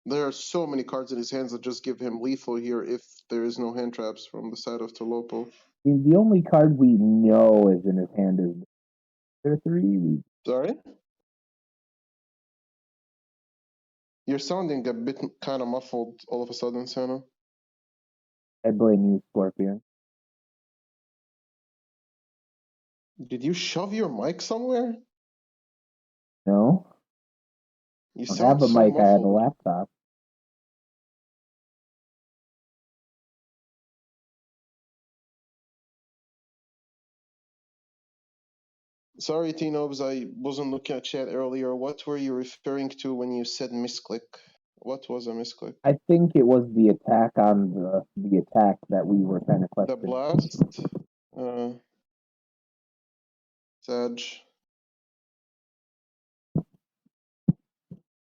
there are so many cards in his hands that just give him lethal here if there is no hand traps from the side of Tolopo. I mean, the only card we know is in his hand is there three. Sorry? You're sounding a bit kind of muffled all of a sudden, Sano. I blame you, Scorpion. Did you shove your mic somewhere? No? You I don't sound have a so mic, I had a muffled. laptop. Sorry, T-Nobs, I wasn't looking at chat earlier. What were you referring to when you said misclick? What was a misclick? I think it was the attack on the attack that we were kind of The questioning. blast? Sag. I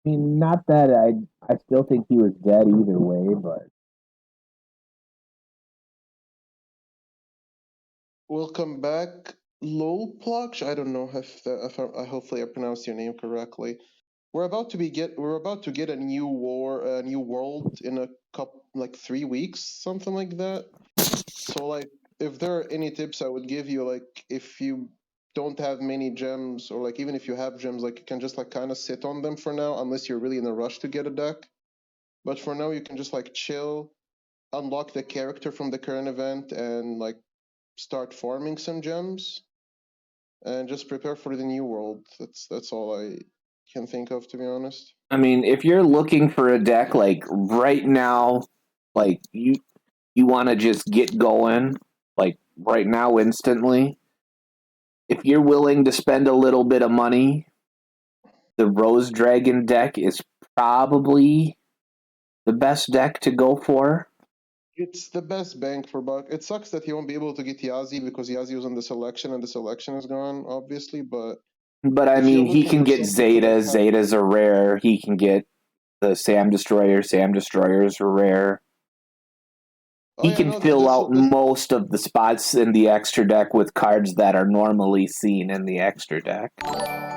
mean, not that I still think he was dead either way, but Welcome back, Lolplux. I don't know if I hopefully I pronounced your name correctly. We're about to get a new world in a couple, like 3 weeks, something like that. So like, if there are any tips I would give you, like if you don't have many gems, or like even if you have gems, like you can just like kind of sit on them for now, unless you're really in a rush to get a deck. But for now, you can just like chill, unlock the character from the current event, and like start farming some gems, and just prepare for the new world. That's all I can think of, to be honest. I mean, if you're looking for a deck like right now, like you want to just get going, like right now instantly, if you're willing to spend a little bit of money, the Rose Dragon deck is probably the best deck to go for. It's the best bang for buck. It sucks that he won't be able to get Yazi because Yazi was on the selection and the selection is gone, obviously, but But I If you're mean, he looking can for get something to like Zetas. have, Zetas are rare. He can get the Sam Destroyer. Sam Destroyers are rare. oh He yeah, can no, fill this out most of the spots in the extra deck with cards that are normally seen in the extra deck.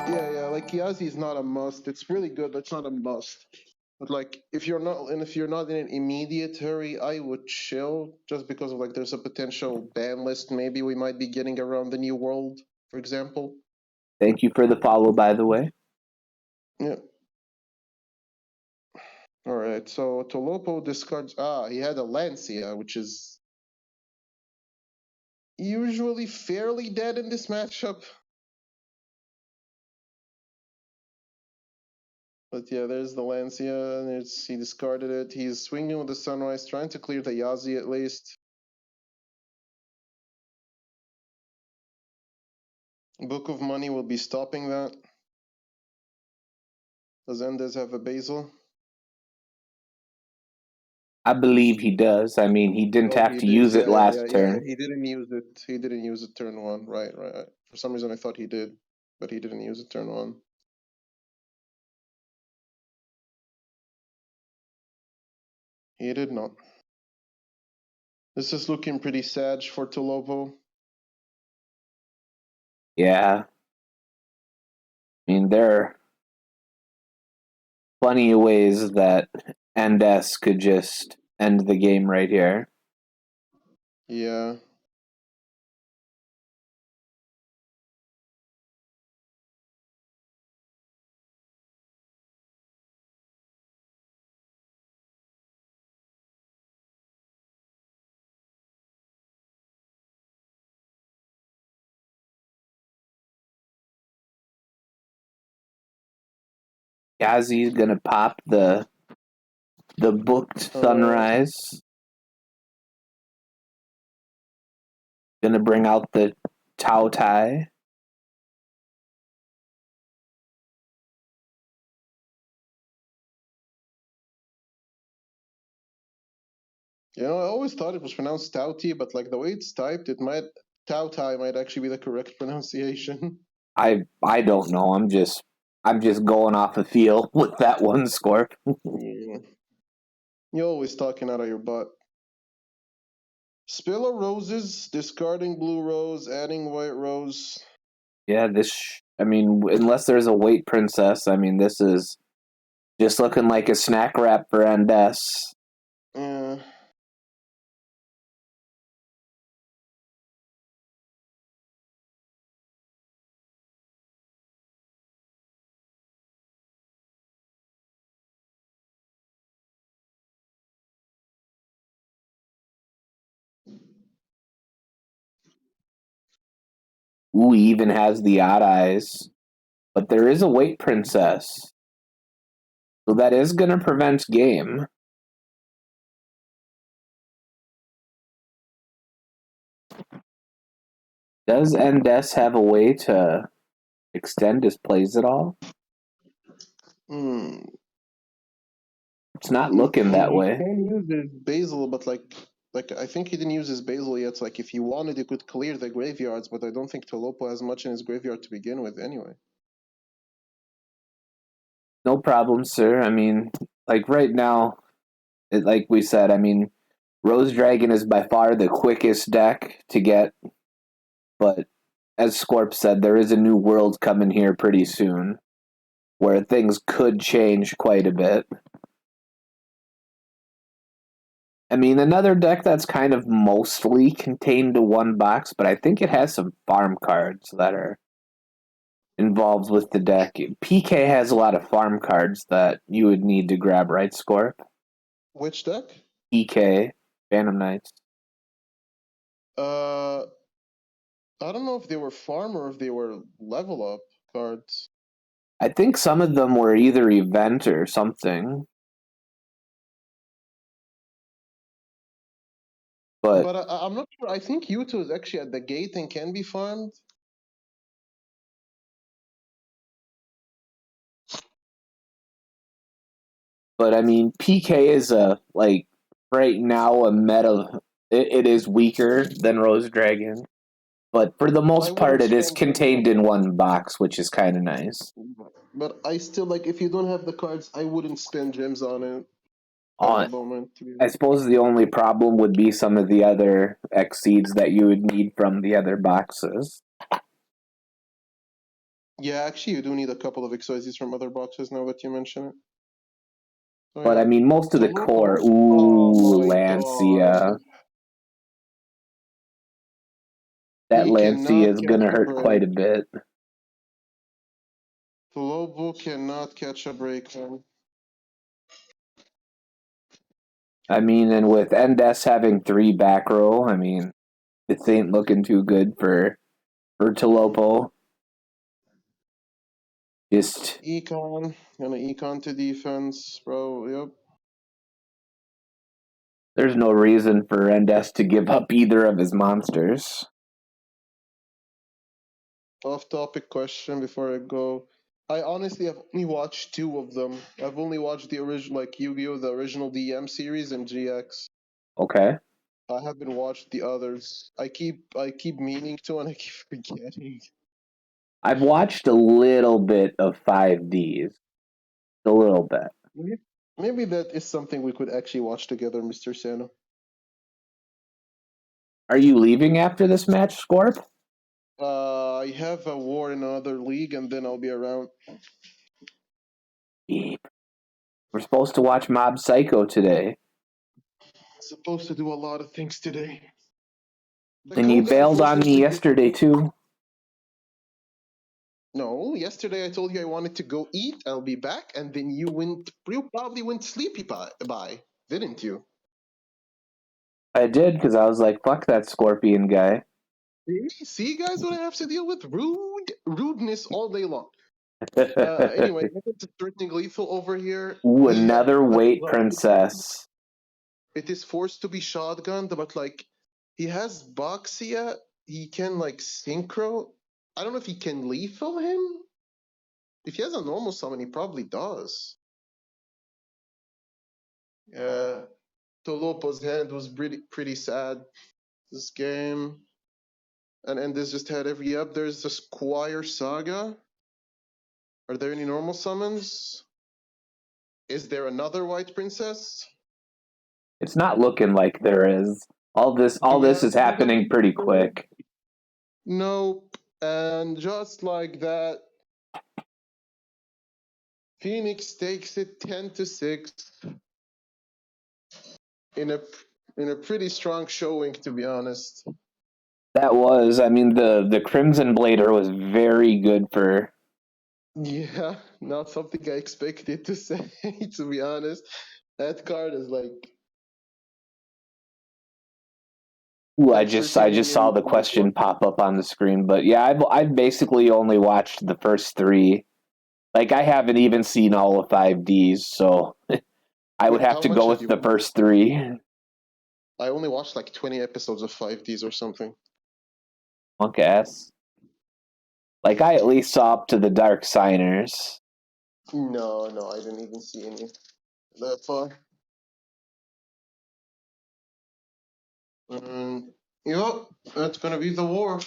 yeah, like Yazi is not a must. It's really good. That's not a must. But like, if you're not in an immediate hurry, I would chill just because of like there's a potential ban list maybe we might be getting around the new world, for example. Thank you for the follow, by the way. Yeah. All right. So Tolopo discards. He had a Lancia, which is usually fairly dead in this matchup. But yeah, there's the Lancia, and he discarded it. He's swinging with the Sunrise, trying to clear the Yazi at least. Book of Money will be stopping that. Does Endez have a Basil? I believe he does. I mean, he didn't Oh, have he to did. use it last turn. He didn't use it. He didn't use it turn one. Right. For some reason, I thought he did, but he didn't use it turn one. He did not. This is looking pretty sad for Tolopo. Yeah. I mean, there are plenty of ways that NS could just end the game right here. Yeah. Yazi's gonna pop the booked Sunrise. Gonna bring out the Tao Tai. You know, I always thought it was pronounced Tauti, but like the way it's typed, Tao Tai might actually be the correct pronunciation. I don't know. I'm just going off a feel with that one, Scorp. Yeah. You're always talking out of your butt. Spill of Roses, discarding blue rose, adding white rose. Yeah, I mean, unless there's a weight princess, I mean, this is just looking like a snack wrap for NS. Yeah. Ooh, he even has the odd eyes. But there is a weight princess. So that is going to prevent game. Does NS have a way to extend his plays at all? Hmm. It's not looking that He way. can use his basil, but like I think he didn't use his basil yet. Like if he wanted, he could clear the graveyards, but I don't think Tolopo has much in his graveyard to begin with anyway. No problem, sir. I mean, like right now, like we said, I mean, Rose Dragon is by far the quickest deck to get, but as Scorp said, there is a new world coming here pretty soon where things could change quite a bit. I mean, another deck that's kind of mostly contained to one box, but I think it has some farm cards that are involved with the deck. PK has a lot of farm cards that you would need to grab, right, Scorp? Which deck? PK, Phantom Knights. Uh, I don't know if they were farm or if they were level up cards. I think some of them were either event or something. But I'm not sure. I think Yuto is actually at the gate and can be farmed. I mean, PK is right now a meta. It is weaker than Rose Dragon, But for the I most part, wouldn't it is spend money contained on in it. one box, which is kind of nice. But I still like if you don't have the cards, I wouldn't spend gems on it at the On, moment. To be I honest. suppose the only problem would be some of the other Exceeds that you would need from the other boxes. Yeah, actually, you do need a couple of XYZs from other boxes now that you mention it. Oh But I yeah, mean, most of the core. Tolopo. Oh Ooh, my god, Lancia. That he Lancia cannot is catch gonna a hurt quite break. a bit. Tolopo cannot catch a break, man. I mean, and with Endes having 3 back row, I mean, this ain't looking too good for Tolopo. Just Econ, gonna econ to defense, bro. Yep. there's no reason for Endes to give up either of his monsters. Off-topic question before I go. I honestly have only watched 2 of them. I've only watched the original, like Yu-Gi-Oh, the original DM series and GX. Okay. I haven't watched the others. I keep meaning to, and I keep forgetting. I've watched a little bit of 5Ds. A little bit. Maybe that is something we could actually watch together, Mr. Sano. Are you leaving after this match, Scorp? I have a war in another league, and then I'll be around. We're supposed to watch Mob Psycho today. Supposed to do a lot of things today. The And you Koga bailed on me unfortunately yesterday, too. No, yesterday I told you I wanted to go eat. I'll be back, and then you probably went sleepy by, didn't you? I did, because I was like, fuck that Scorpion guy. See, guys, what I have to deal with? Rudeness all day long. Anyway, it's turning lethal over here. Ooh, He had another like weight princess. it is forced to be shotgunned, but like he has Boxia, he can like synchro. I don't know if he can lethal him. If he has a normal summon, he probably does. Tolopo's hand was pretty sad this game. And this just had every up. There's the Squire Saga. Are there any normal summons? Is there another White Princess? It's not looking like there is. All this is happening pretty quick. Nope. And just like that, Phoenix takes it 10-6 in a pretty strong showing, to be honest. That was, I mean, the Crimson Blader was very good for. Yeah, not something I expected to say, to be honest. That card is like. Ooh, I That's just certainly saw the question pop up on the screen, but yeah, I've basically only watched the first 3. Like I haven't even seen all of 5Ds, so I would Wait, have how to much go have with you the watched? first 3. I only watched like 20 episodes of 5Ds or something. Punk ass. Like I at least saw up to the Dark Signers. No, I didn't even see any that far. Yep, that's gonna be the war.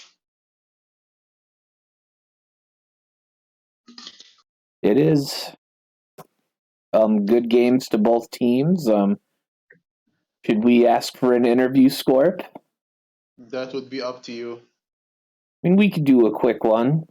It is. Good games to both teams. Should we ask for an interview, Scorp? That would be up to you. I mean, we could do a quick one.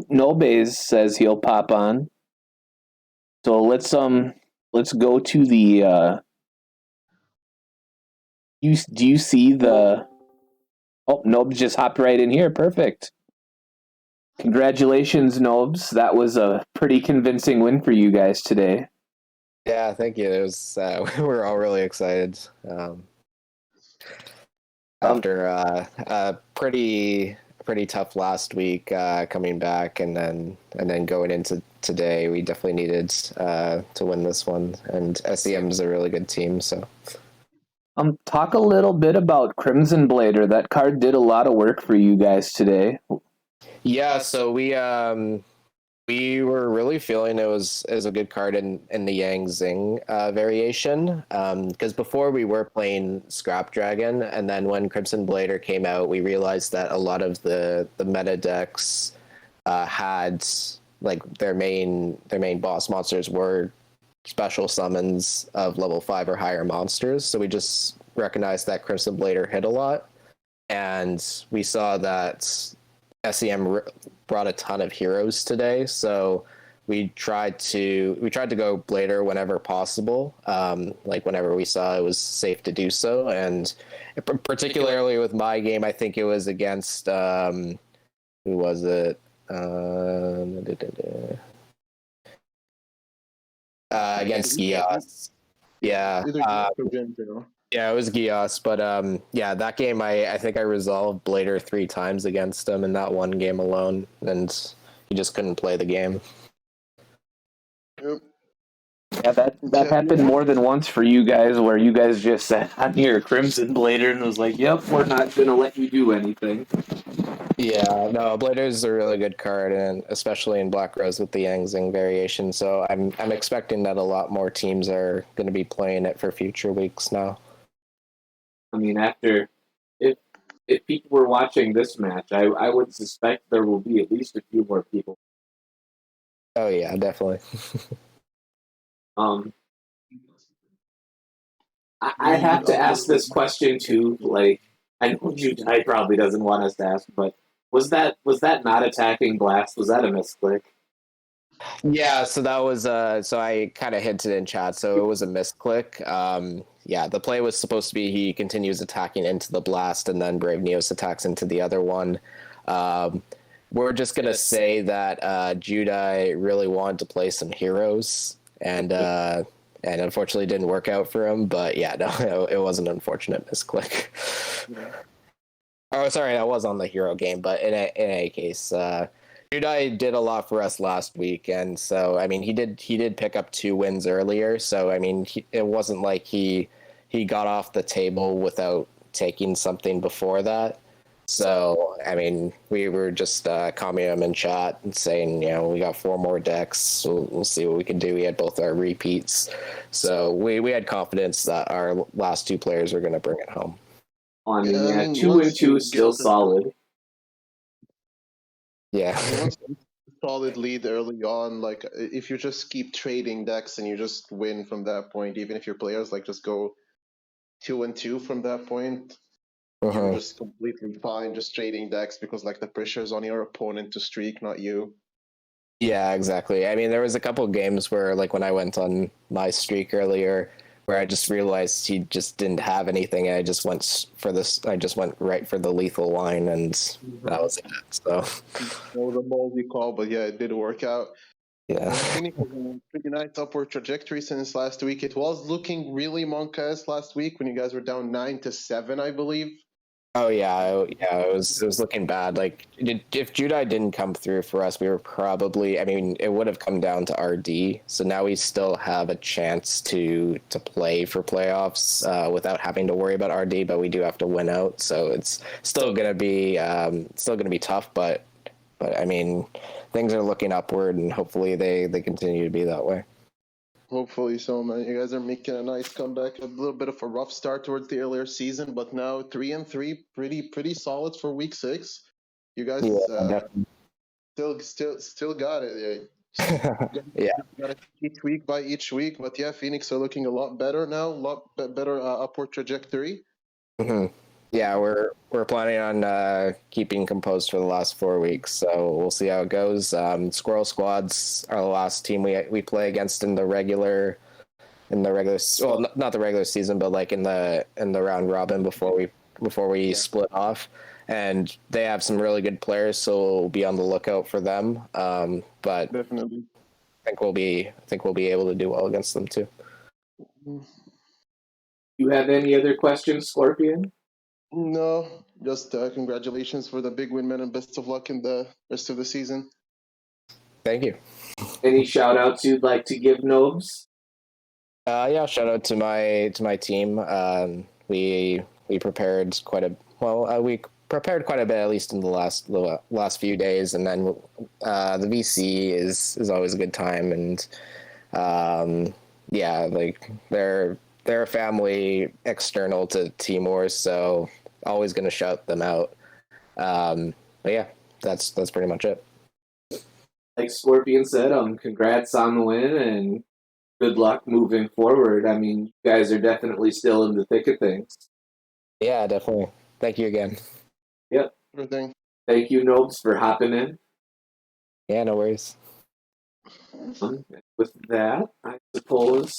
Nobes says he'll pop on. So let's go to the do you see the Nobes just hopped right in here. Perfect. Congratulations, Nobes. That was a pretty convincing win for you guys today. Yeah, thank you. It was we were all really excited after a pretty tough last week coming back, and then going into today. We definitely needed to win this one, and SEM is a really good team. So Talk a little bit about Crimson Blader. That card did a lot of work for you guys today. Yeah, so we were really feeling it was a good card in the Yang Zing variation. Because before we were playing Scrap Dragon, and then when Crimson Blader came out, we realized that a lot of the meta decks had like their main boss monsters were special summons of level 5 or higher monsters. So we just recognized that Crimson Blader hit a lot, and we saw that SEM brought a ton of heroes today, so we tried to go Blader whenever possible, like whenever we saw it was safe to do so. And particularly with my game, I think it was against who was it? Against Gios. Yeah. Yeah, it was Gios, but yeah, that game I think I resolved Blader 3 times against him in that one game alone, and he just couldn't play the game. Yep. Yeah, that happened more than once for you guys, where you guys just sat on your Crimson Blader and was like, "Yep, we're not gonna let you do anything." Yeah, no, Blader is a really good card, and especially in Black Rose with the Yang Zing variation. So I'm expecting that a lot more teams are going to be playing it for future weeks now. I mean, if people were watching this match, I would suspect there will be at least a few more people. Oh yeah, definitely. I have to ask this question too. Like, I know I probably doesn't want us to ask, but was that not attacking blast? Was that a misclick? Yeah, so that was so I kind of hinted in chat, so it was a misclick. Yeah, the play was supposed to be he continues attacking into the blast, and then Brave Neos attacks into the other one. We're just gonna say that Judai really wanted to play some heroes, and unfortunately didn't work out for him. But yeah, no, it was an unfortunate misclick. Yeah. Oh, sorry, that was on the hero game, but in any case, Judai did a lot for us last week, and so I mean he did pick up 2 wins earlier. So I mean it wasn't like he got off the table without taking something before that. So I mean we were just commenting him in chat and saying, you know, we got 4 more decks, so we'll see what we can do. We had both our repeats, so we had confidence that our last 2 players were going to bring it home. I mean, yeah, 2 and 2 is still solid. Yeah. Once a solid lead early on, like if you just keep trading decks and you just win from that point, even if your players like just go 2 and 2 from that point, you're just completely fine just trading decks because like the pressure's on your opponent to streak, not you. Yeah, exactly. I mean, there was a couple of games where, like, when I went on my streak earlier, where I just realized he just didn't have anything, and I just went for this. I just went right for the lethal line, and that was it. So, it was a ballsy call, but yeah, it did work out. Yeah. Phoenix was on a pretty nice upward trajectory since last week. It was looking really Monk-esque last week when you guys were down 9-7, I believe. Oh yeah, it was looking bad. Like if Judai didn't come through for us, we were probably. I mean, it would have come down to RD. So now we still have a chance to play for playoffs without having to worry about RD. But we do have to win out. So it's still gonna be tough. But I mean, things are looking upward, and hopefully they continue to be that way. Hopefully so, man. You guys are making a nice comeback. A little bit of a rough start towards the earlier season, but now 3-3, pretty solid for week 6. You guys still got it. Yeah. Got it each week by each week, but yeah, Phoenix are looking a lot better now. A lot better upward trajectory. Mm-hmm. Yeah, we're planning on keeping composed for the last 4 weeks, so we'll see how it goes. Squirrel Squad's our last team we play against in the regular, well, not the regular season, but like in the round robin before we split off, and they have some really good players, so we'll be on the lookout for them. But definitely, I think we'll be able to do well against them too. You have any other questions, Skorpian? No, just congratulations for the big win, man, and best of luck in the rest of the season. Thank you. Any shout outs you'd like to give, Nobes? Yeah, shout out to my team. we prepared quite a we prepared quite a bit, at least in the last few days, and then the VC is always a good time, and yeah, like they're a family external to Team Wars, so always going to shout them out. But yeah, that's pretty much it. Like Skorpian said, congrats on the win and good luck moving forward. I mean, you guys are definitely still in the thick of things. Yeah, definitely. Thank you again. Yep. Everything. Thank you, Nobes, for hopping in. Yeah, no worries. With that, I suppose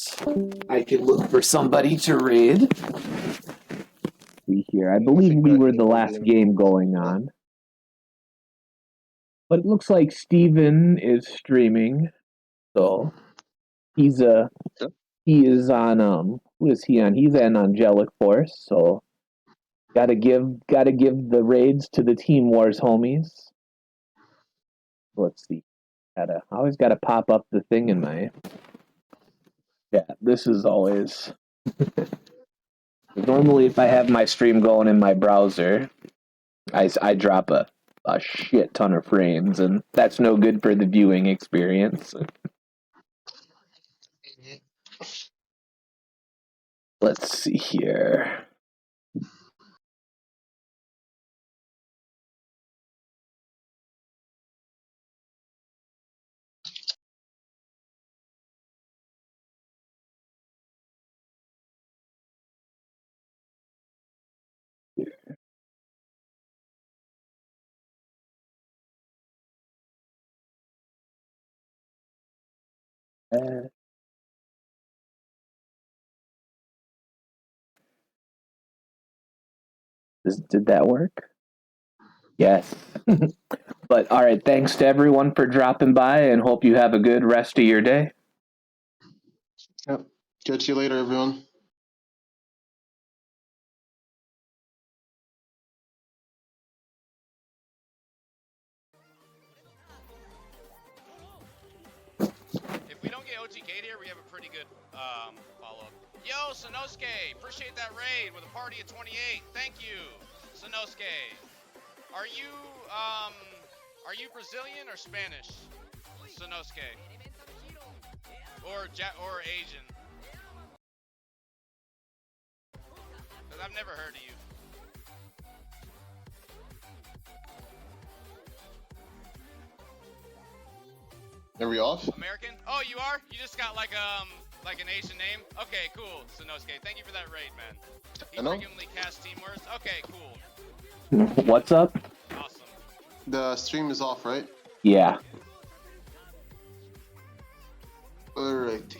I can look for somebody to raid. See here. I believe we were the last game going on. But it looks like Steven is streaming. So he is on who is he on? He's an Angelic Force, so gotta give the raids to the Team Wars homies. Let's see. I always gotta pop up the thing in my chat. This is always normally if I have my stream going in my browser, I drop a shit ton of frames, and that's no good for the viewing experience. Let's see here. Did that work? Yes. But all right, thanks to everyone for dropping by, and hope you have a good rest of your day. Yep. Catch you later, everyone. If we don't get OTK'd here, we have a pretty good follow-up. Yo, Sanouske, appreciate that raid with a party of 28. Thank you, Sanouske. Are you Brazilian or Spanish, Sanouske? Or Asian? Because I've never heard of you. Are we off? American? Oh, you are? You just got like an Asian name? Okay, cool. Sanouske, thank you for that raid, man. He frequently casts Team Wars? Okay, cool. What's up? Awesome. The stream is off, right? Yeah. Alright.